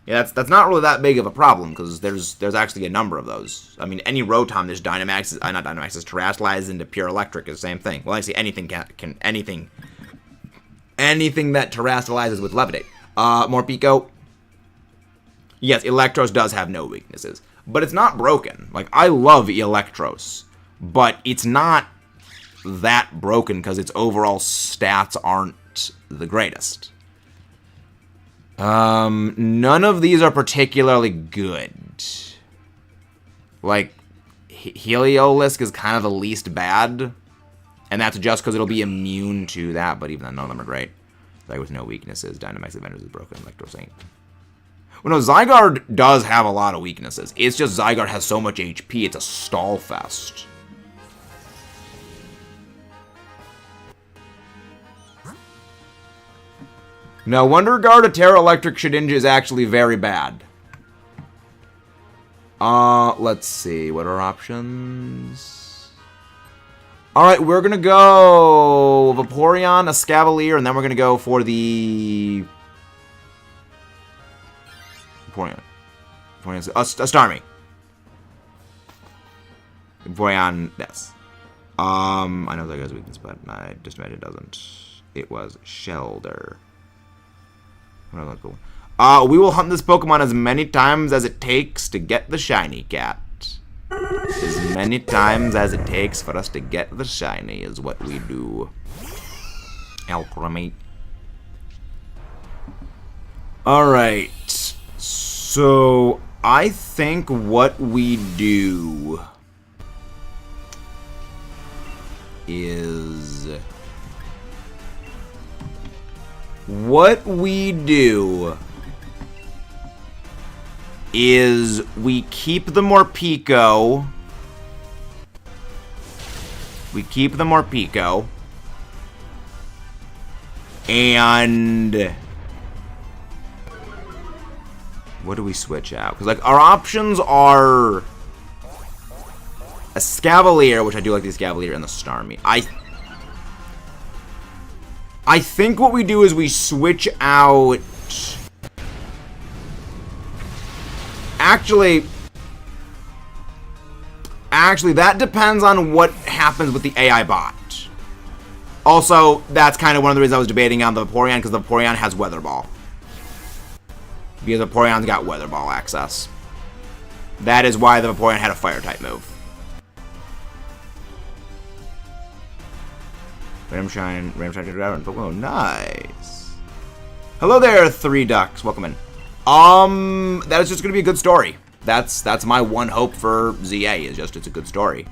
[SPEAKER 1] Yeah, that's not really that big of a problem, because there's actually a number of those. I mean, any Rotom, there's Dynamax, not Dynamax, is terrestrialized into pure electric, is the same thing. Well, actually, anything anything that terrestrializes with Levitate. Morpeko. Yes, Electros does have no weaknesses, but it's not broken. Like, I love Electros, but it's not that broken because its overall stats aren't the greatest. None of these are particularly good. Like, Heliolisk is kind of the least bad, and that's just because it'll be immune to that, but even then, none of them are great. Like, with no weaknesses, Dynamax Avengers is broken, Electros ain't. Well, no, Zygarde does have a lot of weaknesses. It's just Zygarde has so much HP, it's a stall fest. No wonder Garda Terra Electric Shedinja is actually very bad. Let's see. What are options? Alright, we're gonna go Vaporeon, a Scavalier, and then we're gonna go for the... Vaporeon. A Starmie. Vaporeon, yes. I know that guy's weakness, but I just imagine it doesn't. It was Shelder. We will hunt this Pokemon as many times as it takes to get the shiny cat. As many times as it takes for us to get the shiny is what we do. Alchemy. Alright. So, I think what we do is... What we do is we keep the Morpeko. And what do we switch out? Because, like, our options are a Scavalier, which I do like the Scavalier, and the Starmie. I think what we do is we switch out... Actually, that depends on what happens with the AI bot. Also, that's kind of one of the reasons I was debating on the Vaporeon, because the Vaporeon has Weather Ball. Because the Vaporeon's got Weather Ball access. That is why the Vaporeon had a Fire-type move. Ramshine to Dragon. Oh, nice. Hello there, 3 ducks. Welcome in. That is just gonna be a good story. That's my one hope for ZA, is just it's a good story.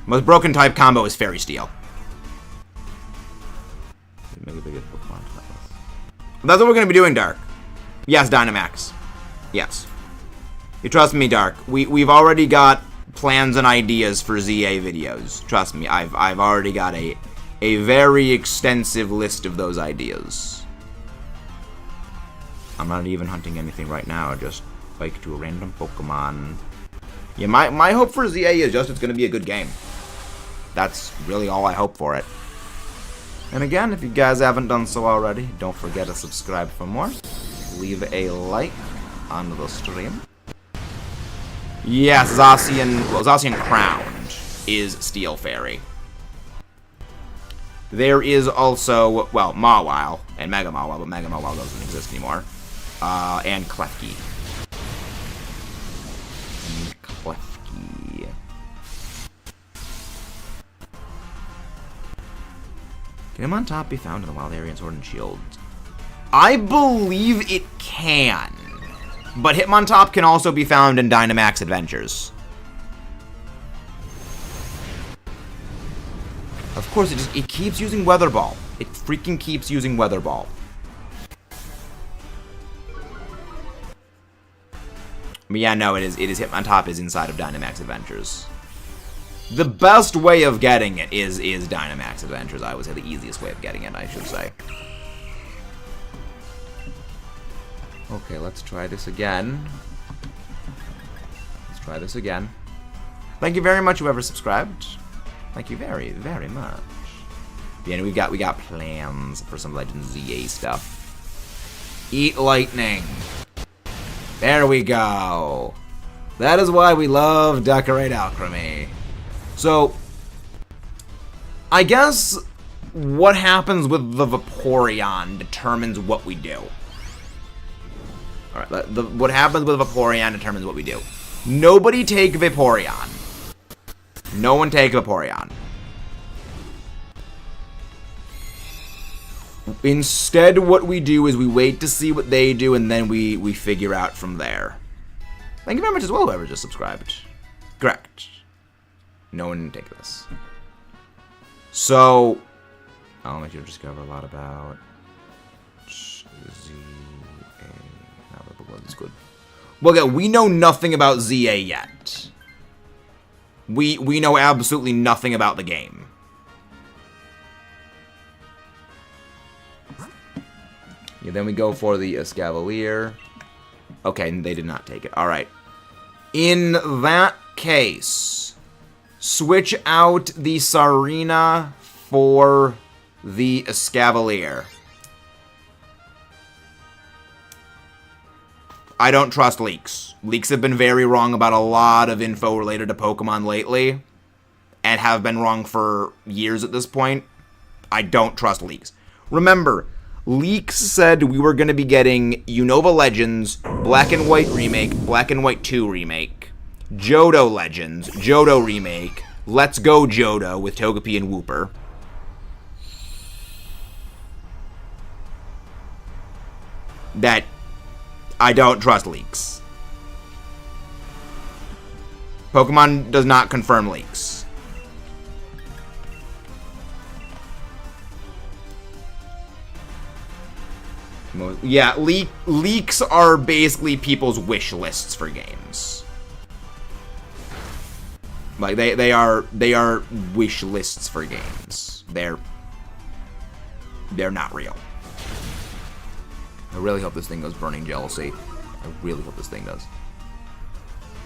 [SPEAKER 1] Most broken type combo is Fairy Steel. Make a big Pokemon. That's what we're gonna be doing, Dark. Yes, Dynamax. Yes. You trust me, Dark. We've already got plans and ideas for ZA videos. Trust me, I've already got a very extensive list of those ideas. I'm not even hunting anything right now, just like to a random Pokemon. Yeah, my hope for ZA is just it's gonna be a good game. That's really all I hope for it. And again, if you guys haven't done so already, don't forget to subscribe for more. Leave a like on the stream. Yes, Zacian Crowned is Steel Fairy. There is also, well, Mawile and Mega Mawile, but Mega Mawile doesn't exist anymore. And Klefki. Can Hitmontop be found in the wild area in Sword and Shield? I believe it can. But Hitmontop can also be found in Dynamax Adventures. Of course, it keeps using Weather Ball. It freaking keeps using Weather Ball. But yeah, no, it is Hitmontop is inside of Dynamax Adventures. The best way of getting it is Dynamax Adventures. I would say the easiest way of getting it, I should say. Okay, let's try this again. Let's try this again. Thank you very much, whoever subscribed. Thank you very, very much. Yeah, we got plans for some Legend ZA stuff. Eat lightning. There we go. That is why we love Decorate Alchemy. So, I guess what happens with the Vaporeon determines what we do. Alright, what happens with Vaporeon determines what we do. Nobody take Vaporeon. No one take Vaporeon. Instead, what we do is we wait to see what they do, and then we figure out from there. Thank you very much as well, whoever just subscribed. Correct. No one take this. So, I'll let you discover a lot about ZA. That's good. Well, again, we know nothing about ZA yet. We know absolutely nothing about the game. Yeah, then we go for the Escavalier. Okay, they did not take it. All right. In that case, switch out the Sarina for the Escavalier. I don't trust leaks. Leaks have been very wrong about a lot of info related to Pokemon lately, and have been wrong for years at this point. I don't trust leaks. Remember, leaks said we were going to be getting Unova Legends, Black and White Remake, Black and White 2 Remake, Johto Legends, Johto Remake, Let's Go Johto with Togepi and Wooper. That I don't trust leaks. Pokemon does not confirm leaks. Yeah, leaks are basically people's wish lists for games. Like they are wish lists for games. They're not real. I really hope this thing goes Burning Jealousy. I really hope this thing does.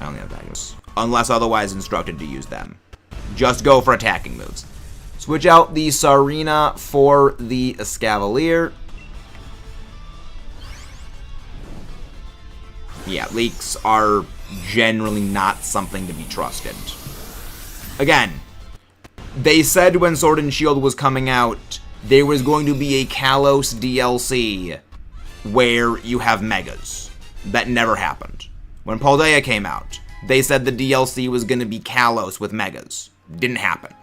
[SPEAKER 1] I only have attacking moves. Unless otherwise instructed to use them. Just go for attacking moves. Switch out the Sarina for the Escavalier. Yeah, leaks are generally not something to be trusted. Again, they said when Sword and Shield was coming out, there was going to be a Kalos DLC where you have Megas. That never happened. When Paldea came out, they said the DLC was going to be Kalos with Megas. Didn't happen.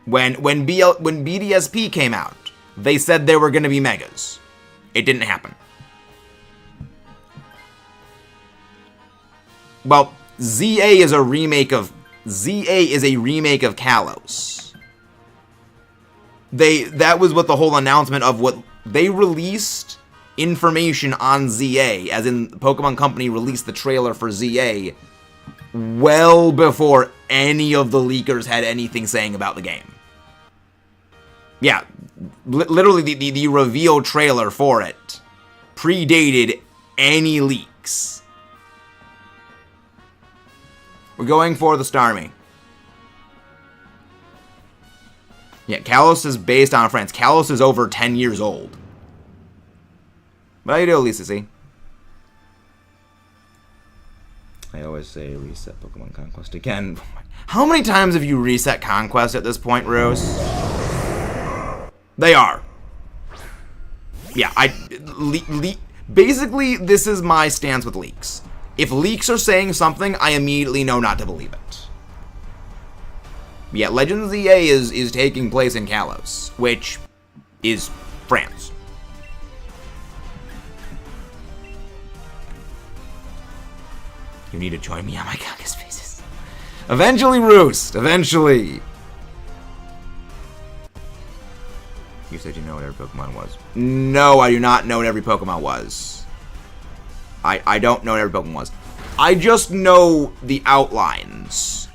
[SPEAKER 1] When BDSP came out, they said there were going to be Megas. It didn't happen. Well, ZA is a remake of ZA is a remake of Kalos. That was what the whole announcement of what they released information on ZA, as in the Pokemon Company released the trailer for ZA well before any of the leakers had anything saying about the game. Yeah, literally the reveal trailer for it predated any leaks. We're going for the Starmie. Yeah, Kalos is based on France. Kalos is over 10 years old. But how you do, Lisa C? I always say reset Pokemon Conquest again. How many times have you reset Conquest at this point, Rose? They are. Yeah, basically, this is my stance with leaks. If leaks are saying something, I immediately know not to believe it. Yeah, Legends ZA is taking place in Kalos, which is France. You need to join me on my caucus faces. Eventually, Roost. Eventually. You said you know what every Pokemon was. No, I do not know what every Pokemon was. I don't know what every Pokemon was. I just know the outlines.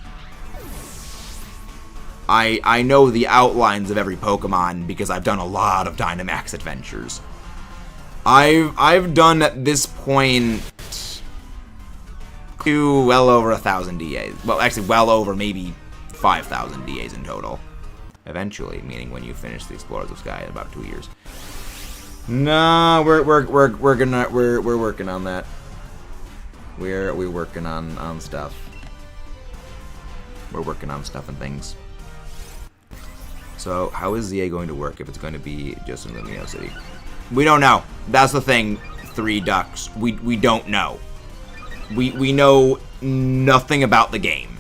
[SPEAKER 1] I know the outlines of every Pokemon because I've done a lot of Dynamax adventures. I've done at this point to well over 1,000 DAs. Well, actually, well over maybe 5,000 DAs in total. Eventually, meaning when you finish the Explorers of Sky in about 2 years. No, we're working on that. We're working on stuff. We're working on stuff and things. So, how is ZA going to work if it's going to be just in Luminosity? We don't know. That's the thing, Three Ducks. We don't know. We know nothing about the game.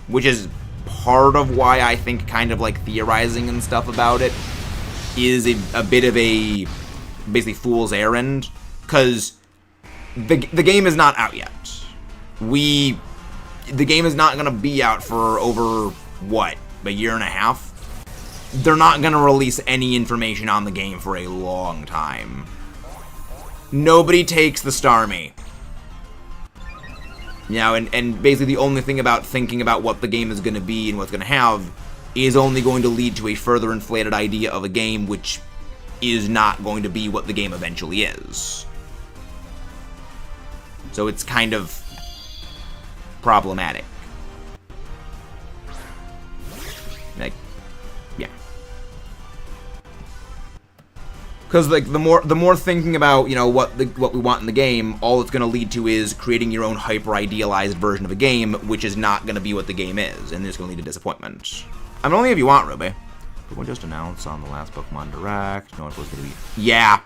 [SPEAKER 1] Which is part of why I think kind of like theorizing and stuff about it is a bit of a basically fool's errand. Because the game is not out yet. The game is not going to be out for over, what, a year and a half? They're not going to release any information on the game for a long time. Nobody takes the Starmie. You know, and basically the only thing about thinking about what the game is going to be and what's going to have is only going to lead to a further inflated idea of a game which is not going to be what the game eventually is. So it's kind of problematic. Like, yeah. Because like the more thinking about, you know, what we want in the game, all it's going to lead to is creating your own hyper idealized version of a game, which is not going to be what the game is, and it's going to lead to disappointment. I mean, only if you want, Ruby. We'll just announce on the last Pokemon Direct. No one was going to be. Yeah,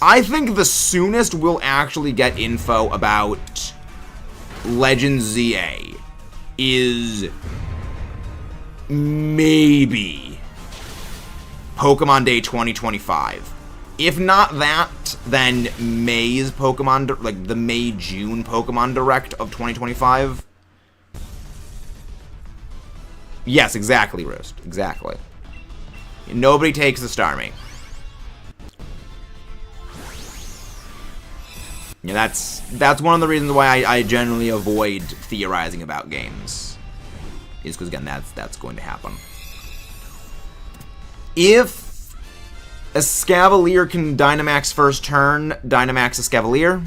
[SPEAKER 1] I think the soonest we'll actually get info about Legends ZA is maybe Pokemon Day 2025. If not that, then May's Pokemon, like the May-June Pokemon Direct of 2025. Yes, exactly, Roast. Exactly. Nobody takes the Starmie. Yeah, that's one of the reasons why I generally avoid theorizing about games. Is because, again, that's going to happen. If Escavalier can Dynamax first turn, Dynamax Escavalier.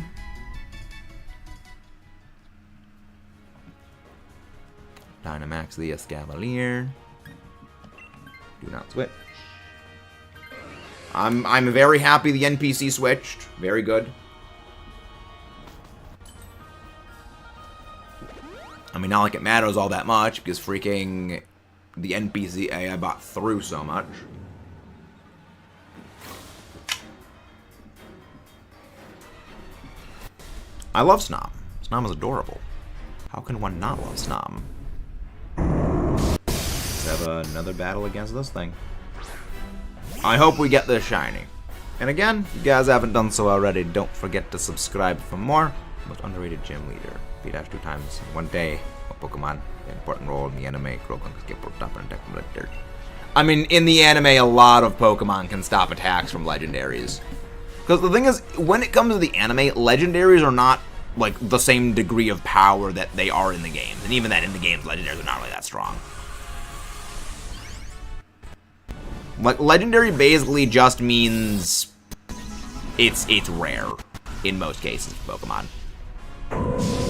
[SPEAKER 1] Dynamax the Escavalier. Do not switch. I'm very happy the NPC switched. Very good. I mean, not like it matters all that much, because freaking the NPC I bought through so much. I love Snom. Snom is adorable. How can one not love Snom? Let's have another battle against this thing. I hope we get this shiny. And again, if you guys haven't done so already, don't forget to subscribe for more. Most underrated gym leader. Beat Ash 2 times in one day. Pokemon play an important role in the anime. Grogan can get worked up and attack from legendary. I mean, in the anime, a lot of Pokemon can stop attacks from legendaries. Because the thing is, when it comes to the anime, legendaries are not like the same degree of power that they are in the games. And even then, in the games, legendaries are not really that strong. Like, legendary basically just means it's rare in most cases for Pokemon.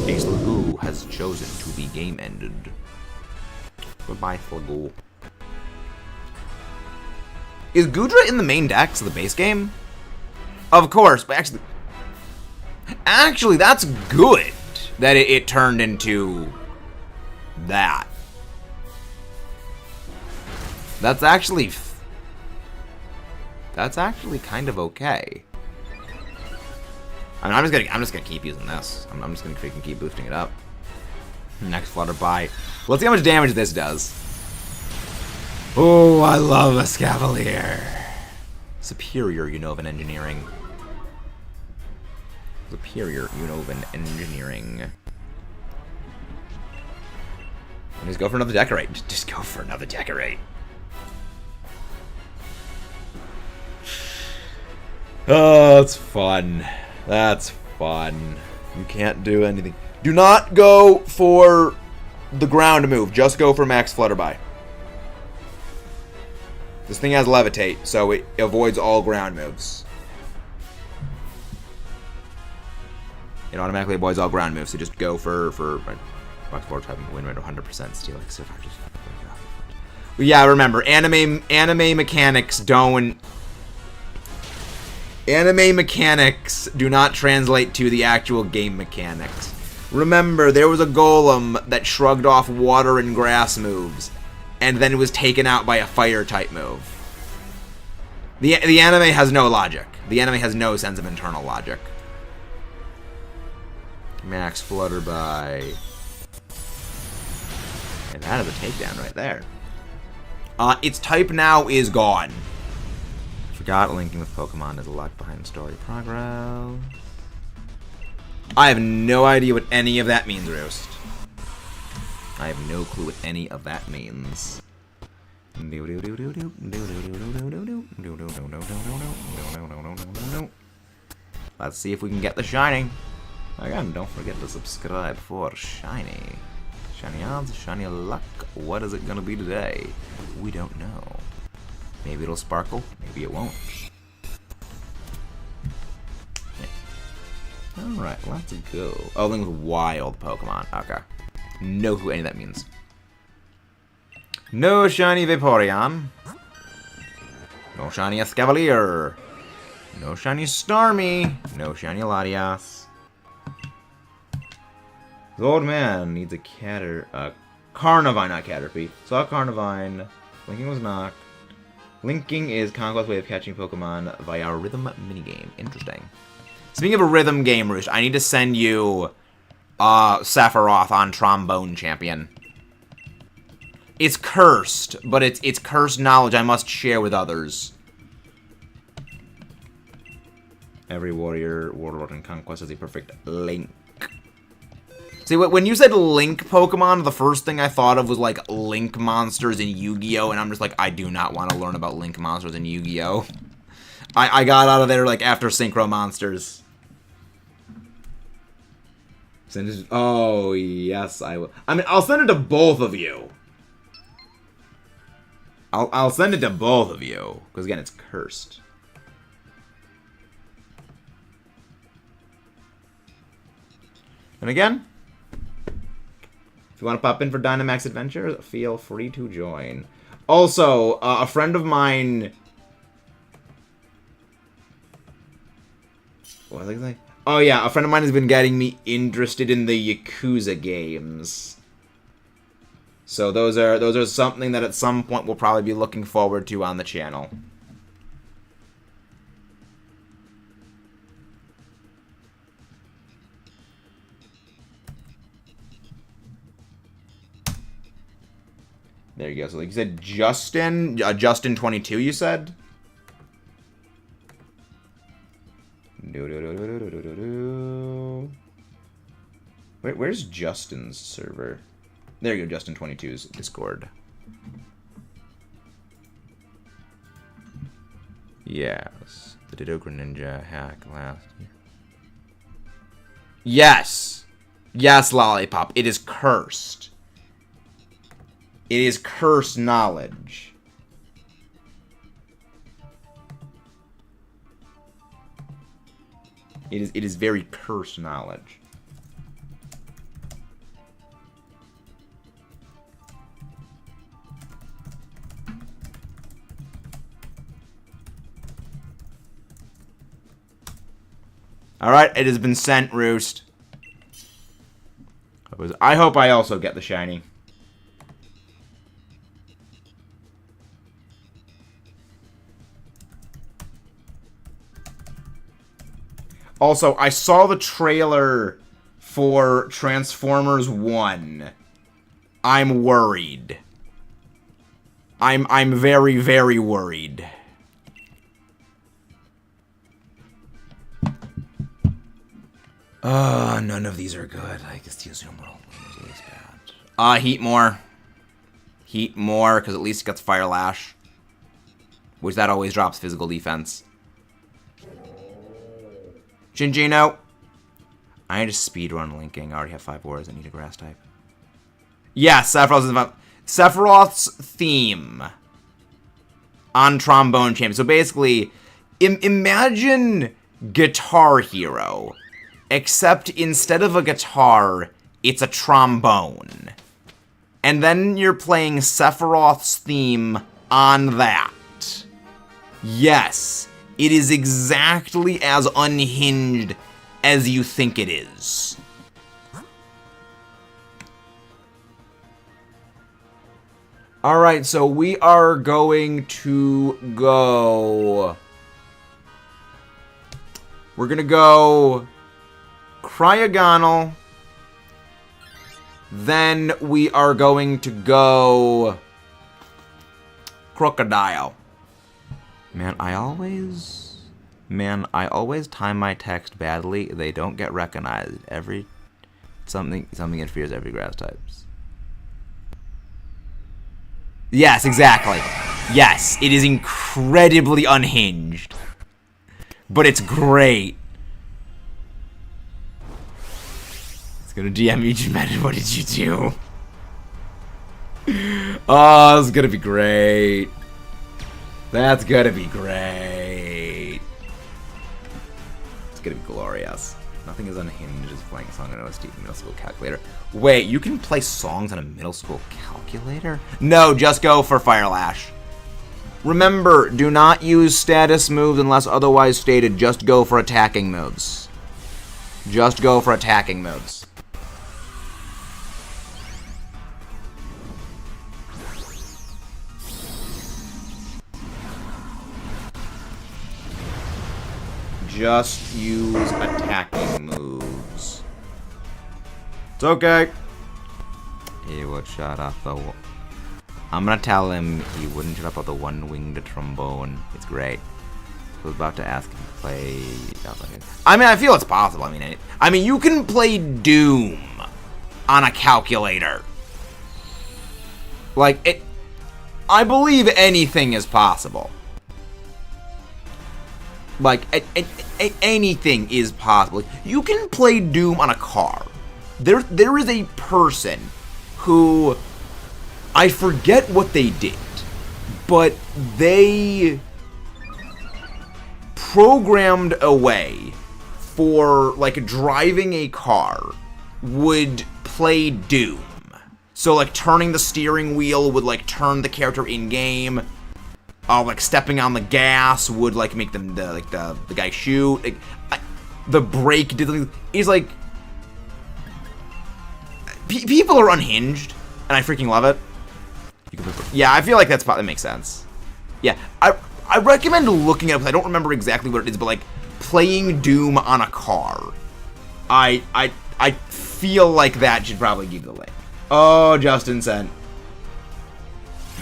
[SPEAKER 1] Ace Slugoo has chosen to be game ended. Goodbye, Slugoo. Is Goodra in the main decks of the base game? Of course, but actually, that's good that it turned into that. That's actually kind of okay. I mean, I'm just gonna keep using this. I'm just gonna freaking keep boosting it up. Next Flutterby. Let's see how much damage this does. Oh, I love a Scavalier. Superior Unovan Engineering. Superior Unovan Engineering. And just go for another Decorate. Just go for another Decorate. Oh, that's fun. That's fun. You can't do anything. Do not go for the ground move. Just go for Max Flutterby. This thing has Levitate, so it avoids all ground moves. It automatically avoids all ground moves, so just go for Box 4 type win rate 100% steal. But yeah, remember, anime mechanics don't. Anime mechanics do not translate to the actual game mechanics. Remember, there was a golem that shrugged off water and grass moves, and then it was taken out by a fire type move. The anime has no logic. The anime has no sense of internal logic. Max Flutterby. And that is a takedown right there. Its type now is gone. Forgot linking with Pokemon is locked behind story progress. I have no idea what any of that means, Roost. I have no clue what any of that means. Let's see if we can get the shiny. Again, don't forget to subscribe for shiny. Shiny odds, shiny luck. What is it gonna be today? We don't know. Maybe it'll sparkle, maybe it won't. Alright, let's go. Oh, link with wild Pokemon. Okay. No clue any of that means. No shiny Vaporeon. No shiny Escavalier. No shiny Starmie. No shiny Latias. The old man needs a Carnivine, not Caterpie. Saw Carnivine. Linking was knocked. Linking is Conquest's way of catching Pokemon via a rhythm minigame. Interesting. Speaking of a rhythm game, Roost, I need to send you Sephiroth on Trombone Champion. It's cursed, but it's cursed knowledge I must share with others. Every warlord in Conquest has a perfect link. See, when you said Link Pokemon, the first thing I thought of was, like, Link monsters in Yu-Gi-Oh! And I'm just like, I do not want to learn about Link monsters in Yu-Gi-Oh! I got out of there, like, after Synchro Monsters. Send it, oh, yes, I will. I mean, I'll send it to both of you. I'll send it to both of you. Because, again, it's cursed. And again, if you want to pop in for Dynamax Adventures, feel free to join. Also, a friend of mine... What was I going to say? Oh yeah, a friend of mine has been getting me interested in the Yakuza games. So those are something that at some point we'll probably be looking forward to on the channel. There you go. So like you said, Justin, Justin22, you said? Where's Justin's server? There you go, Justin22's Discord. Yes. The Didoka Ninja hack last year. Yes! Yes, Lollipop. It is cursed. It is cursed knowledge. It is very cursed knowledge. Alright, it has been sent, Roost. I hope I also get the shiny. Also, I saw the trailer for Transformers 1. I'm worried. I'm very, very worried. None of these are good. I guess the Zoom World is bad. Heat more. Heat more, because at least it gets Fire Lash. Which that always drops physical defense. Shinjino. I need to speedrun linking. I already have 5 wars. I need a grass type. Yeah, Sephiroth's theme on Trombone Champion. So basically, imagine Guitar Hero. Except instead of a guitar, it's a trombone. And then you're playing Sephiroth's theme on that. Yes, it is exactly as unhinged as you think it is. Alright, so we are going to go... We're gonna go... Cryogonal. Then we are going to go... Crocodile. Man, I always time my text badly. They don't get recognized. Something interferes every grass types. Yes, exactly. Yes, it is incredibly unhinged. But it's great. It's gonna DM each method. What did you do? Oh, this is gonna be great. That's gonna be great. It's gonna be glorious. Nothing is unhinged as playing a song on an OST middle school calculator. Wait, you can play songs on a middle school calculator? No, just go for Fire Lash. Remember, do not use status moves unless otherwise stated. Just go for attacking moves. Just go for attacking moves. Just use attacking moves. It's okay. He would shut up the... I'm gonna tell him he wouldn't shut up the one-winged trombone. It's great. I was about to ask him to play... I mean, I feel it's possible. I mean, you can play Doom on a calculator. Like, it... I believe anything is possible. Like, anything is possible. You can play Doom on a car. There is a person who... I forget what they did, but they programmed a way for, like, driving a car would play Doom. So, like, turning the steering wheel would, like, turn the character in-game. Like, stepping on the gas would, like, make them, the guy shoot. Like, the brake did something. It's like... people are unhinged, and I freaking love it. Yeah, I feel like that makes sense. Yeah, I recommend looking it up. I don't remember exactly what it is, but, like, playing Doom on a car. I feel like that should probably give the link. Oh, Justin sent.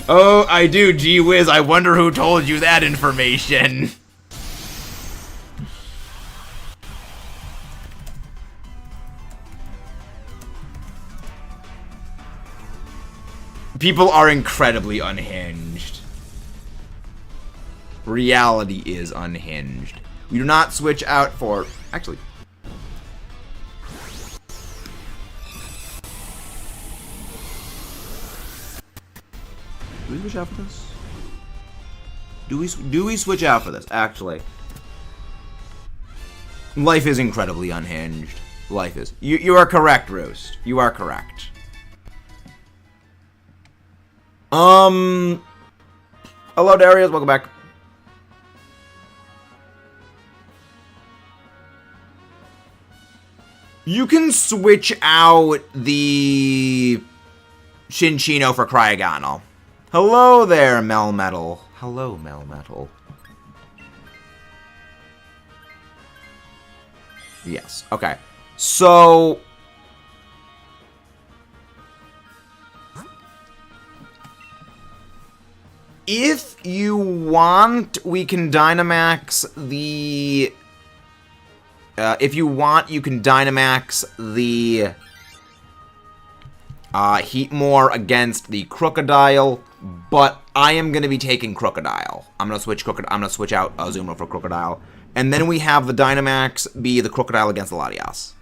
[SPEAKER 1] Oh, I do. Gee whiz, I wonder who told you that information. People are incredibly unhinged. Reality is unhinged. We do not switch out for... Actually... Do we switch out for this? Do we switch out for this? Actually... Life is incredibly unhinged. Life is. You are correct, Roost. You are correct. Hello, Darius. Welcome back. You can switch out the Chinchino for Cryogonal. Hello there, Melmetal. Hello, Melmetal. Yes. Okay. So... if you want, we can Dynamax the... if you want, you can Dynamax the... Heatmore against the Crocodile, but I am going to be taking Crocodile. I'm going to switch out Azumarill for Crocodile. And then we have the Dynamax be the Crocodile against the Latias.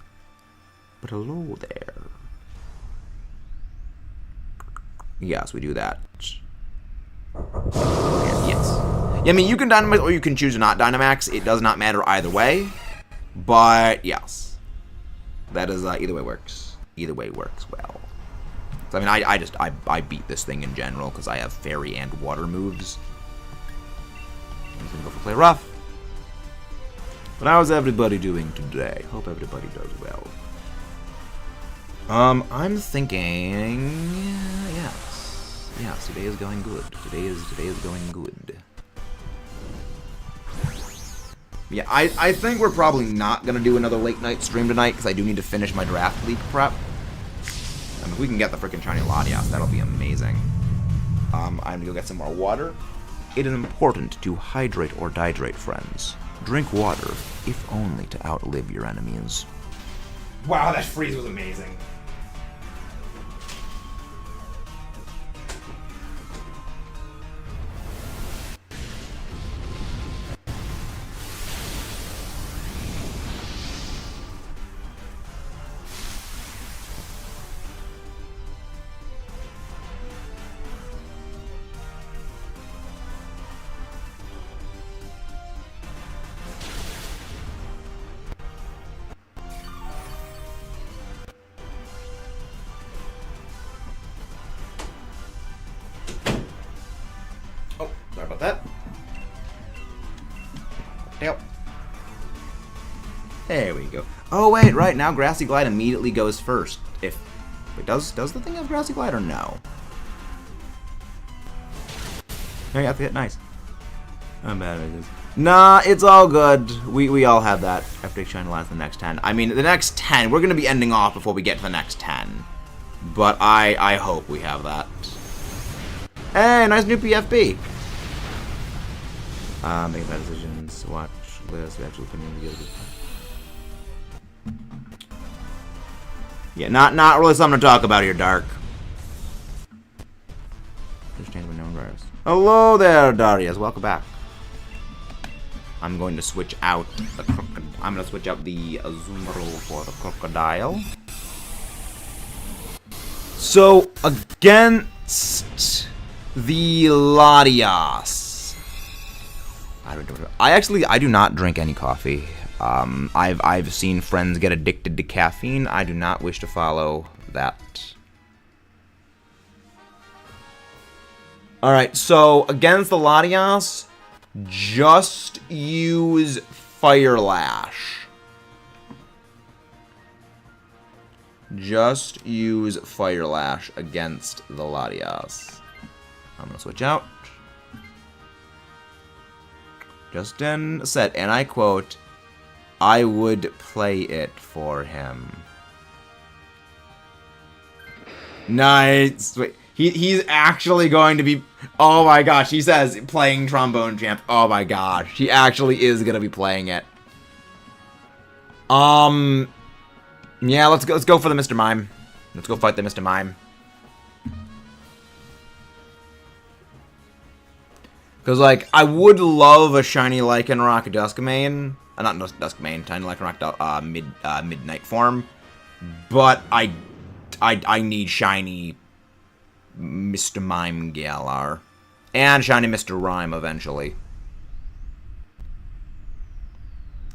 [SPEAKER 1] But hello there. Yes, we do that. Yes. Yeah, I mean, you can Dynamax or you can choose to not Dynamax. It does not matter either way. But, yes. That is, either way works. Either way works well. So, I mean, I beat this thing in general because I have Fairy and Water moves. I'm just going to go for Play Rough. But how's everybody doing today? Hope everybody does well. I'm thinking... yes. Yes, today is going good. Today is going good. Yeah, I think we're probably not going to do another late night stream tonight because I do need to finish my draft league prep. If we can get the freaking shiny Latias, that'll be amazing. I'm gonna go get some more water. It is important to hydrate or dehydrate, friends. Drink water, if only to outlive your enemies. Wow, that freeze was amazing. There we go. Oh wait, right now Grassy Glide immediately goes first. Wait, does the thing have Grassy Glide or no? Oh, yeah, nice. How bad it is. Nah, it's all good. We all have that. After Shine Last the next 10. I mean, the next 10, we're gonna be ending off before we get to the next 10. But I hope we have that. Hey, nice new PFP. Make bad decisions. Watch this. We actually put in the good. Yeah, not really something to talk about here, Dark. Hello there, Darius. Welcome back. I'm going to switch out the Azumarill for the Crocodile. So against the Latias, I do not drink any coffee. I've seen friends get addicted to caffeine. I do not wish to follow that. Alright, so against the Latias, just use Fire Lash. Just use Fire Lash against the Latias. I'm gonna switch out. Justin said, and I quote, I would play it for him. Nice. Wait, he's actually going to be... Oh my gosh, he says playing Trombone Champ. Oh my gosh, he actually is going to be playing it. Yeah, let's go for the Mr. Mime. Let's go fight the Mr. Mime. Because, like, I would love a shiny Lycanroc Duskmane. Not Duskmane, Tiny Lycanroc Midnight form. But I need shiny Mr. Mime Galar. And shiny Mr. Rhyme eventually.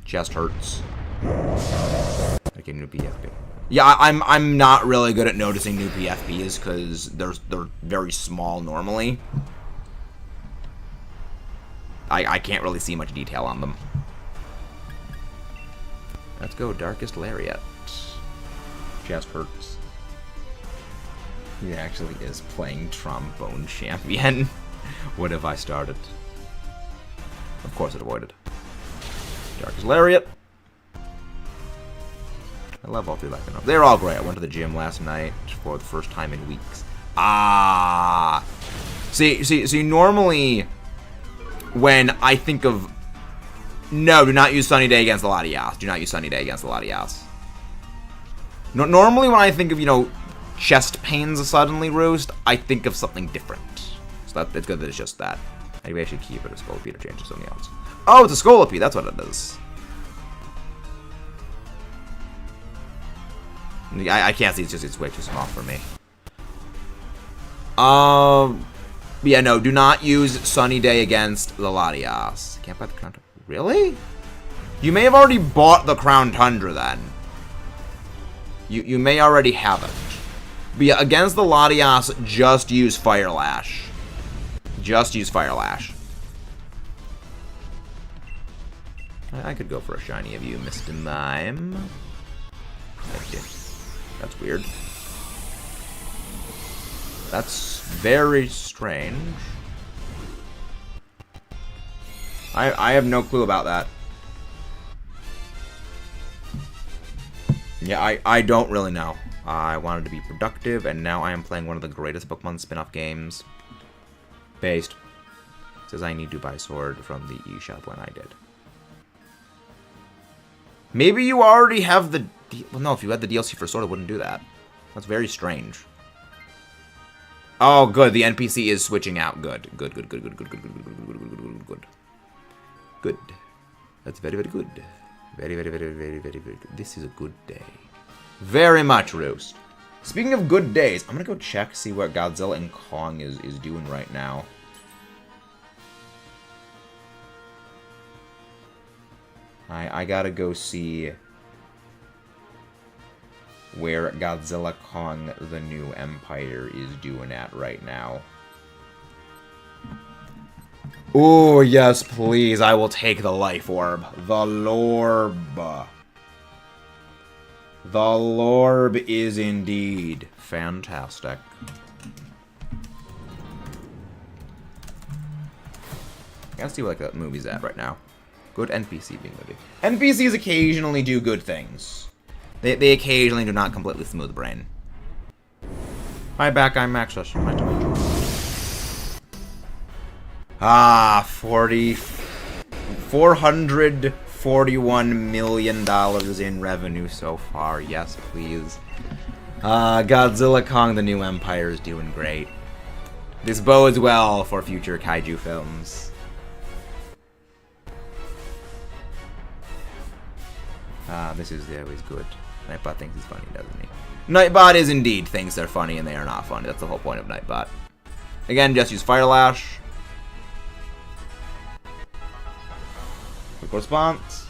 [SPEAKER 1] Chest hurts. Okay, new PFP. Yeah, I'm not really good at noticing new PFPs because they're very small normally. I can't really see much detail on them. Let's go, Darkest Lariat. Chest hurts. He actually is playing Trombone Champion. What have I started? Of course it avoided. Darkest Lariat. I love all three Lycanrocs. They're all great. I went to the gym last night for the first time in weeks. Ah! See, normally, when I think of... No, do not use Sunny Day against the Latias. Do not use Sunny Day against the Latias. Normally when I think of, you know, chest pains suddenly roost, I think of something different. So it's good that it's just that. Maybe I should keep it a Scolipede or change it to something else. Oh, it's a Scolipede. That's what it is. I can't see. It's way too small for me. Yeah, no. Do not use Sunny Day against the Latias. Can't buy the Crown Tundra. Really? You may have already bought the Crown Tundra then. You may already have it. But yeah, against the Latias, just use Fire Lash. Just use Fire Lash. I could go for a shiny of you, Mr. Mime. Thank you. That's weird. That's very strange. I have no clue about that. Yeah, I don't really know. I wanted to be productive, and now I am playing one of the greatest Pokemon spin-off games. Based. It says I need to buy Sword from the eShop when I did. Maybe you already have the... Well, no, if you had the DLC for Sword, it wouldn't do that. That's very strange. Oh, good. The NPC is switching out. Good. Good. Good. That's very, very good. Very good. This is a good day. Very much, Roost. Speaking of good days, I'm gonna go check, see what Godzilla and Kong is doing right now. I gotta go see where Godzilla Kong the New Empire is doing at right now. Oh, yes, please. I will take the Life Orb. The Lorb. The Lorb is indeed fantastic. I gotta see what that movie's at right now. Good NPC being movie. NPCs occasionally do good things. They occasionally do not completely smooth brain. Hi, back. I'm Max. $441 million in revenue so far. Yes, please. Godzilla Kong the New Empire is doing great. This bodes well for future kaiju films. This is always good. Nightbot thinks he's funny, doesn't he? Nightbot is indeed thinks they're funny, and they are not funny. That's the whole point of Nightbot. Again, just use Fire Lash. Quick response.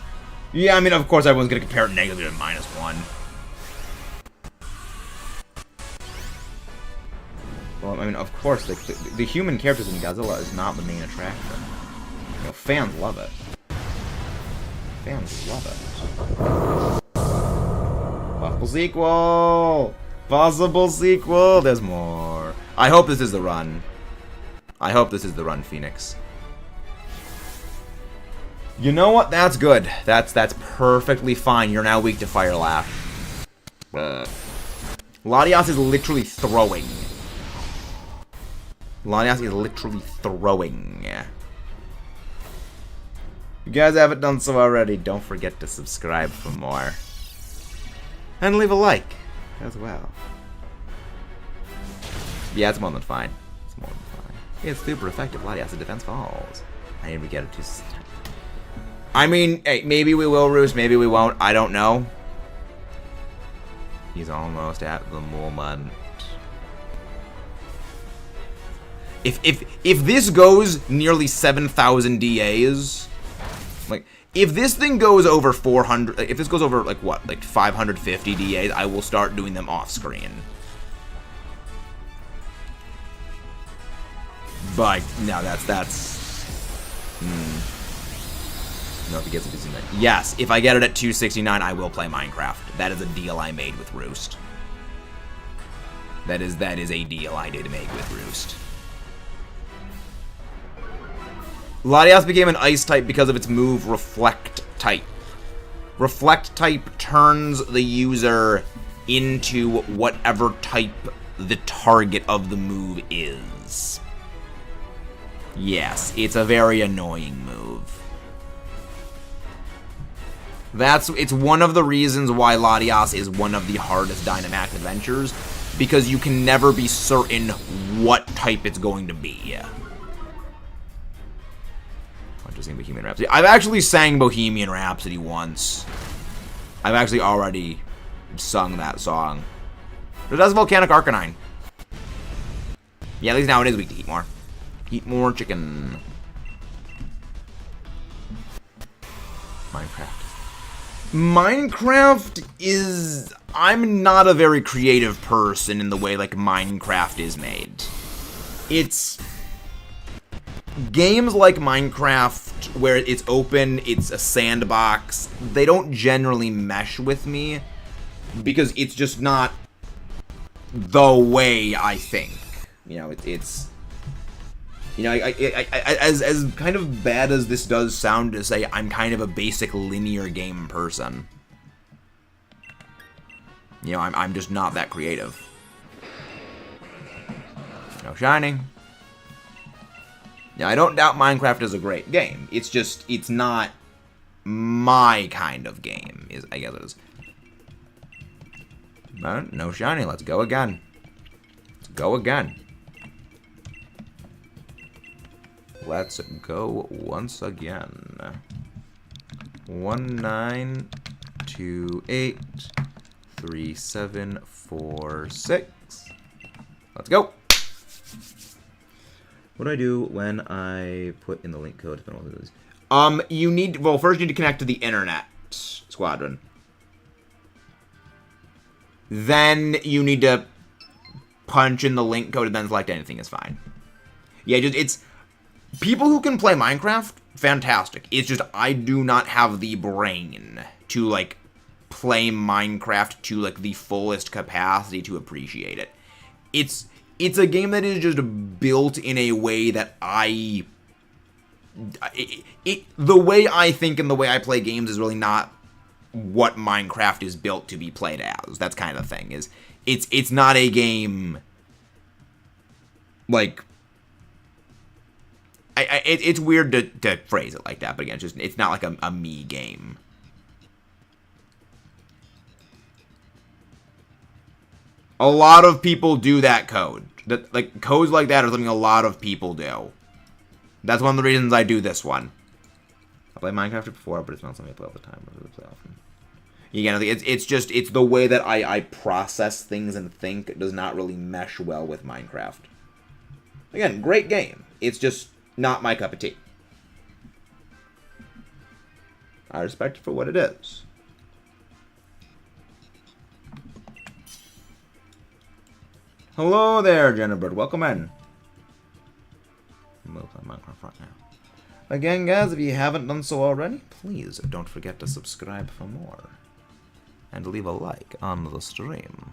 [SPEAKER 1] Yeah, I mean, of course, everyone's gonna compare it negatively to -1. Well, I mean, of course, the human characters in Godzilla is not the main attraction. You know, fans love it. Fans love it. Possible sequel! Possible sequel! There's more. I hope this is the run. I hope this is the run, Phoenix. You know what? That's good. That's perfectly fine. You're now weak to Fire Lash. Latias is literally throwing. Latias is literally throwing. If you guys haven't done so already, don't forget to subscribe for more. And leave a like as well. Yeah, it's more than fine. It's more than fine. It's super effective. Latias, the defense falls. I need to get it to... I mean, hey, maybe we will roost, maybe we won't. I don't know. He's almost at the moment. If this goes nearly 7,000 DAs, like, if this thing goes over 400, if this goes over, like, what, like 550 DAs, I will start doing them off screen. But, no, that's, No, if he gets it to 269. Yes, if I get it at 269, I will play Minecraft. That is a deal I made with Roost. That is a deal I did make with Roost. Latias became an ice type because of its move Reflect type. Reflect type turns the user into whatever type the target of the move is. Yes, it's a very annoying move. It's one of the reasons why Latias is one of the hardest Dynamax adventures, because you can never be certain what type it's going to be. Sing Bohemian Rhapsody. I've actually sang Bohemian Rhapsody once. I've actually already sung that song. But that's Volcanic Arcanine. Yeah, at least now it is weak to Heatmore. Heatmore chicken. Minecraft is... I'm not a very creative person in the way, like, Minecraft is made. It's... Games like Minecraft, where it's open, it's a sandbox, they don't generally mesh with me, because it's just not the way I think. You know, it's... You know, as kind of bad as this does sound to say, I'm kind of a basic linear game person. You know, I'm just not that creative. No shining. Now, I don't doubt Minecraft is a great game. It's just, it's not my kind of game, I guess it is. No shiny, let's go again. Let's go again. Let's go once again. 19283746. Let's go. What do I do when I put in the link code? You need, well, first you need to connect to the internet, Squadron. Then you need to punch in the link code and then select anything is fine. Yeah, just, it's, people who can play Minecraft, fantastic. It's just, I do not have the brain to, like, play Minecraft to, like, the fullest capacity to appreciate it. It's a game that is just built in a way that the way I think and the way I play games is really not what Minecraft is built to be played as. That's kind of thing. It's not a game like it's weird to phrase it like that, but again, it's not like a me game. A lot of people do that code. Like, codes like that are something a lot of people do. That's one of the reasons I do this one. I played Minecraft before, but it's not something I play all the time. I really play often. Again, it's the way that I process things and think does not really mesh well with Minecraft. Again, great game. It's just not my cup of tea. I respect it for what it is. Hello there, Jennifer. Welcome in. We'll play Minecraft right now. Again, guys, if you haven't done so already, please don't forget to subscribe for more. And leave a like on the stream.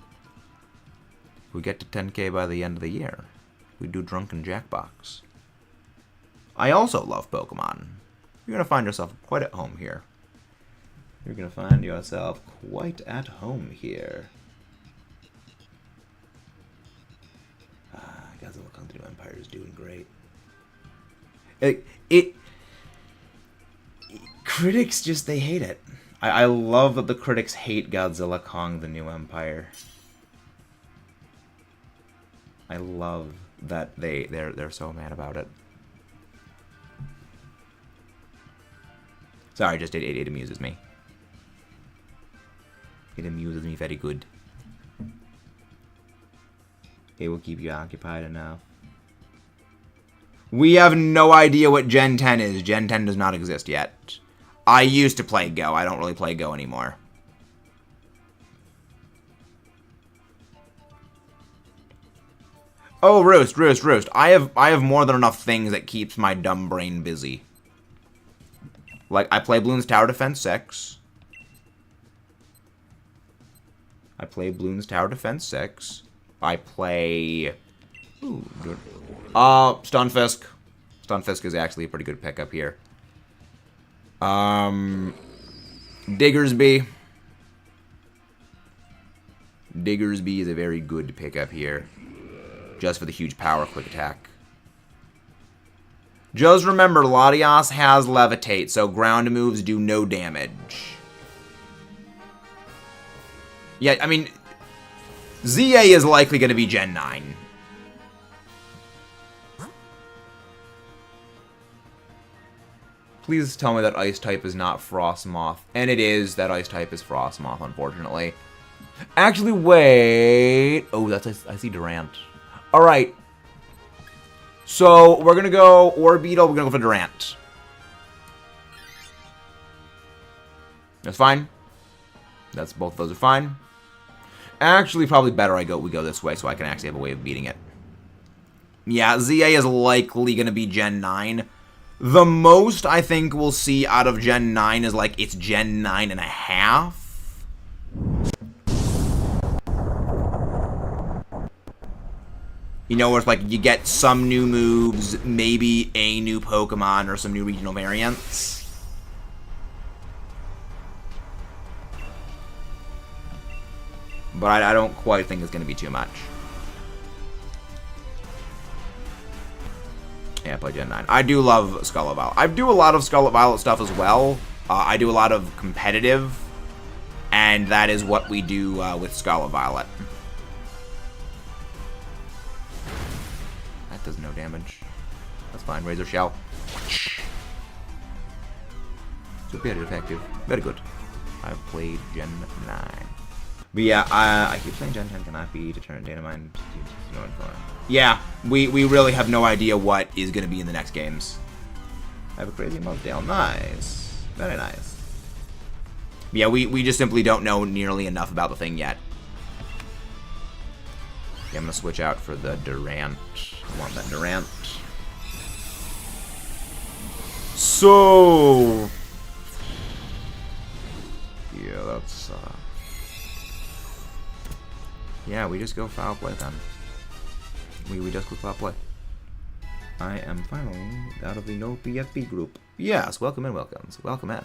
[SPEAKER 1] If we get to 10K by the end of the year, we do Drunken Jackbox. I also love Pokemon. You're going to find yourself quite at home here. You're going to find yourself quite at home here. Godzilla Kong the New Empire is doing great. Critics just, they hate it. I love that the critics hate Godzilla Kong the New Empire. I love that they're so mad about it. Sorry, just it amuses me. It amuses me very good. It will keep you occupied enough. We have no idea what Gen 10 is. Gen 10 does not exist yet. I used to play Go. I don't really play Go anymore. Oh, Roost. I have more than enough things that keeps my dumb brain busy. Like, I play Bloons Tower Defense 6. I play Bloons Tower Defense 6. I play... Ooh, good. Stunfisk. Stunfisk is actually a pretty good pickup here. Diggersby. Diggersby is a very good pickup here. Just for the huge power, quick attack. Just remember, Latias has Levitate, so ground moves do no damage. Yeah, I mean, ZA is likely going to be Gen 9. Please tell me that Ice type is not Frostmoth. And it is. That Ice type is Frostmoth, unfortunately. Actually, wait. Oh, I see Durant. Alright. So, we're going to go Orbeetle. We're going to go for Durant. That's fine. Both of those are fine. Actually, probably better we go this way so I can actually have a way of beating it. Yeah, ZA is likely going to be Gen 9. The most I think we'll see out of Gen 9 is like it's Gen 9 and a half. You know, where it's like you get some new moves, maybe a new Pokemon or some new regional variants. But I don't quite think it's going to be too much. Yeah, play Gen 9. I do love Scarlet Violet. I do a lot of Scarlet Violet stuff as well. I do a lot of competitive. And that is what we do with Scarlet Violet. That does no damage. That's fine. Razor Shell. So very effective. Very good. I've played Gen 9. But yeah, I keep saying Gen 10 cannot be determined data mine. Yeah, we really have no idea what is going to be in the next games. I have a crazy Mugsdale. Nice. Very nice. But yeah, we just simply don't know nearly enough about the thing yet. Yeah, I'm going to switch out for the Durant. I want that Durant. So... yeah, that's... yeah, we just go foul play then. We just go foul play. I am finally out of the no PFP group. Yes, welcome in, welcome in.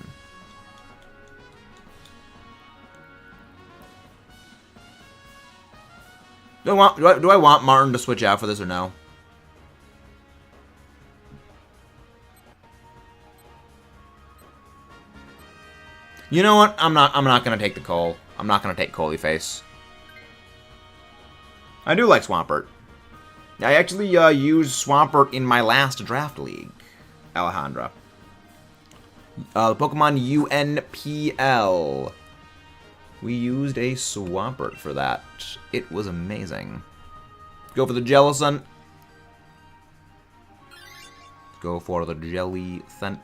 [SPEAKER 1] Do I want Martin to switch out for this or no? You know what? I'm not gonna take the Cole. I'm not gonna take Coley Face. I do like Swampert. I actually used Swampert in my last draft league, Alejandra. Pokemon UNPL. We used a Swampert for that. It was amazing. Go for the Jellicent. Go for the Jellicent.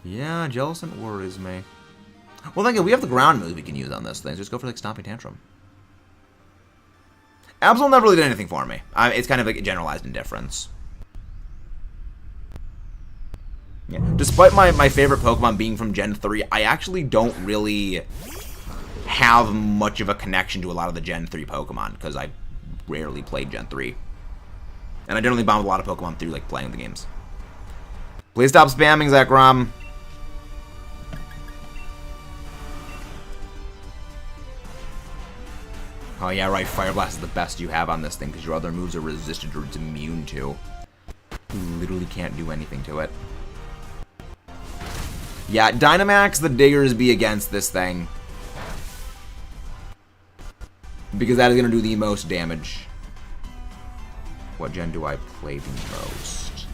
[SPEAKER 1] Yeah, Jellicent worries me. Well, thank you. We have the ground moves we can use on this thing. Just go for like Stomping Tantrum. Absol never really did anything for me. It's kind of like a generalized indifference. Yeah. Despite my favorite Pokemon being from Gen 3, I actually don't really have much of a connection to a lot of the Gen 3 Pokemon, because I rarely played Gen 3. And I generally bombed a lot of Pokemon through like playing the games. Please stop spamming, Zekrom. Oh yeah, right, Fire Blast is the best you have on this thing, because your other moves are resisted or it's immune to. You literally can't do anything to it. Yeah, Dynamax the Diggersby against this thing. Because that is going to do the most damage. What gen do I play the most?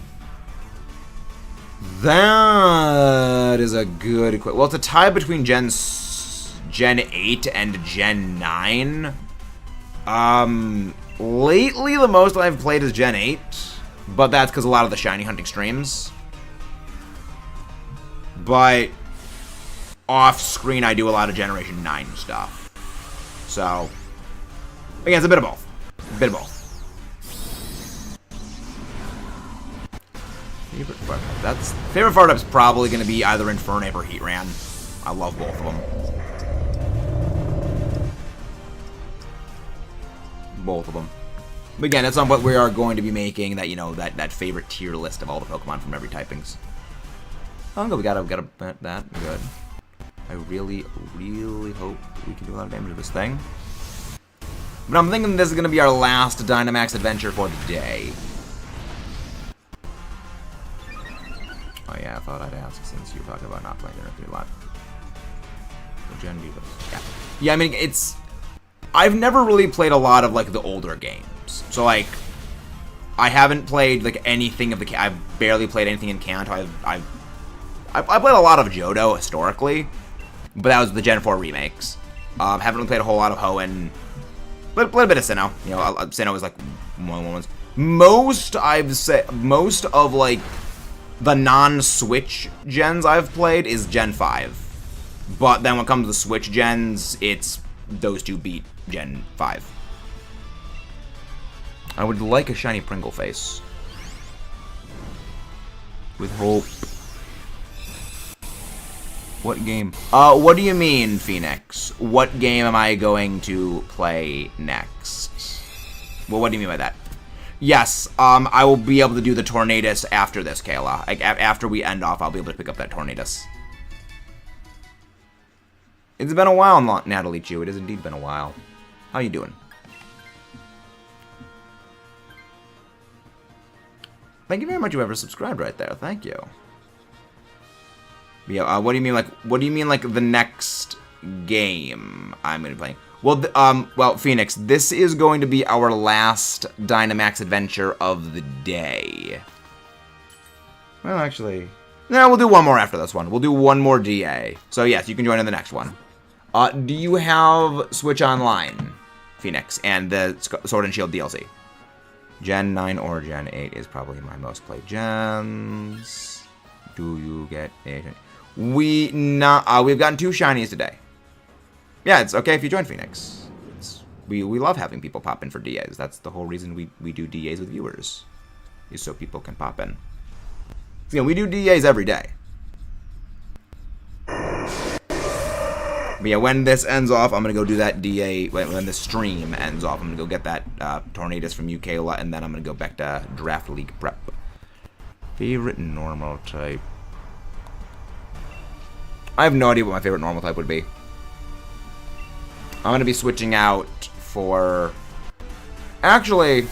[SPEAKER 1] That is a good question. Well, it's a tie between Gen 8 and Gen 9. Lately, the most I've played is Gen 8, but that's because a lot of the shiny hunting streams. But off-screen, I do a lot of Generation 9 stuff. So, again, it's a bit of both. A bit of both. Favorite fire type's probably going to be either Infernape or Heatran. I love both of them. Both of them. But again, at some point we are going to be making that, you know, that favorite tier list of all the Pokemon from every typings. Oh, we got that. Good. I really, really hope we can do a lot of damage to this thing. But I'm thinking this is going to be our last Dynamax adventure for the day. Oh yeah, I thought I'd ask since you were talking about not playing Dinner a lot. So Gen Divas. Yeah. Yeah, I mean, it's... I've never really played a lot of, like, the older games. So, like, I haven't played, like, anything of the... I've barely played anything in Kanto. I played a lot of Johto, historically. But that was the Gen 4 remakes. Haven't really played a whole lot of Hoenn. But a little bit of Sinnoh. You know, Sinnoh is, like, one of the ones. Most of, like... the non-Switch gens I've played is Gen 5. But then when it comes to the Switch gens, it's those two beat Gen 5. I would like a shiny Pringle face. With hope. What game? What do you mean, Phoenix? What game am I going to play next? Well, what do you mean by that? Yes, I will be able to do the Tornadus after this, Kayla. Like, after we end off, I'll be able to pick up that Tornadus. It's been a while, Natalie Chu. It has indeed been a while. How you doing? Thank you very much, whoever subscribed right there. Thank you. Yeah, what do you mean, like, the next game I'm going to be playing? Well, well, Phoenix, this is going to be our last Dynamax adventure of the day. Well, actually, no, we'll do one more after this one. We'll do one more DA. So, yes, you can join in the next one. Do you have Switch Online, Phoenix, and the Sword and Shield DLC? Gen 9 or Gen 8 is probably my most played gens. Do you get a... we've gotten 2 shinies today. Yeah, it's okay if you join Phoenix. We love having people pop in for DAs. That's the whole reason we do DAs with viewers. Is so people can pop in. So, yeah, we do DAs every day. But yeah, when this ends off, I'm going to go do that DA. When the stream ends off, I'm going to go get that Tornadus from you, Kayla, and then I'm going to go back to Draft League Prep. Favorite normal type. I have no idea what my favorite normal type would be. I'm going to be switching out for... Actually...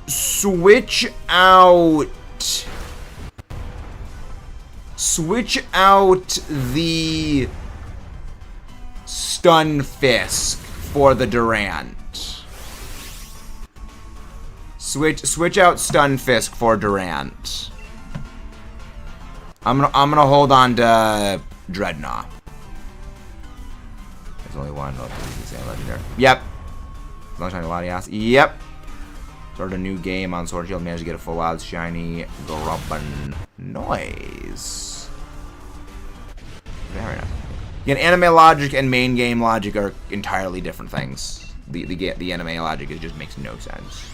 [SPEAKER 1] Switch out the Stunfisk for the Durant. Switch out Stunfisk for Durant. I'm gonna hold on to Dreadnought. There's only one. Legendary. Yep. Shiny Latias. Yep. Started a new game on Sword and Shield. Managed to get a full odds shiny Grubbin noise. Very nice. Again, anime logic and main game logic are entirely different things. The anime logic just makes no sense.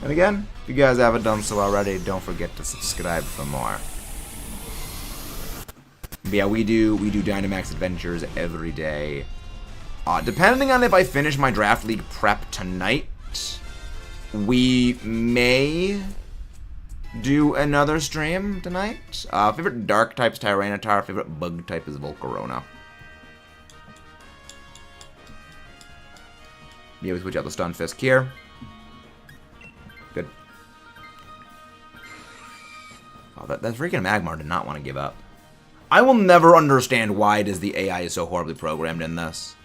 [SPEAKER 1] And again, if you guys haven't done so already, don't forget to subscribe for more. But yeah, we do Dynamax adventures every day. Depending on if I finish my Draft League prep tonight, we may do another stream tonight. Favorite dark type is Tyranitar. Favorite bug type is Volcarona. Yeah, we switch out the Stunfisk here. Good. Oh, that freaking Magmar did not want to give up. I will never understand why it is the AI is so horribly programmed in this.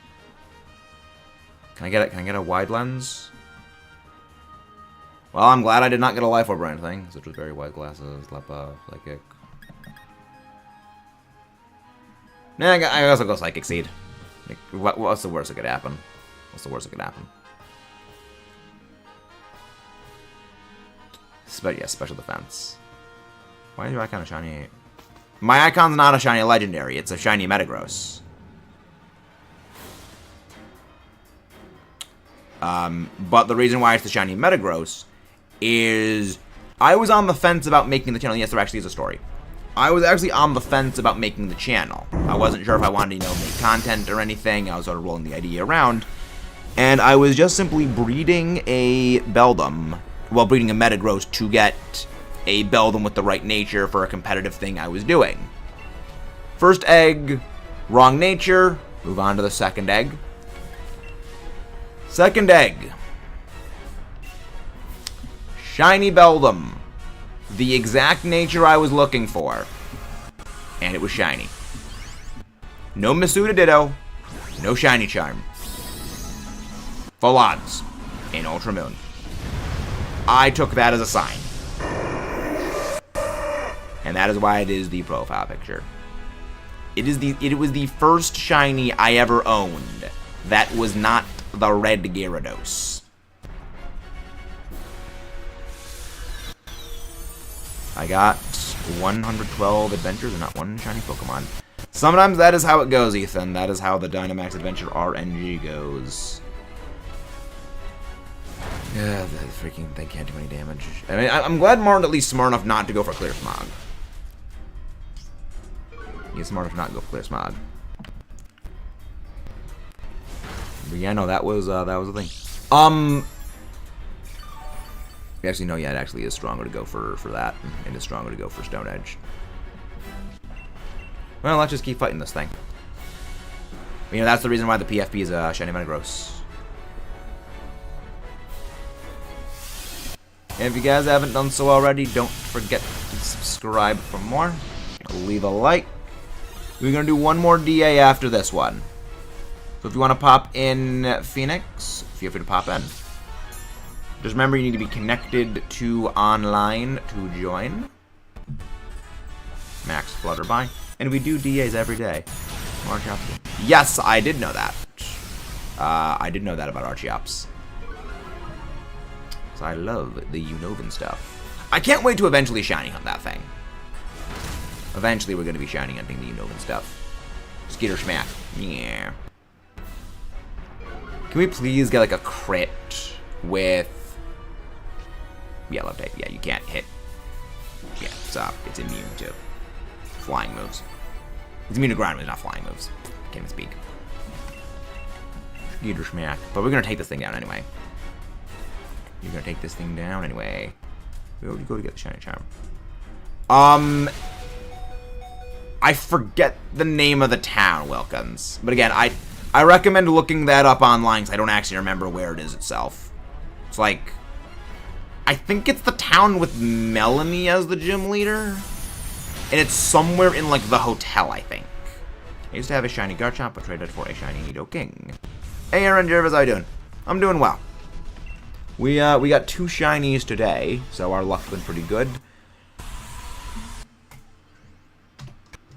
[SPEAKER 1] Can I get it? Can I get a wide lens? Well, I'm glad I did not get a life orb or anything, such as very wide glasses, Lepa, Psychic. Nah, I guess I'll go Psychic Seed. Like, what's the worst that could happen? What's the worst that could happen? Yeah, special defense. Why is your icon a shiny? My icon's not a shiny legendary, it's a shiny Metagross. But the reason why it's the shiny Metagross is I was on the fence about making the channel. Yes, there actually is a story. I was actually on the fence about making the channel. I wasn't sure if I wanted to, make content or anything. I was sort of rolling the idea around. And I was just simply breeding a Beldum. Well, breeding a Metagross to get a Beldum with the right nature for a competitive thing I was doing. First egg, wrong nature. Move on to the second egg. Second egg. Shiny Beldum. The exact nature I was looking for. And it was shiny. No Masuda Ditto. No Shiny Charm. Full odds. In Ultra Moon. I took that as a sign. And that is why it is the profile picture. It was the first shiny I ever owned that was not the red Gyarados. I got 112 adventures and not one shiny Pokemon. Sometimes that is how it goes, Ethan. That is how the Dynamax Adventure RNG goes. Yeah, they can't do any damage. I mean, I'm glad Martin at least smart enough not to go for Clear Smog. He's smart enough not to go for Clear Smog. But yeah, no, that was the thing. Actually, no, yeah, it actually is stronger to go for that, and it's stronger to go for Stone Edge. Well, let's just keep fighting this thing. That's the reason why the PFP is a shiny Metagross. And if you guys haven't done so already, don't forget to subscribe for more. Leave a like. We're going to do one more DA after this one. So if you want to pop in Phoenix, feel free to pop in. Just remember you need to be connected to online to join. Max Flutterby. And we do DAs every day. Archeops. Yes, I did know that. I did know that about Archeops. So I love the Unova stuff. I can't wait to eventually shiny hunt that thing. Eventually we're going to be shiny hunting the Unova stuff. Skeeter Schmack. Yeah. Can we please get like a crit with Yellow Tape? Yeah, you can't hit. Yeah, it's immune to flying moves. It's immune to ground moves, not flying moves. Can't even speak. Skeeter Schmack. But we're going to take this thing down anyway. You're going to take this thing down anyway. We already go to get the Shiny Charm. I forget the name of the town, Wilkins. But again, I recommend looking that up online because I don't actually remember where it is itself. It's like, I think it's the town with Melanie as the gym leader. And it's somewhere in like the hotel, I think. I used to have a shiny Garchomp, but traded for a shiny Nidoking. Hey Aaron Jervis, how you doing? I'm doing well. We got 2 shinies today, so our luck's been pretty good.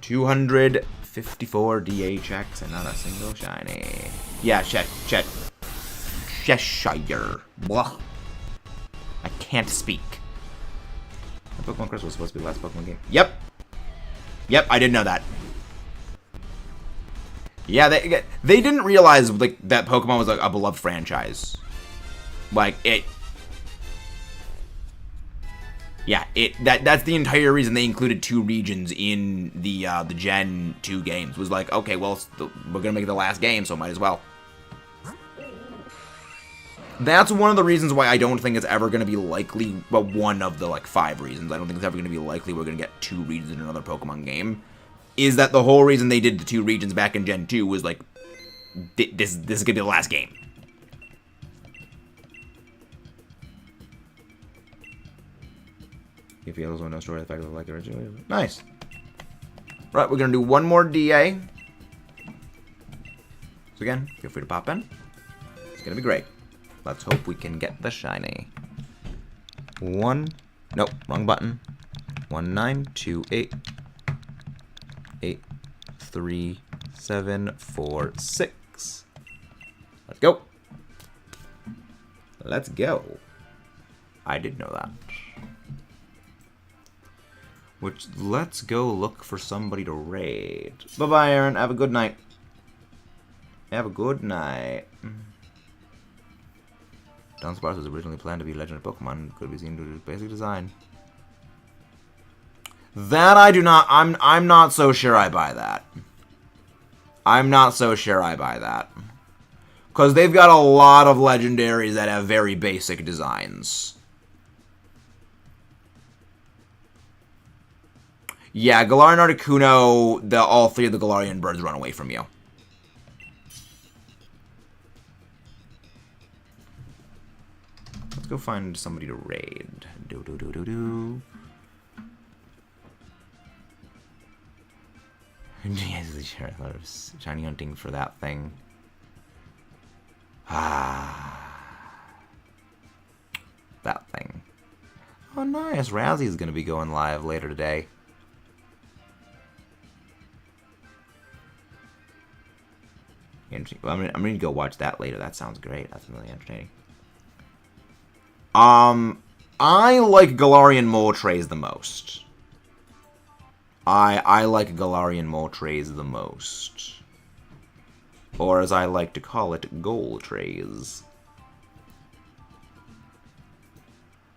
[SPEAKER 1] 254 DA checks and not a single shiny. Yeah, Cheshire. Blah. I can't speak. The Pokemon Crystal was supposed to be the last Pokemon game. Yep, I did know that. Yeah, they didn't realize like that Pokemon was like a beloved franchise. Like that's the entire reason they included 2 regions in the Gen 2 games. Was like, okay, well, we're gonna make it the last game, so might as well. That's one of the reasons why I don't think it's ever gonna be likely. Well, one of the like 5 reasons I don't think it's ever gonna be likely we're gonna get 2 regions in another Pokemon game. Is that the whole reason they did the 2 regions back in Gen 2 was like, this is gonna be the last game. If you also no story, the fact that I like it originally. Nice. Right, we're gonna do one more DA. So again, feel free to pop in. It's gonna be great. Let's hope we can get the shiny. Nope, wrong button. 192883746. Let's go. Let's go. I did know that. Which, let's go look for somebody to raid. Bye-bye, Aaron. Have a good night. Have a good night. Dunsparce was originally planned to be Legend of Pokemon. Could be seen to its basic design. That I do not... I'm not so sure I buy that. I'm not so sure I buy that. Because they've got a lot of legendaries that have very basic designs. Yeah, Galarian Articuno, all three of the Galarian birds run away from you. Let's go find somebody to raid. Do. Yes, sure. I thought it was shiny hunting for that thing. That thing. Oh, nice. Razzie is going to be going live later today. Interesting. Well, I'm going to go watch that later. That sounds great. That's really entertaining. I like Galarian Moltres the most. I like Galarian Moltres the most. Or as I like to call it, Goltrays.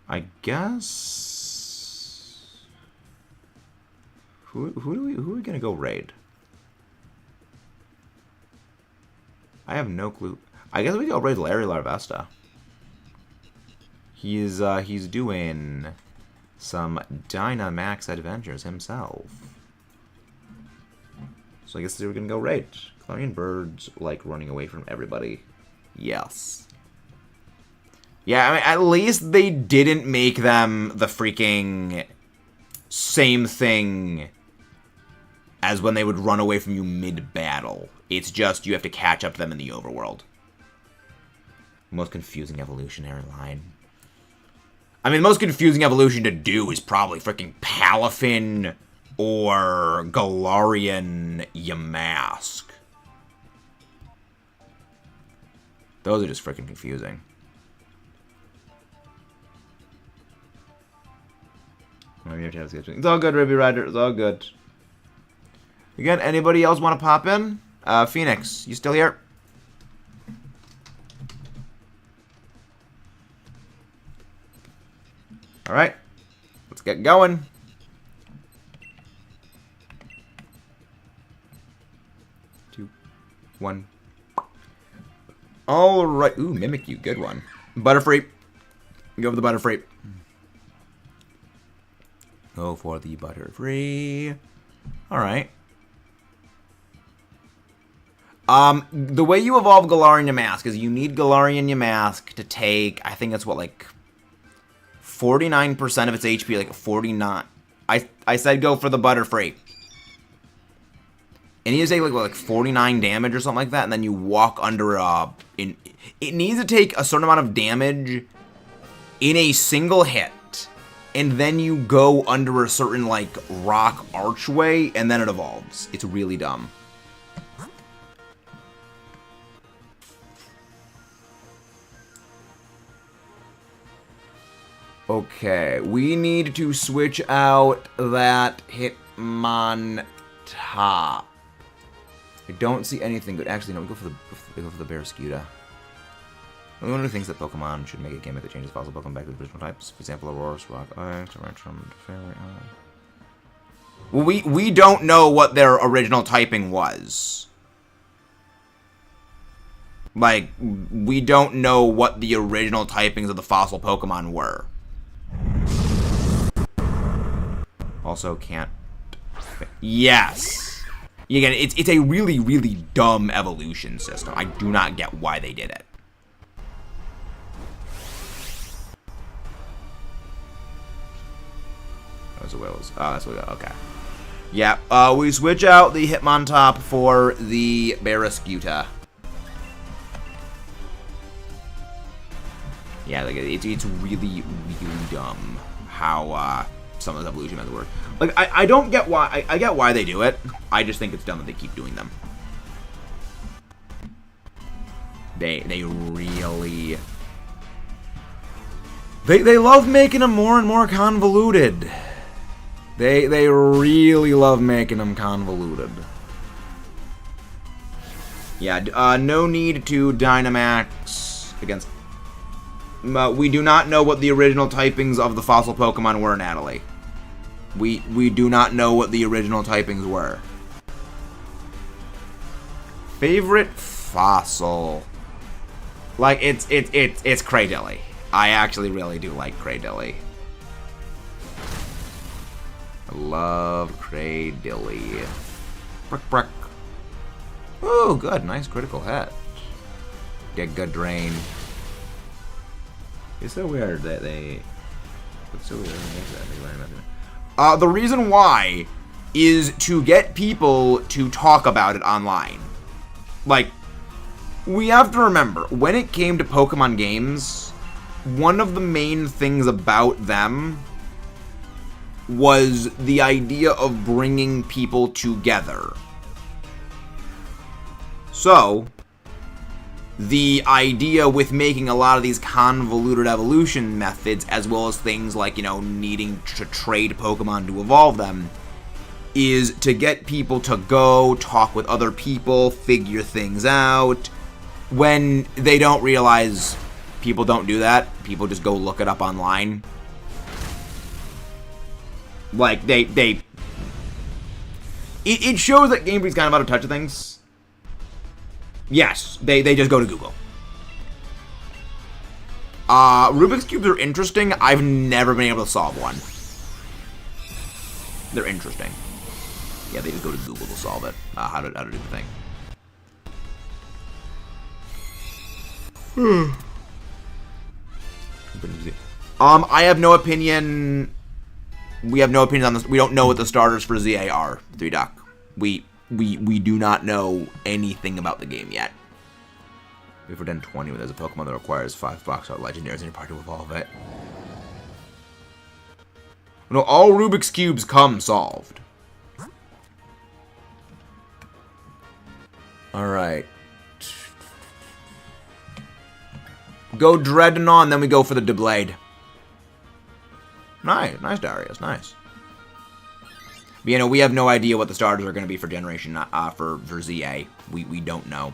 [SPEAKER 1] I guess... Who are we gonna go raid? I have no clue. I guess we go raid Larry Larvesta. He's doing some Dynamax adventures himself. So I guess we're gonna go raid. Galarian birds like running away from everybody. Yes. Yeah, I mean, at least they didn't make them the freaking same thing as when they would run away from you mid-battle. It's just you have to catch up to them in the overworld. Most confusing evolutionary line. I mean, the most confusing evolution to do is probably freaking Palafin or Galarian Yamask. Those are just freaking confusing. It's all good, Ruby Rider. It's all good. Again, anybody else want to pop in? Phoenix, you still here? Alright. Let's get going. Two, one. Alright. Ooh, Mimikyu. Good one. Butterfree. Go for the Butterfree. Go for the Butterfree. Alright. The way you evolve Galarian Yamask is you need Galarian Yamask to take, I think that's what, like, 49% of its HP, like 49. I said go for the Butterfree. And you take like 49 damage or something like that, and then you walk under it needs to take a certain amount of damage in a single hit. And then you go under a certain like rock archway, and then it evolves. It's really dumb. Okay, we need to switch out that Hitmontop. I don't see anything good. Actually, no, we go for the Barraskewda. The one who thinks that Pokemon should make a gimmick that changes fossil Pokemon back to the original types. For example, Aurorus, Rock, Ice, Tyrantrum, Fairy. Well, we don't know what their original typing was. Like, we don't know what the original typings of the fossil Pokemon were. Also can't... Yes! Again, it's a really, really dumb evolution system. I do not get why they did it. That was a Wills. Oh, that's what we got. Okay. Yeah, we switch out the Hitmontop for the Barraskewda. Yeah, like it's really, really dumb how some of the evolution methods work. Like, I don't get why. I get why they do it. I just think it's dumb that they keep doing them. They really... They love making them more and more convoluted. They really love making them convoluted. Yeah, no need to Dynamax against... we do not know what the original typings of the fossil Pokemon were, Natalie. We do not know what the original typings were. Favorite fossil... Like, it's Cradilly. I actually really do like Cradilly. I love Cradilly. Brick, brick. Ooh, good. Nice critical hit. Get good drain. It's so weird that they... It's so weird that the reason why is to get people to talk about it online. Like, we have to remember, when it came to Pokemon games, one of the main things about them was the idea of bringing people together. So, the idea with making a lot of these convoluted evolution methods, as well as things like, you know, needing to trade Pokemon to evolve them, is to get people to go talk with other people, figure things out. When they don't realize people don't do that, people just go look it up online. Like, it shows that Game Freak's kind of out of touch of things. Yes, they just go to Google. Rubik's Cubes are interesting. I've never been able to solve one. They're interesting. Yeah, they just go to Google to solve it. How to do the thing. I have no opinion. We have no opinion on this. We don't know what the starters for ZA are, 3Duck. We do not know anything about the game yet. If we're done 20, there's a Pokemon that requires 5 box-out legendaries in your party to evolve it. No, all Rubik's Cubes come solved. Alright. Go Dreadnought, then we go for the Doublade. Nice, Darius, nice. But, you know, we have no idea what the starters are going to be for Generation, for ZA. We don't know.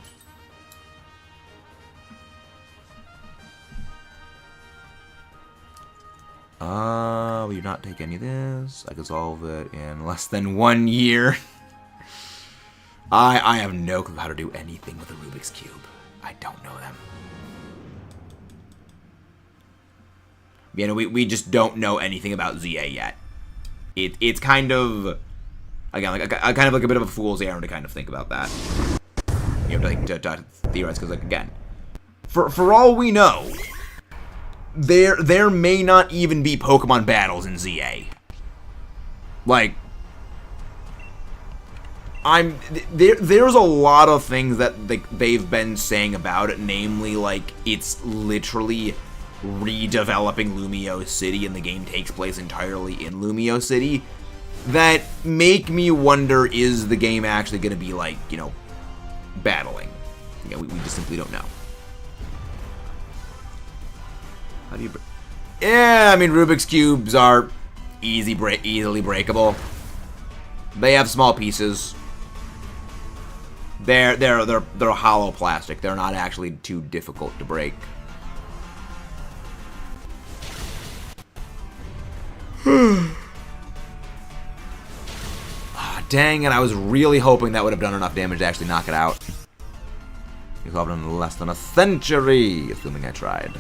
[SPEAKER 1] We do not take any of this. I can solve it in less than 1 year. I have no clue how to do anything with a Rubik's Cube. I don't know them. You know, we just don't know anything about ZA yet. It's kind of, again, like kind of like a bit of a fool's errand to kind of think about that. You have to, like, to theorize, because, like, again, for all we know, there may not even be Pokemon battles in ZA. Like, there's a lot of things that they've been saying about it, namely, like, it's literally redeveloping Lumio City, and the game takes place entirely in Lumio City, that make me wonder, is the game actually going to be, like, you know, battling? Yeah, we just simply don't know. How do you... Yeah, I mean, Rubik's Cubes are easily breakable. They have small pieces. They're hollow plastic. They're not actually too difficult to break. Dang it, I was really hoping that would have done enough damage to actually knock it out. You solved it in less than a century, assuming I tried.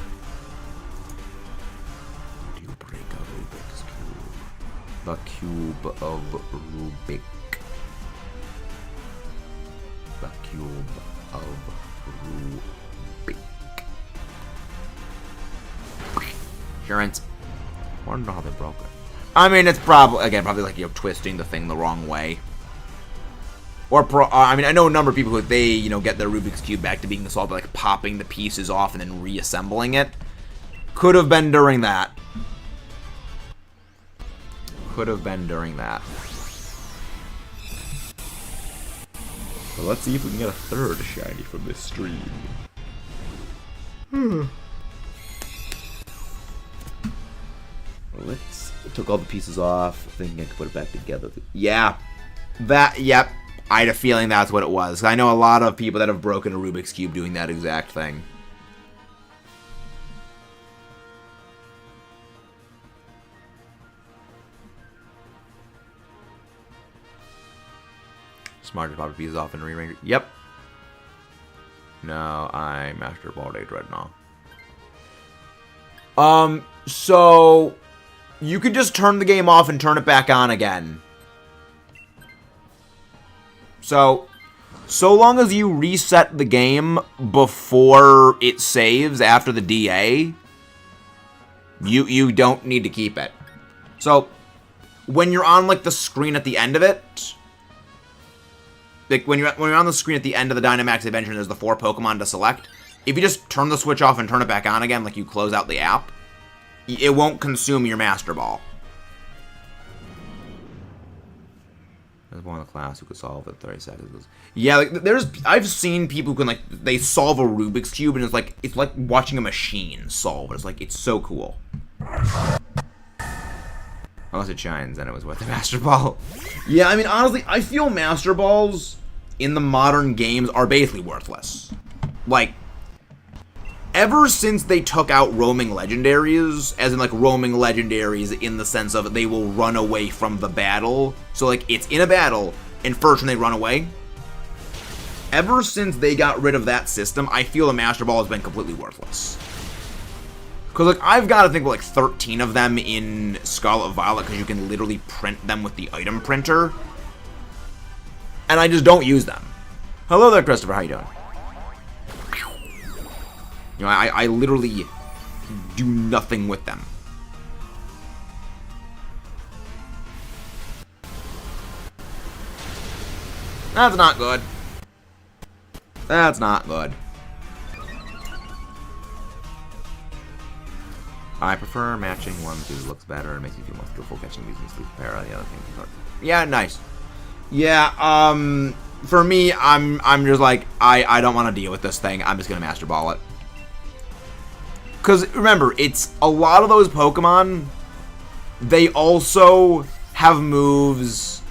[SPEAKER 1] Do you break a Rubik's Cube? The cube of Rubik. The cube of Rubik. Insurance. I wonder how they broke it. I mean, it's probably, again, probably like, you know, twisting the thing the wrong way. Or, I mean, I know a number of people who, they, you know, get their Rubik's Cube back to being solved by, like, popping the pieces off and then reassembling it. Could have been during that. Could have been during that. Well, let's see if we can get a third shiny from this stream. Let's took all the pieces off, thinking I could put it back together. Yeah, yep. I had a feeling that's what it was. I know a lot of people that have broken a Rubik's Cube doing that exact thing. Smart to pop the pieces off and rearrange it. Yep. No, I Master Ball Day Dreadnought. So you could just turn the game off and turn it back on again. So long as you reset the game before it saves after the DA, you don't need to keep it. So when you're on like the screen at the end of it, like when you're on the screen at the end of the Dynamax adventure and there's the 4 Pokemon to select, if you just turn the switch off and turn it back on again, like you close out the app, it won't consume your Master Ball. There's one in the class who could solve it in 30 seconds. Yeah, like, I've seen people who can, like, they solve a Rubik's Cube and it's like watching a machine solve it. It's so cool. Unless it shines, then it was worth the Master Ball. Yeah, I mean, honestly, I feel Master Balls in the modern games are basically worthless. Like, ever since they took out roaming legendaries, as in, like, roaming legendaries in the sense of they will run away from the battle. So, like, it's in a battle, and first when they run away. Ever since they got rid of that system, I feel the Master Ball has been completely worthless. Because, like, I've got to think, like, 13 of them in Scarlet Violet, because you can literally print them with the item printer. And I just don't use them. Hello there, Christopher. How you doing? You know, I literally do nothing with them. That's not good. That's not good. I prefer matching one because it looks better and makes you feel more skillful catching these and sleep pair. The other thing. Yeah, nice. Yeah, for me, I'm just like, I don't want to deal with this thing. I'm just gonna Master Ball it. Because, remember, it's a lot of those Pokemon, they also have moves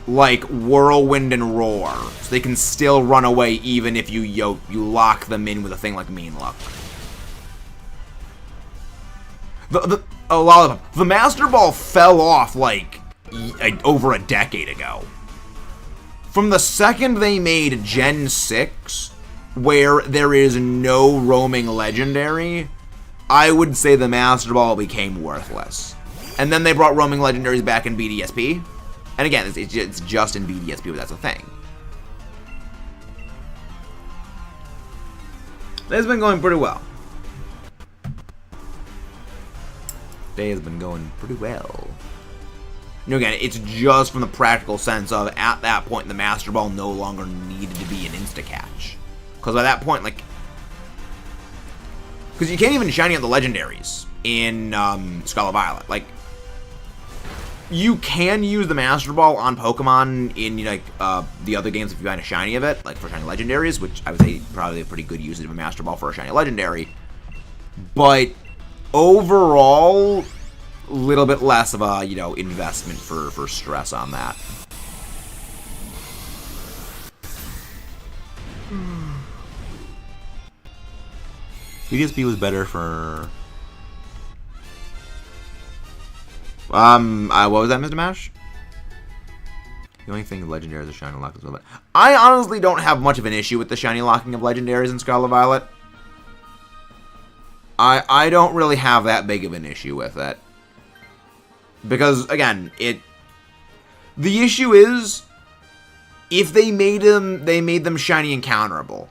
[SPEAKER 1] like Whirlwind and Roar. So they can still run away even if you lock them in with a thing like Mean Luck. A lot of them. The Master Ball fell off, like, over a decade ago. From the second they made Gen 6... where there is no roaming legendary, I would say the Master Ball became worthless. And then they brought roaming legendaries back in BDSP. And again, it's just in BDSP, but that's a thing. It's been going pretty well. Day has been going pretty well. You know, again, it's just from the practical sense of, at that point, the Master Ball no longer needed to be an insta-catch. Because by that point, like... Because you can't even shiny out the legendaries in Scarlet Violet. Like, you can use the Master Ball on Pokemon in, like, the other games if you find a shiny of it, like for shiny legendaries, which I would say probably a pretty good usage of a Master Ball for a shiny legendary. But overall, a little bit less of a, you know, investment for stress on that. BDSP was better for... what was that, Mr. Mash? The only thing legendary is a shiny lock as well. I honestly don't have much of an issue with the shiny locking of legendaries in Scarlet Violet. I don't really have that big of an issue with it. Because, again, the issue is, if they made them shiny encounterable,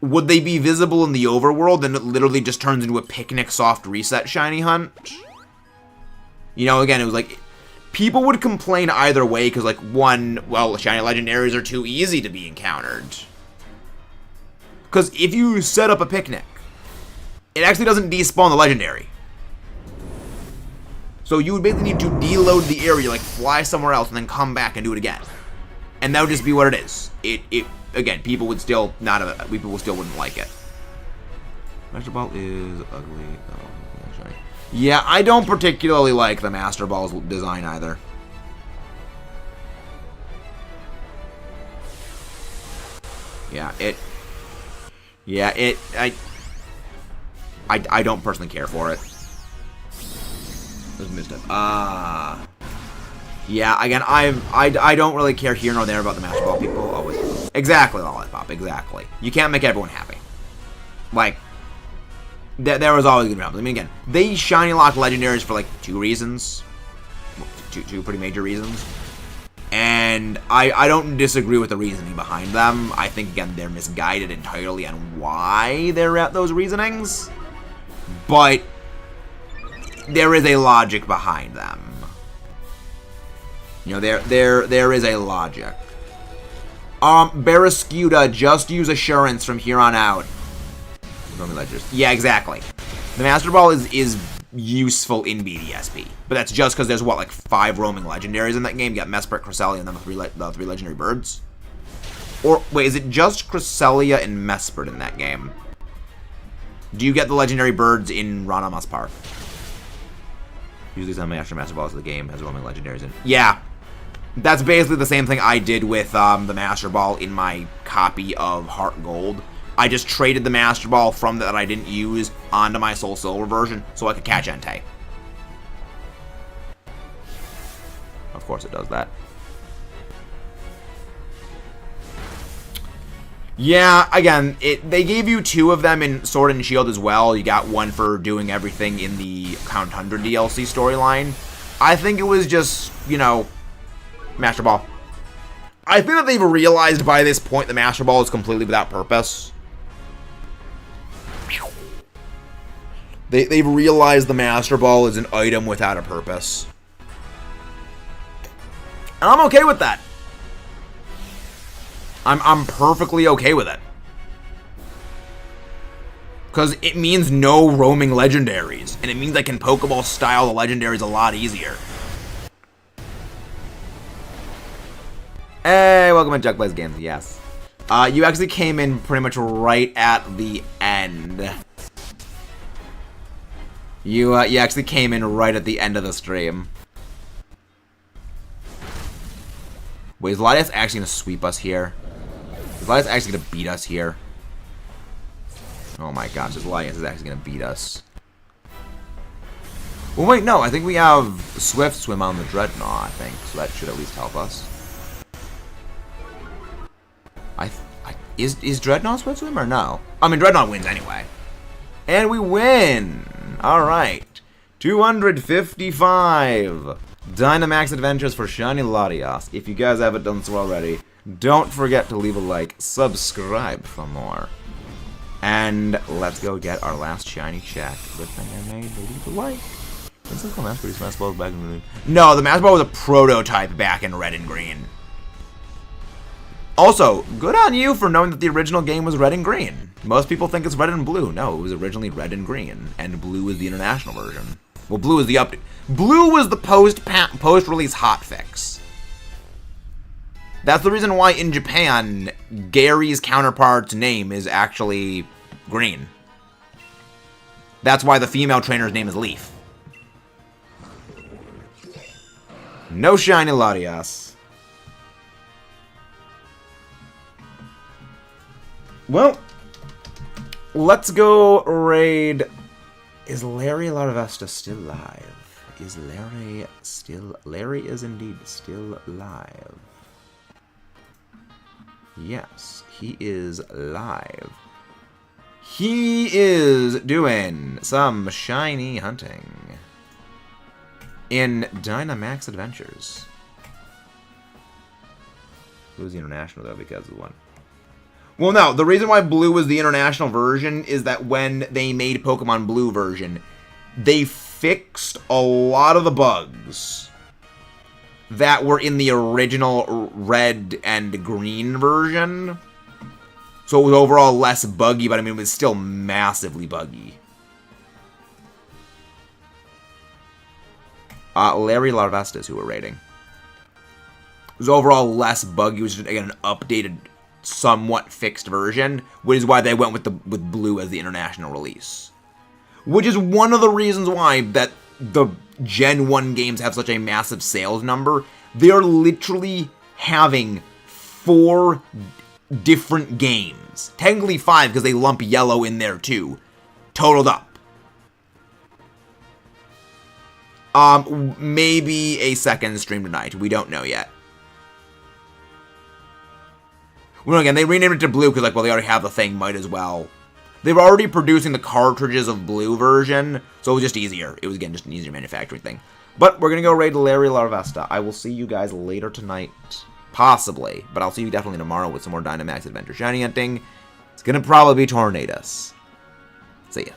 [SPEAKER 1] would they be visible in the overworld and it literally just turns into a Picnic soft reset shiny hunt? You know, again, it was like, people would complain either way, because, like, one, well, shiny legendaries are too easy to be encountered. Because if you set up a picnic, it actually doesn't despawn the legendary. So you would basically need to deload the area, like fly somewhere else, and then come back and do it again. And that would just be what it is. Again, people would still people still wouldn't like it. Master Ball is ugly. Oh, shiny. Yeah, I don't particularly like the Master Ball's design either. I don't personally care for it. Missed it. Yeah, again, I don't really care here nor there about the Master Ball people. Always. Exactly, Lollipop, exactly. You can't make everyone happy. Like, there was always gonna be problems. I mean, again, they shiny lock legendaries for like 2 reasons. Two pretty major reasons. And I don't disagree with the reasoning behind them. I think, again, they're misguided entirely on why they're at those reasonings. But there is a logic behind them. You know, there is a logic. Barrascuda, just use Assurance from here on out. Yeah, exactly. The Master Ball is useful in BDSP. But that's just because there's, what, like 5 roaming legendaries in that game? You got Mesprit, Cresselia, and then the 3 legendary birds? Or, wait, is it just Cresselia and Mesprit in that game? Do you get the legendary birds in Ranamas Park? Usually some Master Balls of the game has roaming legendaries in. Yeah. That's basically the same thing I did with the Master Ball in my copy of Heart Gold. I just traded the Master Ball from that I didn't use onto my Soul Silver version so I could catch Entei. Of course it does that. Yeah, again, they gave you 2 of them in Sword and Shield as well. You got one for doing everything in the Count 100 DLC storyline. I think it was just, you know, Master Ball. I think that they've realized by this point the Master Ball is completely without purpose. They've realized the Master Ball is an item without a purpose. And I'm okay with that. I'm perfectly okay with it. Because it means no roaming legendaries. And it means I can Pokeball style the legendaries a lot easier. Hey, welcome to Chuck Plays Games, yes. You actually came in pretty much right at the end. You actually came in right at the end of the stream. Wait, is Latias actually going to sweep us here? Is Latias actually going to beat us here? Oh my gosh, this Latias is actually going to beat us. Well, wait, no, I think we have Swift Swim on the Dreadnought, I think, so that should at least help us. Is Dreadnought Swift Swim or no? I mean, Dreadnought wins anyway. And we win! Alright. 255 Dynamax Adventures for Shiny Latias. If you guys haven't done so already, don't forget to leave a like, subscribe for more. And let's go get our last shiny check. Good thing I made to leave a like. Didn't the Master Ball back in green? No, the Master Ball was a prototype back in red and green. Also, good on you for knowing that the original game was red and green. Most people think it's red and blue. No, it was originally red and green, and blue was the international version. Well, blue is the update. Blue was the post-release hotfix. That's the reason why in Japan, Gary's counterpart's name is actually green. That's why the female trainer's name is Leaf. No shiny Latias. Well, let's go raid. Is Larry Larvesta still live? Is Larry still... Larry is indeed still live. Yes, he is live. He is doing some shiny hunting in Dynamax Adventures. Who's the international, though, because of the one. Well, no, the reason why Blue was the international version is that when they made Pokemon Blue version, they fixed a lot of the bugs that were in the original red and green version. So it was overall less buggy, but I mean, it was still massively buggy. Larry Larvesta is who we're rating. It was overall less buggy. It was just, again, an updated, somewhat fixed version, which is why they went with blue as the international release. Which is one of the reasons why that the Gen 1 games have such a massive sales number. They are literally having 4 different games. Technically 5 because they lump yellow in there too. Totaled up. Maybe a second stream tonight. We don't know yet. Well, again, they renamed it to blue because, like, well, they already have the thing. Might as well. They were already producing the cartridges of blue version, so it was just easier. It was, again, just an easier manufacturing thing. But we're going to go raid Larry Larvesta. I will see you guys later tonight. Possibly. But I'll see you definitely tomorrow with some more Dynamax Adventure Shiny Hunting. It's going to probably be Tornadoes. See ya.